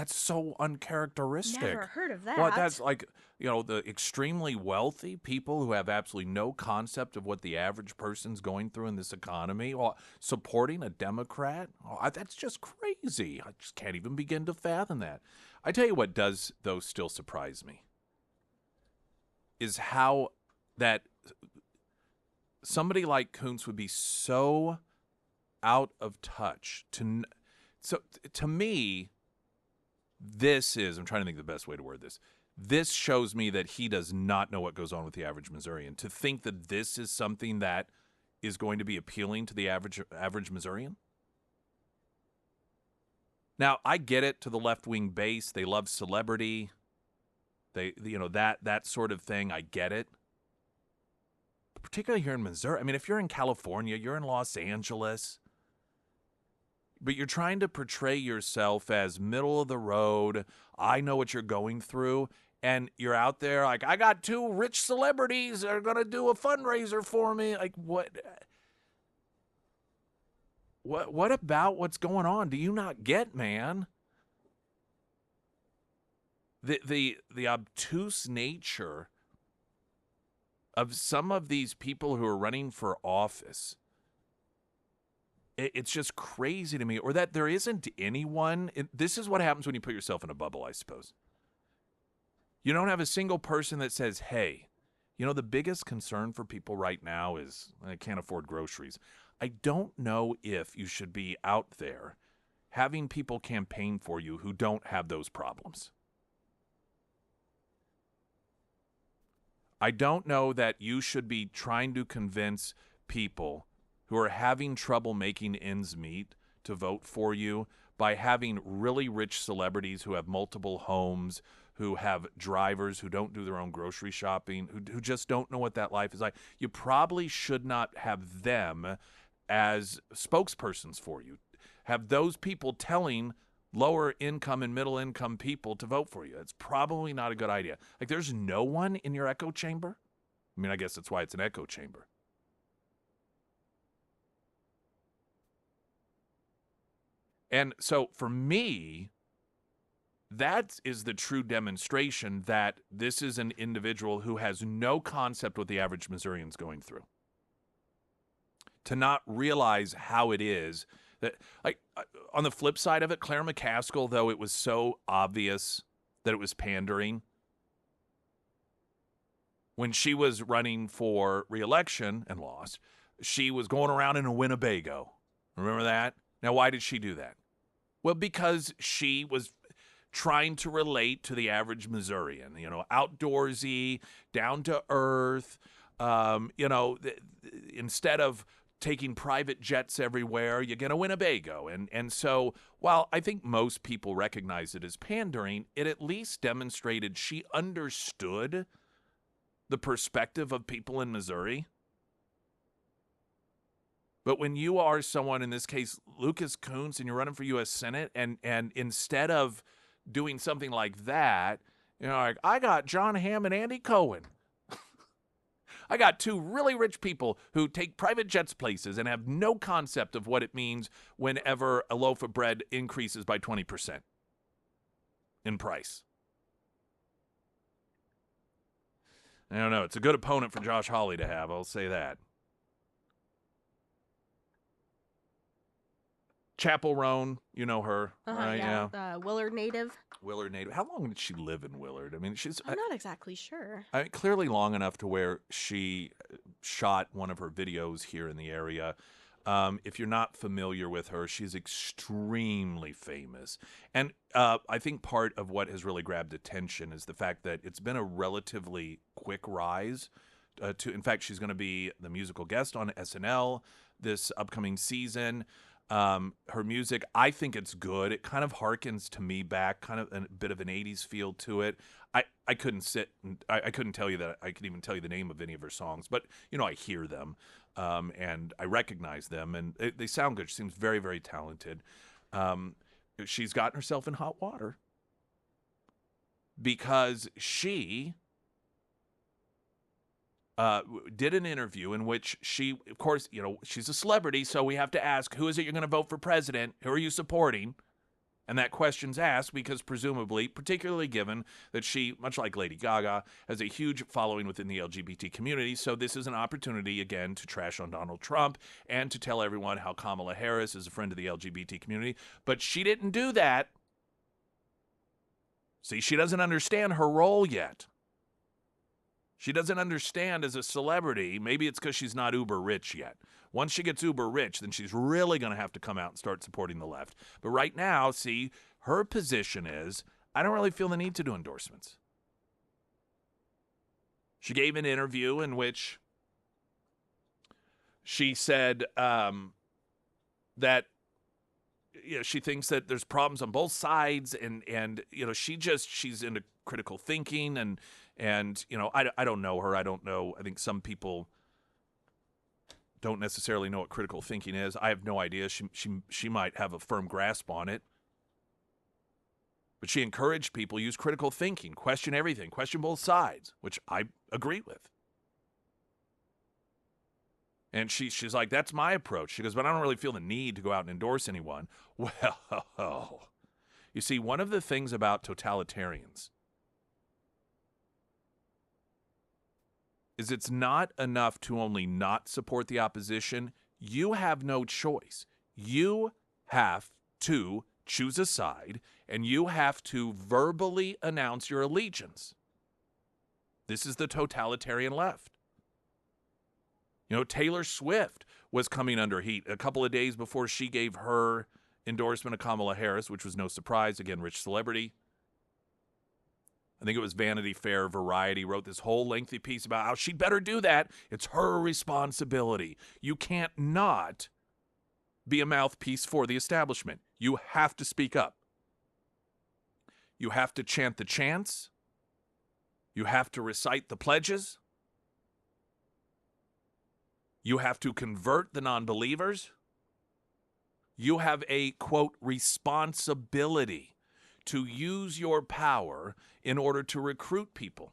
so uncharacteristic. Never heard of that. Well, that's like, the extremely wealthy people who have absolutely no concept of what the average person's going through in this economy, supporting a Democrat? That's just crazy. I just can't even begin to fathom that. I tell you what does, though, still surprise me is how that somebody like Kuntz would be so out of touch So to me, this is, I'm trying to think of the best way to word this. This shows me that he does not know what goes on with the average Missourian. To think that this is something that is going to be appealing to the average Missourian. Now, I get it to the left-wing base. They love celebrity. That sort of thing. I get it. But particularly here in Missouri. I mean, if you're in California, you're in Los Angeles, but you're trying to portray yourself as middle of the road. I know what you're going through. And you're out there like, I got two rich celebrities that are going to do a fundraiser for me. Like, what about what's going on? Do you not get, man? The obtuse nature of some of these people who are running for office. It's just crazy to me, or that there isn't anyone. This is what happens when you put yourself in a bubble, I suppose. You don't have a single person that says, hey, the biggest concern for people right now is I can't afford groceries. I don't know if you should be out there having people campaign for you who don't have those problems. I don't know that you should be trying to convince people who are having trouble making ends meet to vote for you by having really rich celebrities who have multiple homes, who have drivers who don't do their own grocery shopping, who just don't know what that life is like. You probably should not have them as spokespersons for you. Have those people telling lower income and middle income people to vote for you. It's probably not a good idea. Like, there's no one in your echo chamber. I mean, I guess that's why it's an echo chamber. And so for me, that is the true demonstration that this is an individual who has no concept what the average Missourian's going through. To not realize how it is that, like, on the flip side of it, Claire McCaskill, though it was so obvious that it was pandering, when she was running for re-election and lost, she was going around in a Winnebago. Remember that? Now, why did she do that? Well, because she was trying to relate to the average Missourian, outdoorsy, down to earth, instead of taking private jets everywhere. You get a Winnebago. And so while I think most people recognize it as pandering, it at least demonstrated she understood the perspective of people in Missouri. But when you are someone, in this case, Lucas Coons, and you're running for U.S. Senate, and instead of doing something like that, like, I got John Hamm and Andy Cohen. I got two really rich people who take private jets places and have no concept of what it means whenever a loaf of bread increases by 20% in price. I don't know. It's a good opponent for Josh Hawley to have, I'll say that. Chapel Roan, you know her, right? Yeah. Willard native. Willard native. How long did she live in Willard? I mean, I'm not exactly sure. Clearly long enough to where she shot one of her videos here in the area. If you're not familiar with her, she's extremely famous. And I think part of what has really grabbed attention is the fact that it's been a relatively quick rise. In fact, she's going to be the musical guest on SNL this upcoming season. Her music, I think it's good. It kind of harkens to me back, kind of a bit of an 80s feel to it. I couldn't I couldn't tell you that I could even tell you the name of any of her songs, but I hear them, and I recognize them, and they sound good. She seems very, very talented. She's gotten herself in hot water because she did an interview in which she, of course, she's a celebrity, so we have to ask, who is it you're going to vote for president? Who are you supporting? And that question's asked because presumably, particularly given that she, much like Lady Gaga, has a huge following within the LGBT community, so this is an opportunity, again, to trash on Donald Trump and to tell everyone how Kamala Harris is a friend of the LGBT community. But she didn't do that. See, she doesn't understand her role yet. She doesn't understand as a celebrity. Maybe it's because she's not uber rich yet. Once she gets uber rich, then she's really going to have to come out and start supporting the left. But right now, see, her position is, I don't really feel the need to do endorsements. She gave an interview in which she said that she thinks that there's problems on both sides, and she's into critical thinking, and I don't know her. I don't know. I think some people don't necessarily know what critical thinking is. I have no idea. She might have a firm grasp on it. But she encouraged people to use critical thinking, question everything, question both sides, which I agree with. And she's like, that's my approach. She goes, but I don't really feel the need to go out and endorse anyone. Well, you see, one of the things about totalitarians is it's not enough to only not support the opposition. You have no choice. You have to choose a side, and you have to verbally announce your allegiance. This is the totalitarian left. Taylor Swift was coming under heat a couple of days before she gave her endorsement of Kamala Harris, which was no surprise. Again, rich celebrity. I think it was Vanity Fair, Variety wrote this whole lengthy piece about how she'd better do that. It's her responsibility. You can't not be a mouthpiece for the establishment. You have to speak up. You have to chant the chants. You have to recite the pledges. You have to convert the non-believers. You have a, quote, responsibility to use your power in order to recruit people.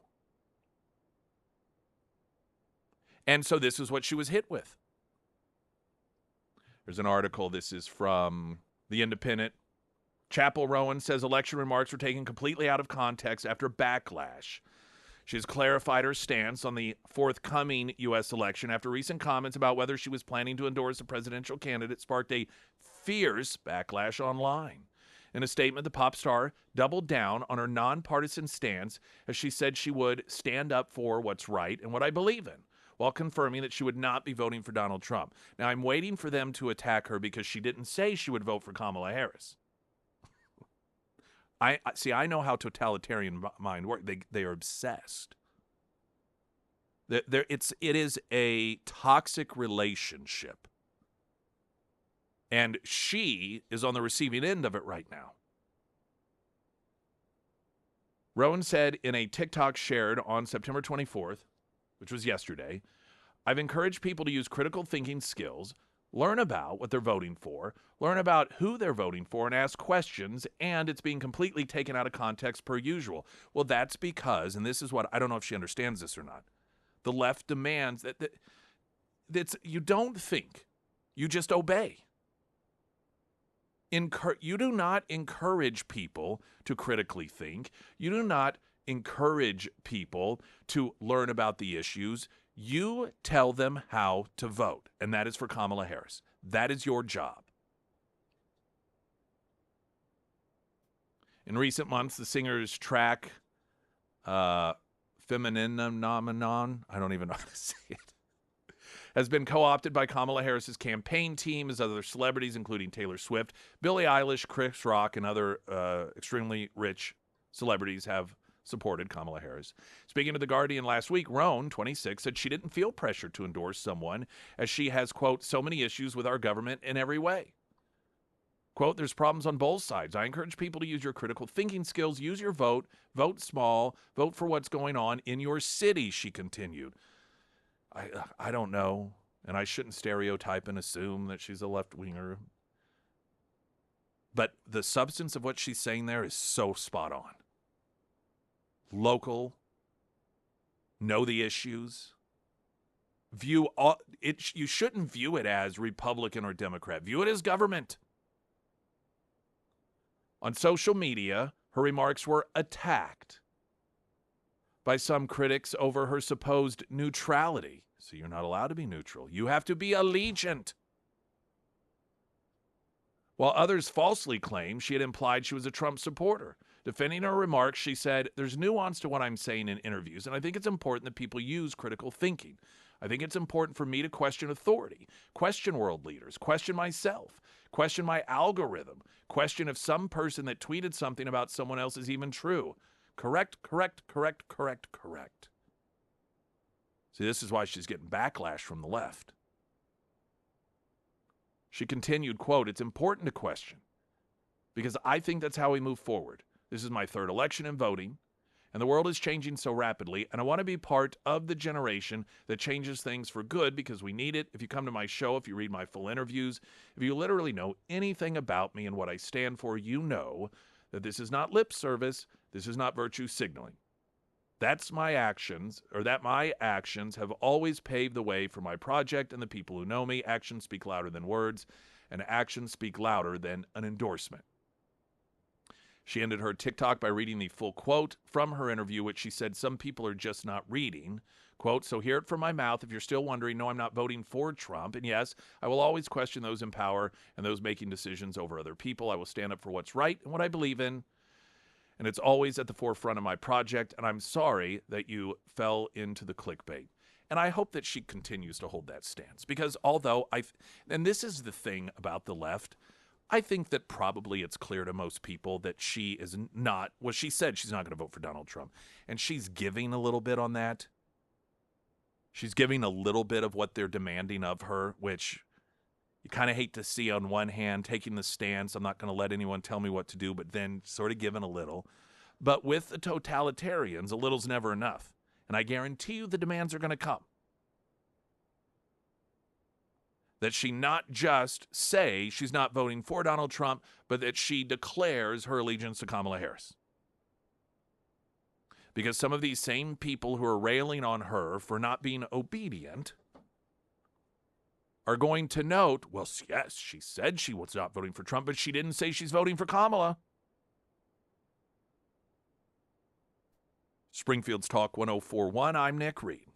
And so this is what she was hit with. There's an article. This is from The Independent. Chapel Rowan says election remarks were taken completely out of context after backlash. She has clarified her stance on the forthcoming U.S. election after recent comments about whether she was planning to endorse a presidential candidate sparked a fierce backlash online. In a statement, the pop star doubled down on her nonpartisan stance as she said she would stand up for what's right and what I believe in, while confirming that she would not be voting for Donald Trump. Now, I'm waiting for them to attack her because she didn't say she would vote for Kamala Harris. I know how totalitarian mind works. They are obsessed. It is a toxic relationship And she is on the receiving end of it right now. Rowan said in a TikTok shared on September 24th, which was yesterday, I've encouraged people to use critical thinking skills, learn about what they're voting for, learn about who they're voting for, and ask questions, and it's being completely taken out of context per usual. Well, that's because, and this is what, I don't know if she understands this or not, the left demands that you don't think, you just obey. You do not encourage people to critically think. You do not encourage people to learn about the issues. You tell them how to vote, and that is for Kamala Harris. That is your job. In recent months, the singer's track, Phenomenon, I don't even know how to say it, has been co-opted by Kamala Harris's campaign team as other celebrities, including Taylor Swift, Billie Eilish, Chris Rock, and other extremely rich celebrities have supported Kamala Harris. Speaking to The Guardian last week, Roan, 26, said she didn't feel pressure to endorse someone as she has, quote, so many issues with our government in every way. Quote, there's problems on both sides. I encourage people to use your critical thinking skills, use your vote, vote small, vote for what's going on in your city, she continued. I don't know, and I shouldn't stereotype and assume that she's a left-winger. But the substance of what she's saying there is so spot on. Local, know the issues. You shouldn't view it as Republican or Democrat. View it as government. On social media, her remarks were attacked by some critics over her supposed neutrality. So you're not allowed to be neutral. You have to be allegiant. While others falsely claim she had implied she was a Trump supporter. Defending her remarks, she said, there's nuance to what I'm saying in interviews, and I think it's important that people use critical thinking. I think it's important for me to question authority, question world leaders, question myself, question my algorithm, question if some person that tweeted something about someone else is even true. Correct. See, this is why she's getting backlash from the left. She continued, quote, it's important to question because I think that's how we move forward. This is my third election in voting, and the world is changing so rapidly, and I want to be part of the generation that changes things for good because we need it. If you come to my show, if you read my full interviews, if you literally know anything about me and what I stand for, you know that this is not lip service, this is not virtue signaling. My actions have always paved the way for my project and the people who know me. Actions speak louder than words, and actions speak louder than an endorsement. She ended her TikTok by reading the full quote from her interview, which she said some people are just not reading. Quote, so hear it from my mouth if you're still wondering, no, I'm not voting for Trump. And yes, I will always question those in power and those making decisions over other people. I will stand up for what's right and what I believe in. And it's always at the forefront of my project, and I'm sorry that you fell into the clickbait. And I hope that she continues to hold that stance, because although and this is the thing about the left, I think that probably it's clear to most people that she is not, well, she said she's not going to vote for Donald Trump, and she's giving a little bit on that. She's giving a little bit of what they're demanding of her, which you kind of hate to see on one hand, taking the stance, I'm not going to let anyone tell me what to do, but then sort of giving a little. But with the totalitarians, a little's never enough. And I guarantee you the demands are going to come. That she not just say she's not voting for Donald Trump, but that she declares her allegiance to Kamala Harris. Because some of these same people who are railing on her for not being obedient are going to note, well, yes, she said she was not voting for Trump, but she didn't say she's voting for Kamala. Springfield's Talk 1041, I'm Nick Reed.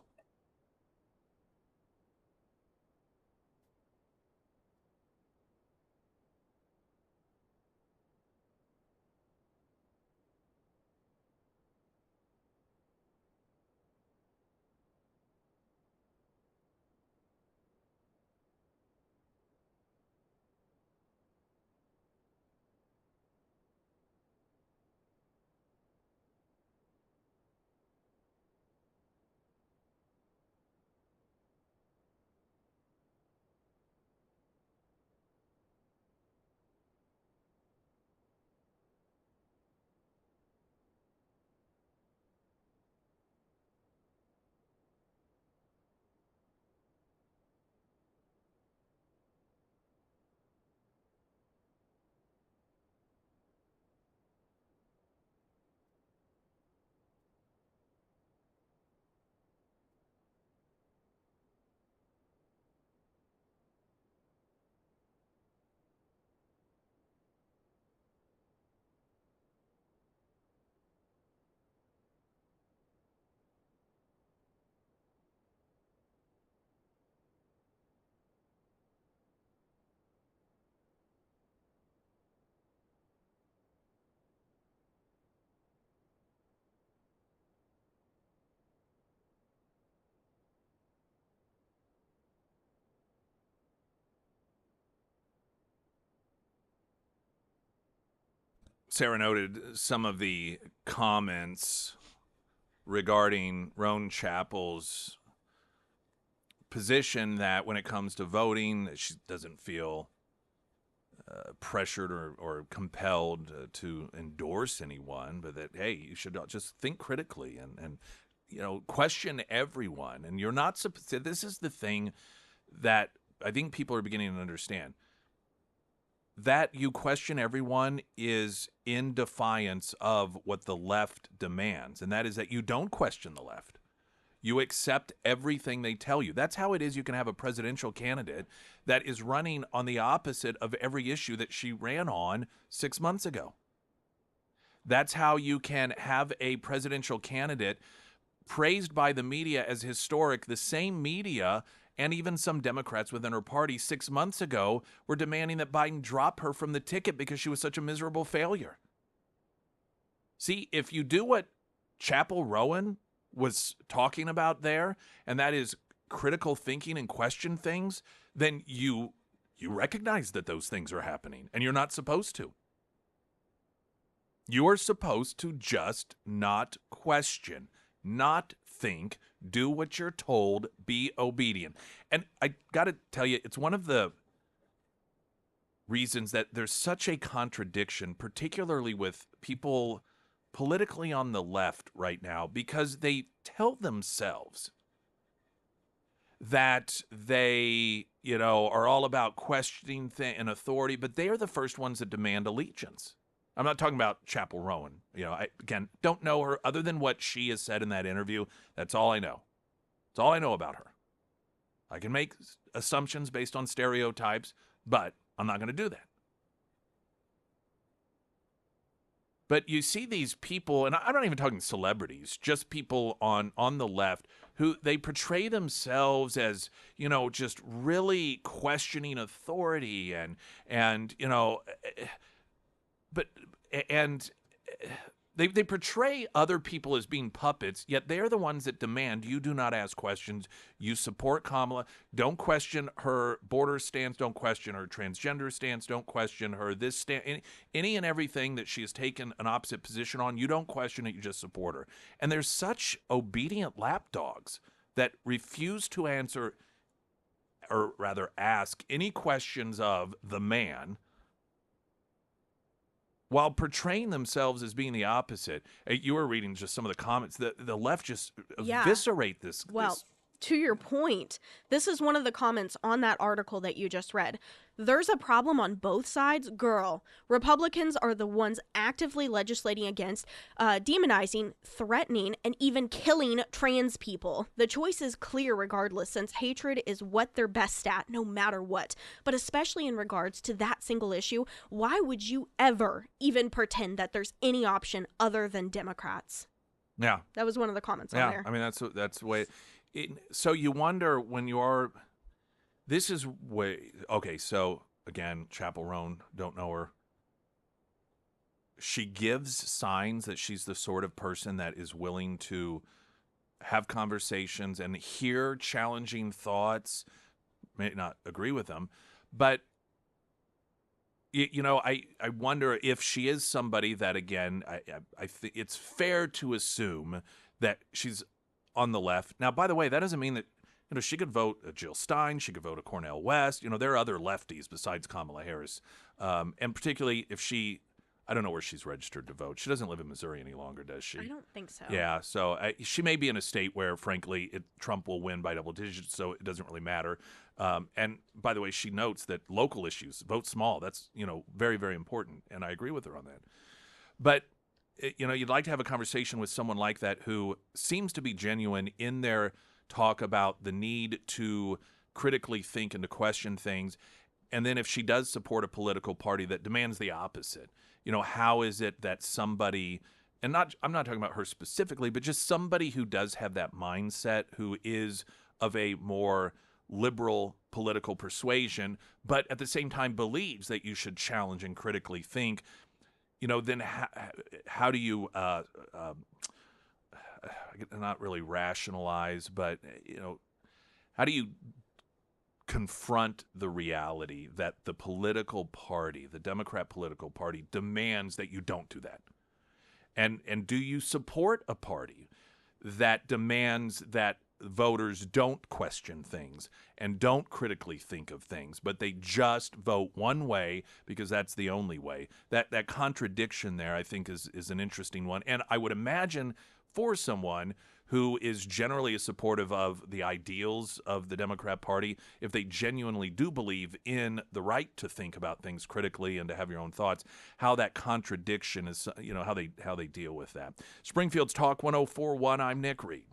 Sarah noted some of the comments regarding Roan Chapel's position that when it comes to voting, she doesn't feel pressured or compelled to endorse anyone, but that, hey, you should just think critically and question everyone. And you're not supposed to. This is the thing that I think people are beginning to understand. That you question everyone is in defiance of what the left demands, and that is that you don't question the left. You accept everything they tell you. That's how it is you can have a presidential candidate that is running on the opposite of every issue that she ran on 6 months ago. That's how you can have a presidential candidate praised by the media as historic. The same media and even some Democrats within her party 6 months ago were demanding that Biden drop her from the ticket because she was such a miserable failure. See, if you do what Chapel Rowan was talking about there, and that is critical thinking and question things, then you recognize that those things are happening, and you're not supposed to. You are supposed to just not question, not think, do what you're told, be obedient. And I got to tell you, it's one of the reasons that there's such a contradiction, particularly with people politically on the left right now, because they tell themselves that they, are all about questioning and authority, but they are the first ones that demand allegiance. I'm not talking about Chapel Rowan. I, again, don't know her other than what she has said in that interview. That's all I know. That's all I know about her. I can make assumptions based on stereotypes, but I'm not going to do that. But you see these people, and I'm not even talking celebrities, just people on the left who they portray themselves as, just really questioning authority and they portray other people as being puppets, yet they're the ones that demand you do not ask questions. You support Kamala. Don't question her border stance. Don't question her transgender stance. Don't question her this stance. Any and everything that she has taken an opposite position on, you don't question it. You just support her. And there's such obedient lapdogs that refuse to answer, or rather ask, any questions of the man, while portraying themselves as being the opposite. You were reading just some of the comments. The left just eviscerate this. Well, to your point, this is one of the comments on that article that you just read. There's a problem on both sides. Girl, Republicans are the ones actively legislating against, demonizing, threatening, and even killing trans people. The choice is clear regardless, since hatred is what they're best at, no matter what. But especially in regards to that single issue, why would you ever even pretend that there's any option other than Democrats? Yeah. That was one of the comments on there. I mean, that's the way. So you wonder when you are. This is way okay. So again, Chapel Roan, don't know her. She gives signs that she's the sort of person that is willing to have conversations and hear challenging thoughts. May not agree with them, but I wonder if she is somebody that, again, I think it's fair to assume that she's on the left. Now, by the way, that doesn't mean that, she could vote a Jill Stein. She could vote a Cornel West. There are other lefties besides Kamala Harris. And particularly if I don't know where she's registered to vote. She doesn't live in Missouri any longer, does she? I don't think so. Yeah, so she may be in a state where, frankly, Trump will win by double digits, so it doesn't really matter. And by the way, she notes that local issues, vote small, that's, very, very important. And I agree with her on that. But, you'd like to have a conversation with someone like that who seems to be genuine in their talk about the need to critically think and to question things. And then if she does support a political party that demands the opposite, how is it that somebody, and I'm not talking about her specifically, but just somebody who does have that mindset, who is of a more liberal political persuasion, but at the same time believes that you should challenge and critically think, then how do you, not really rationalize, but, how do you confront the reality that the political party, the Democrat political party, demands that you don't do that. And do you support a party that demands that voters don't question things and don't critically think of things, but they just vote one way because that's the only way? That contradiction there, I think, is an interesting one. And I would imagine for someone who is generally supportive of the ideals of the Democrat Party, if they genuinely do believe in the right to think about things critically and to have your own thoughts, how that contradiction is, how they deal with that. Springfield's Talk 104.1, I'm Nick Reed.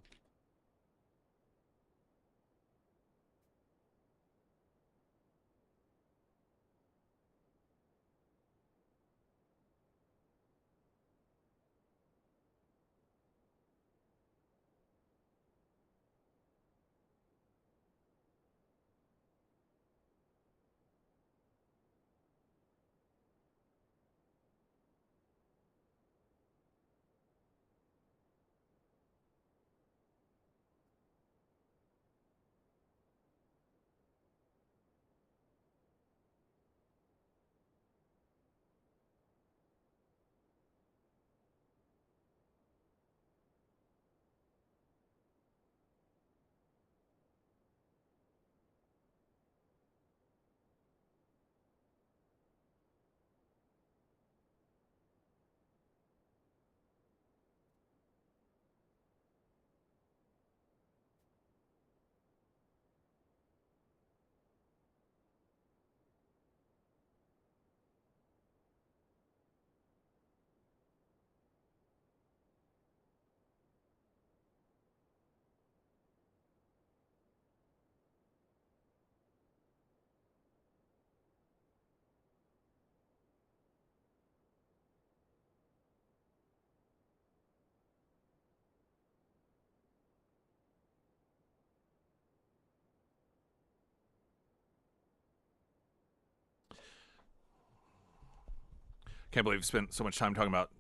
Can't believe we spent so much time talking about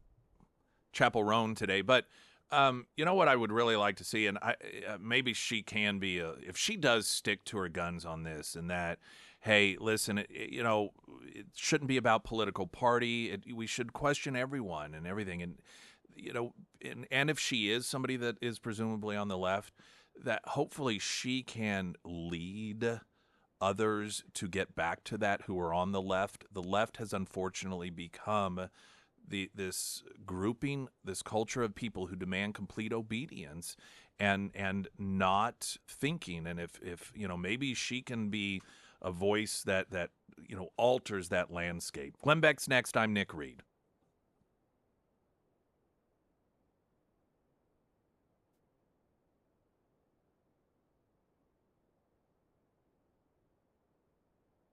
Chapel Roan today, but you know what I would really like to see, and maybe she can be, if she does stick to her guns on this, and that, hey, listen, it shouldn't be about political party. We should question everyone and everything, and and if she is somebody that is presumably on the left, that hopefully she can lead others to get back to that who are on the left. The left has unfortunately become this grouping, this culture of people who demand complete obedience and not thinking. And if maybe she can be a voice that alters that landscape. Glenn Beck's next. I'm Nick Reed.